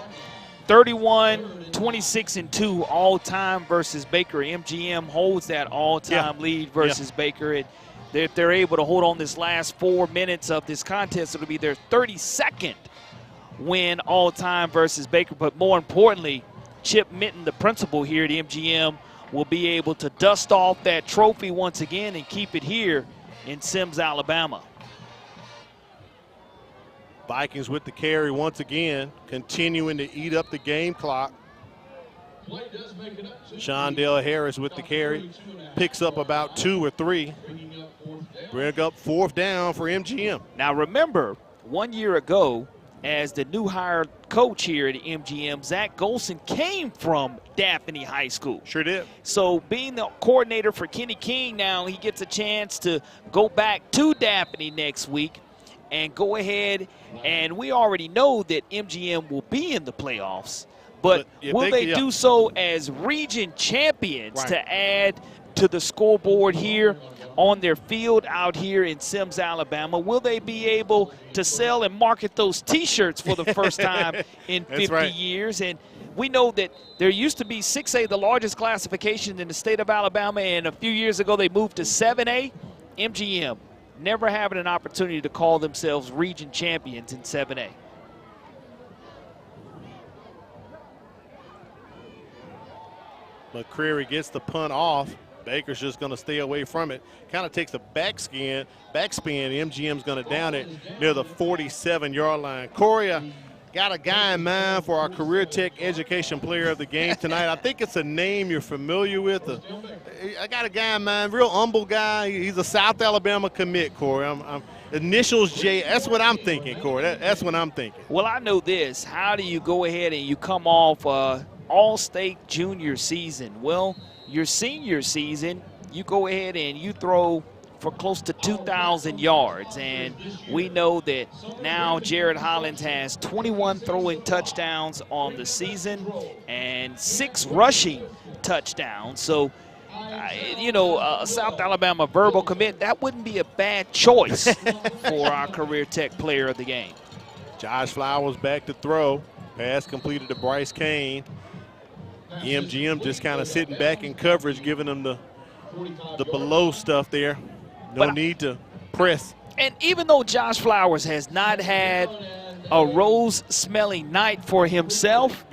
31, 26-2 all-time versus Baker, MGM holds that all-time lead versus Baker. And if they're able to hold on this last 4 minutes of this contest, it'll be their 32nd win all-time versus Baker. But more importantly, Chip Minton, the principal here at MGM, will be able to dust off that trophy once again and keep it here in Sims, Alabama. Vikings with the carry once again, continuing to eat up the game clock. Shondell Harris with the carry, picks up about 2 or 3. Bring up 4th down for MGM. Now remember, 1 year ago, as the new hired coach here at MGM, Zach Golson came from Daphne High School. Sure did. So being the coordinator for Kenny King now, he gets a chance to go back to Daphne next week and go ahead, and we already know that MGM will be in the playoffs. But will they do so as region champions to add to the scoreboard here on their field out here in Sims, Alabama? Will they be able to sell and market those T-shirts for the first time in 50 years? And we know that there used to be 6A, the largest classification in the state of Alabama, and a few years ago they moved to 7A. MGM never having an opportunity to call themselves region champions in 7A. McCreary gets the punt off. Baker's just going to stay away from it. Kind of takes a backspin. MGM's going to down it near the 47-yard line. Corey, got a guy in mind for our Career Tech Education Player of the Game tonight. I think it's a name you're familiar with. I got a guy in mind, real humble guy. He's a South Alabama commit, Corey. Initials J. That's what I'm thinking, Corey. That's what I'm thinking. Well, I know this. How do you go ahead and you come off all-state junior season? Well, your senior season, you go ahead and you throw for close to 2,000 yards. And we know that now Jared Hollins has 21 throwing touchdowns on the season and 6 rushing touchdowns. So, South Alabama verbal commit, that wouldn't be a bad choice for our Career Tech Player of the Game. Josh Flowers back to throw. Pass completed to Bryce Kane. MGM just kind of sitting back in coverage, giving them the below stuff there. No need to press. And even though Josh Flowers has not had a rose-smelling night for himself,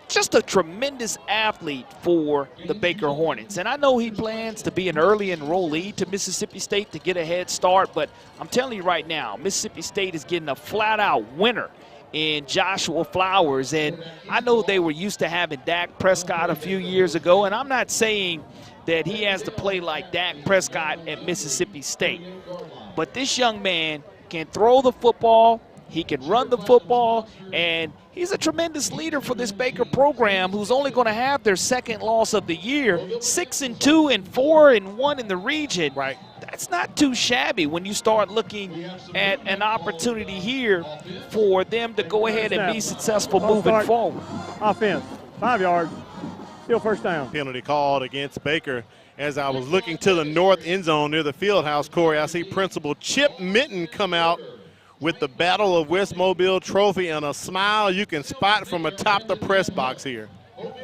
just a tremendous athlete for the Baker Hornets. And I know he plans to be an early enrollee to Mississippi State to get a head start, but I'm telling you right now, Mississippi State is getting a flat-out winner in Joshua Flowers. And I know they were used to having Dak Prescott a few years ago, and I'm not saying that he has to play like Dak Prescott at Mississippi State. But this young man can throw the football, he can run the football, and he's a tremendous leader for this Baker program, who's only going to have their second loss of the year, 6-2 and 4-1 in the region. Right. That's not too shabby when you start looking at an opportunity here for them to go ahead and be successful moving forward. Offense, 5 yards, still first down. Penalty called against Baker. As I was looking to the north end zone near the field house, Corey, I see Principal Chip Minton come out with the Battle of West Mobile trophy and a smile you can spot from atop the press box here.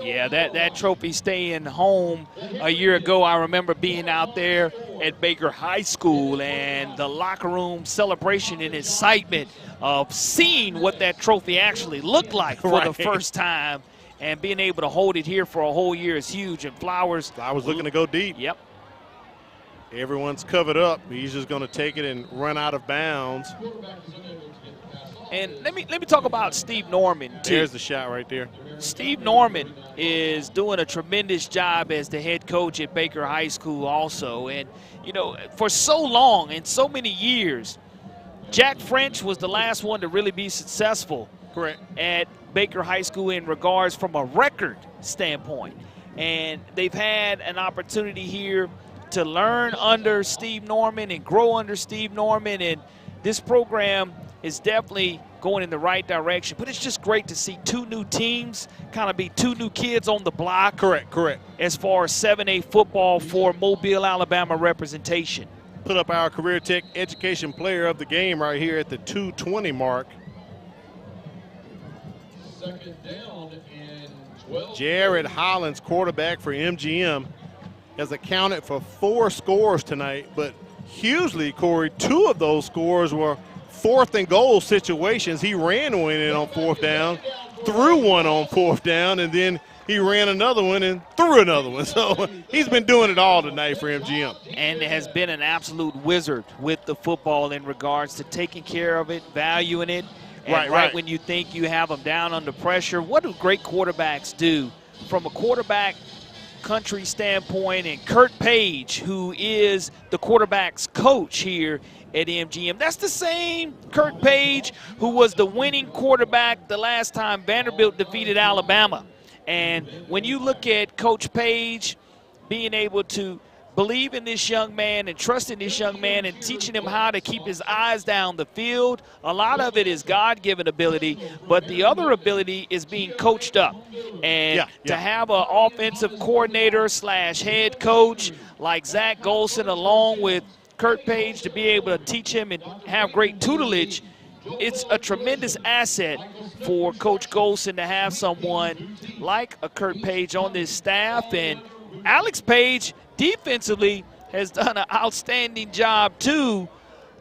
Yeah, that trophy staying home a year ago. I remember being out there at Baker High School and the locker room celebration and excitement of seeing what that trophy actually looked like for the first time, and being able to hold it here for a whole year is huge. And Flowers looking to go deep. Yep. Everyone's covered up. He's just going to take it and run out of bounds. And let me talk about Steve Norman, too. There's the shot right there. Steve Norman is doing a tremendous job as the head coach at Baker High School also. And, for so long and so many years, Jack French was the last one to really be successful at Baker High School in regards from a record standpoint. And they've had an opportunity here to learn under Steve Norman and grow under Steve Norman. And this program is definitely going in the right direction. But it's just great to see 2 new teams, kind of be 2 new kids on the block. Correct. As far as 7A football for Mobile, Alabama representation. Put up our Career Tech Education Player of the Game right here at the 2:20 mark. Second down and 12. Jared Hollins, quarterback for MGM, has accounted for 4 scores tonight, but hugely, Corey, 2 of those scores were 4th and goal situations. He ran one in on 4th down, threw one on 4th down, and then he ran another one and threw another one. So he's been doing it all tonight for MGM. And has been an absolute wizard with the football in regards to taking care of it, valuing it. And right when you think you have them down under pressure, what do great quarterbacks do from a quarterback country standpoint? And Kurt Page, who is the quarterback's coach here at MGM, that's the same Kurt Page who was the winning quarterback the last time Vanderbilt defeated Alabama. And when you look at Coach Page being able to believe in this young man and trust in this young man and teaching him how to keep his eyes down the field. A lot of it is God-given ability, but the other ability is being coached up. And to have an offensive coordinator / head coach like Zach Golson along with Kurt Page to be able to teach him and have great tutelage, it's a tremendous asset for Coach Golson to have someone like a Kurt Page on this staff. And Alex Page defensively has done an outstanding job too,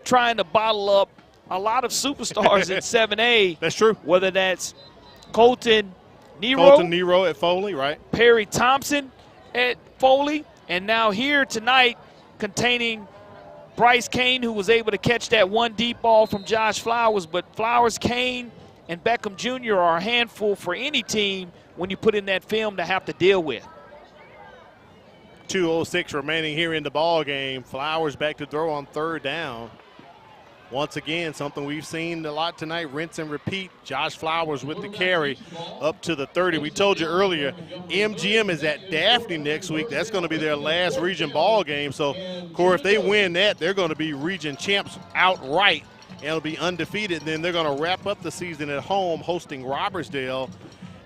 trying to bottle up a lot of superstars in 7A. That's true. Whether that's Colton Nero at Foley, right? Perry Thompson at Foley, and now here tonight containing Bryce Kane, who was able to catch that one deep ball from Josh Flowers. But Flowers, Kane, and Beckham Jr. are a handful for any team when you put in that film to have to deal with. 2:06 remaining here in the ball game. Flowers back to throw on 3rd down. Once again, something we've seen a lot tonight, rinse and repeat. Josh Flowers with the carry up to the 30. We told you earlier, MGM is at Daphne next week. That's going to be their last region ball game. So, Corey, if they win that, they're going to be region champs outright. And it'll be undefeated. Then they're going to wrap up the season at home hosting Robertsdale.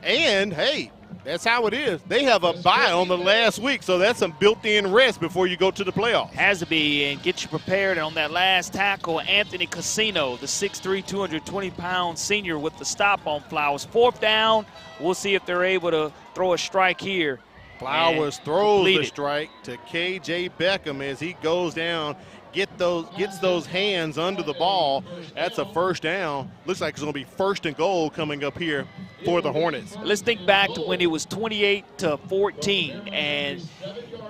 And, hey, that's how it is. They have a bye on the last week, so that's some built-in rest before you go to the playoffs. Has to be, and get you prepared. On that last tackle, Anthony Casino, the 6'3", 220-pound senior with the stop on Flowers. 4th down, we'll see if they're able to throw a strike here. Flowers throws the strike to K.J. Beckham as he goes down, gets those hands under the ball. That's a 1st down. Looks like it's going to be 1st and goal coming up here for the Hornets. Let's think back to when it was 28-14, and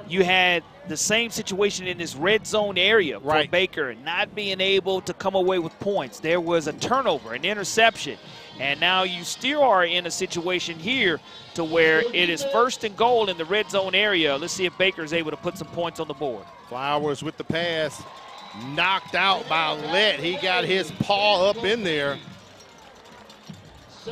you had the same situation in this red zone area for Baker, not being able to come away with points. There was a turnover, an interception, and now you still are in a situation here to where it is 1st and goal in the red zone area. Let's see if Baker is able to put some points on the board. Flowers with the pass, knocked out by Lett. He got his paw up in there.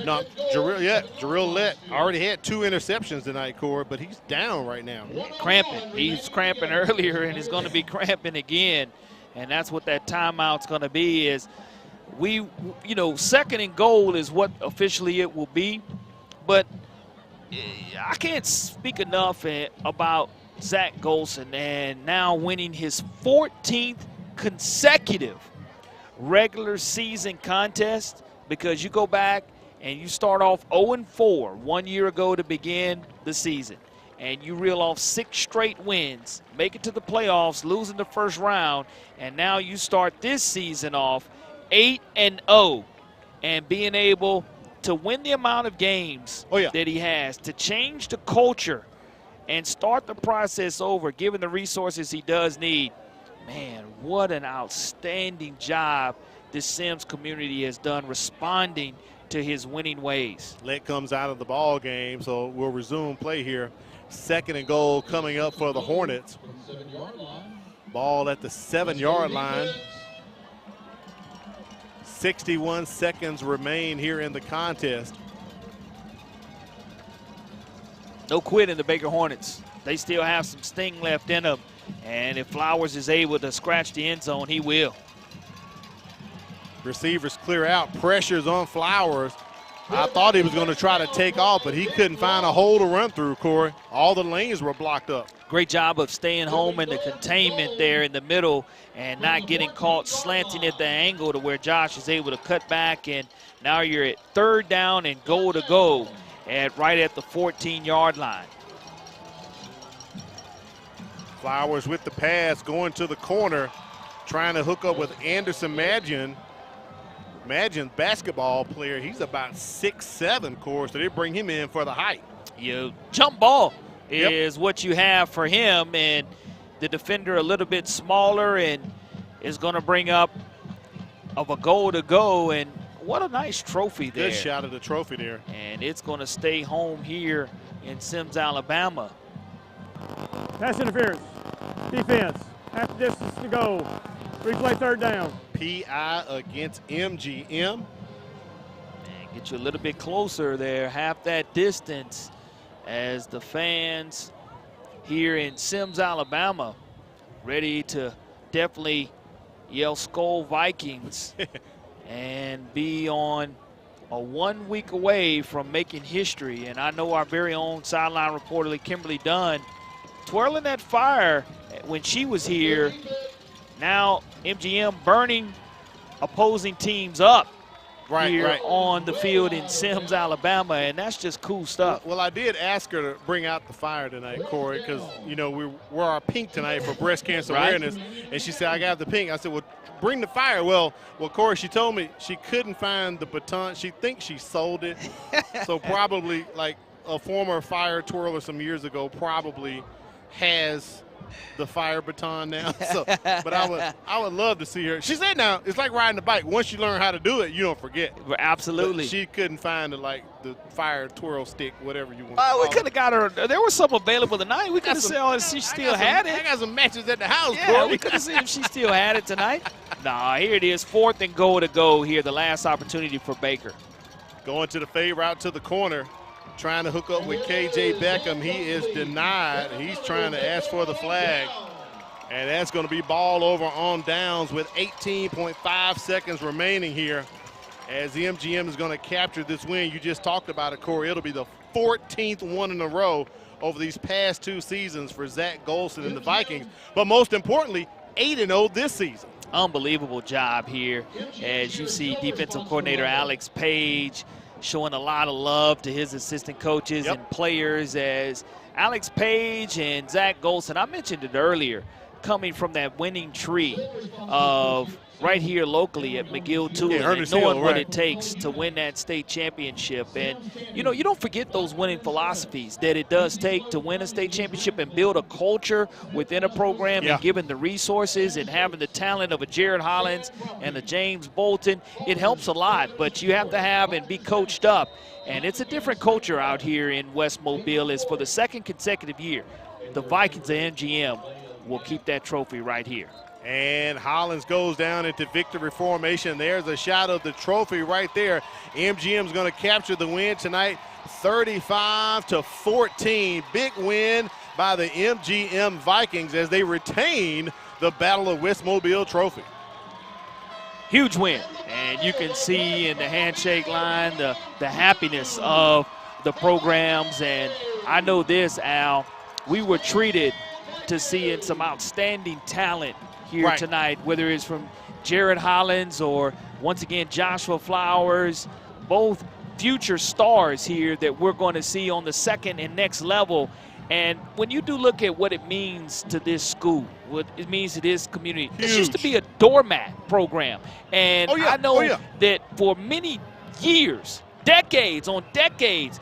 No, Jarrell Lett already had 2 interceptions tonight, Corey, but he's down right now. Cramping. He's cramping earlier and is going to be cramping again. And that's what that timeout's going to be is 2nd and goal is what officially it will be. But I can't speak enough about Zach Golson and now winning his 14th consecutive regular season contest, because you go back and you start off 0-4 1 year ago to begin the season, and you reel off 6 straight wins, make it to the playoffs, losing the 1st round, and now you start this season off 8-0 and being able to win the amount of games that he has, to change the culture and start the process over, given the resources he does need. Man, what an outstanding job this Sims community has done responding to his winning ways. Lett comes out of the ball game, so we'll resume play here. 2nd and goal coming up for the Hornets. Ball at the 7-yard line. 61 seconds remain here in the contest. No quit in the Baker Hornets. They still have some sting left in them, and if Flowers is able to scratch the end zone, he will. Receivers clear out, pressures on Flowers. I thought he was going to try to take off, but he couldn't find a hole to run through, Corey. All the lanes were blocked up. Great job of staying home in the containment there in the middle and not getting caught slanting at the angle to where Josh is able to cut back, and now you're at 3rd down and goal to go right at the 14-yard line. Flowers with the pass, going to the corner, trying to hook up with Anderson Madgen. Madgen, basketball player, he's about 6'7", Corey, so they bring him in for the height. Jump ball is what you have for him, and the defender a little bit smaller and is going to bring up of a goal to go, and what a nice trophy there. Good shot of the trophy there. And it's going to stay home here in Sims, Alabama. Pass interference. Defense. Half the distance to go. Replay 3rd down. PI against MGM. And get you a little bit closer there, half that distance, as the fans here in Sims, Alabama ready to definitely yell Skol Vikings and be on a 1 week away from making history. And I know our very own sideline reporter, Kimberly Dunn, twirling that fire when she was here. Now MGM burning opposing teams up here on the field in Sims, Alabama, and that's just cool stuff. Well, I did ask her to bring out the fire tonight, Corey, because, you know, we wore our pink tonight for breast cancer awareness, and she said, I got the pink. I said, well, bring the fire. Well, Corey, she told me she couldn't find the baton. She thinks she sold it, so probably like a former fire twirler some years ago probably has the fire baton now. So, but I would love to see her. She said now it's like riding a bike. Once you learn how to do it, you don't forget. Absolutely. But she couldn't find the fire twirl stick, whatever you want. We could have got her. There was some available tonight. We could have seen if she still had it. I got some matches at the house. Yeah, Corey. we could have seen if she still had it tonight. Nah, here it is, 4th and goal to go here. The last opportunity for Baker. Going to the fade route to the corner. Trying to hook up with KJ Beckham. He is denied. He's trying to ask for the flag. And that's going to be ball over on downs with 18.5 seconds remaining here as the MGM is going to capture this win. You just talked about it, Corey. It'll be the 14th one in a row over these past 2 seasons for Zach Golson and the Vikings. But most importantly, 8-0 this season. Unbelievable job here as you see defensive coordinator Alex Page showing a lot of love to his assistant coaches and players as Alex Page and Zach Golson, I mentioned it earlier, coming from that winning tree of right here locally at McGill-Toolen, and knowing what it takes to win that state championship. And, you know, you don't forget those winning philosophies that it does take to win a state championship and build a culture within a program and given the resources and having the talent of a Jared Hollins and a James Bolton. It helps a lot, but you have to have and be coached up. And it's a different culture out here in West Mobile. Is for the 2nd consecutive year, the Vikings and MGM will keep that trophy right here. And Hollins goes down into victory formation. There's a shot of the trophy right there. MGM's going to capture the win tonight, 35-14. Big win by the MGM Vikings as they retain the Battle of West Mobile trophy. Huge win. And you can see in the handshake line the happiness of the programs. And I know this, Al, we were treated to seeing some outstanding talent here tonight, whether it's from Jared Hollins or, once again, Joshua Flowers, both future stars here that we're going to see on the 2nd and next level. And when you do look at what it means to this school, what it means to this community, this used to be a doormat program. And I know that for many years, decades on decades,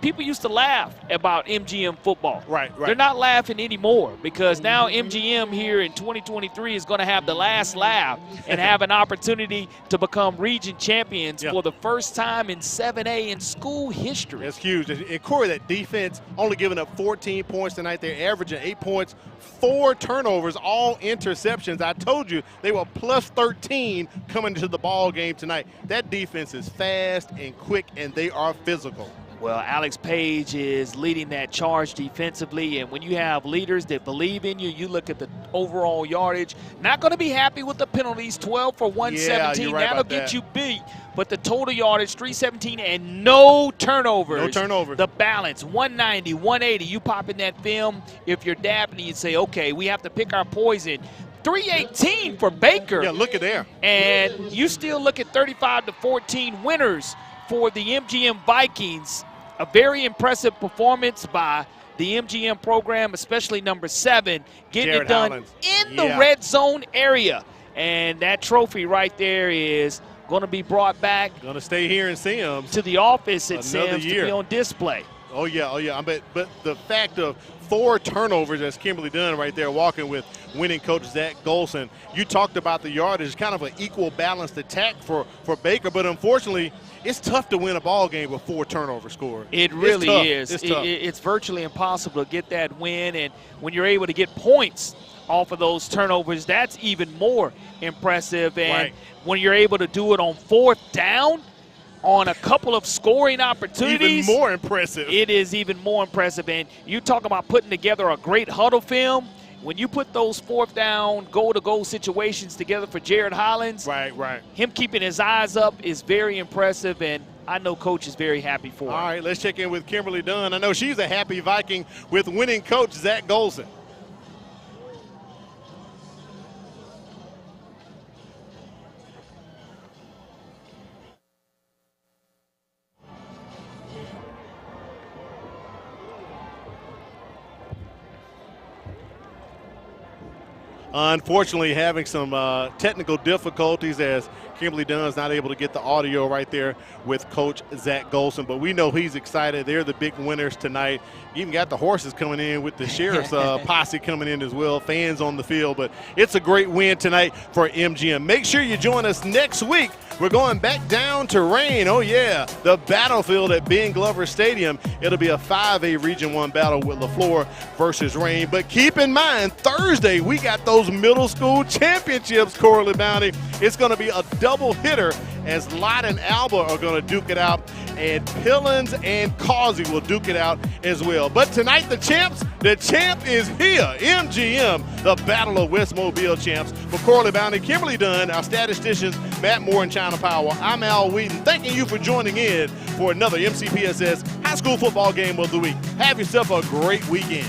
people used to laugh about MGM football. They're not laughing anymore because now MGM here in 2023 is going to have the last laugh and have an opportunity to become region champions for the first time in 7A in school history. That's huge. And Corey, that defense only giving up 14 points tonight. They're averaging 8 points, 4 turnovers, all interceptions. I told you they were plus 13 coming into the ball game tonight. That defense is fast and quick, and they are physical. Well, Alex Page is leading that charge defensively, and when you have leaders that believe in you, you look at the overall yardage. Not going to be happy with the penalties, 12 for 117. That'll get you beat. But the total yardage, 317, and no turnovers. No turnovers. The balance, 190, 180. You pop in that film, if you're dapping, you say, okay, we have to pick our poison. 318 for Baker. Yeah, look at there. And you still look at 35-14 winners for the MGM Vikings. A very impressive performance by the MGM program, especially number 7, getting Jared it done Hollins in the red zone area. And that trophy right there is going to be brought back. Going to stay here in Sims. To the office at Sims to be on display. Oh, yeah. But the fact of 4 turnovers, as Kimberly Dunn right there walking with winning coach Zach Golson. You talked about the yardage, kind of an equal balanced attack for Baker, but unfortunately, it's tough to win a ball game with 4 turnovers scored. It really is. It's virtually impossible to get that win, and when you're able to get points off of those turnovers, that's even more impressive. And when you're able to do it on 4th down, on a couple of scoring opportunities, even more impressive. It is even more impressive. And you talk about putting together a great huddle film. when you put those fourth down, goal-to-goal situations together for Jared Hollins, right. Him keeping his eyes up is very impressive, and I know Coach is very happy for him. All right, let's check in with Kimberly Dunn. I know she's a happy Viking with winning coach Zach Golson. Unfortunately, having some technical difficulties as Kimberly Dunn's not able to get the audio right there with Coach Zach Golson, but we know he's excited. They're the big winners tonight. Even got the horses coming in with the sheriff's posse coming in as well, fans on the field, but it's a great win tonight for MGM. Make sure you join us next week. We're going back down to Rain. Oh, yeah, the battlefield at Ben Glover Stadium. It'll be a 5A Region 1 battle with LaFleur versus Rain. But keep in mind, Thursday, we got those middle school championships, Coralie Bounty. It's going to be a double hitter as Lott and Alba are going to duke it out, and Pillins and Causey will duke it out as well. But tonight, the champ is here, MGM, the Battle of West Mobile champs. For Coralie Bounty, Kimberly Dunn, our statisticians, Matt Moore and China Powell, I'm Al Wheaton, thanking you for joining in for another MCPSS High School Football Game of the Week. Have yourself a great weekend.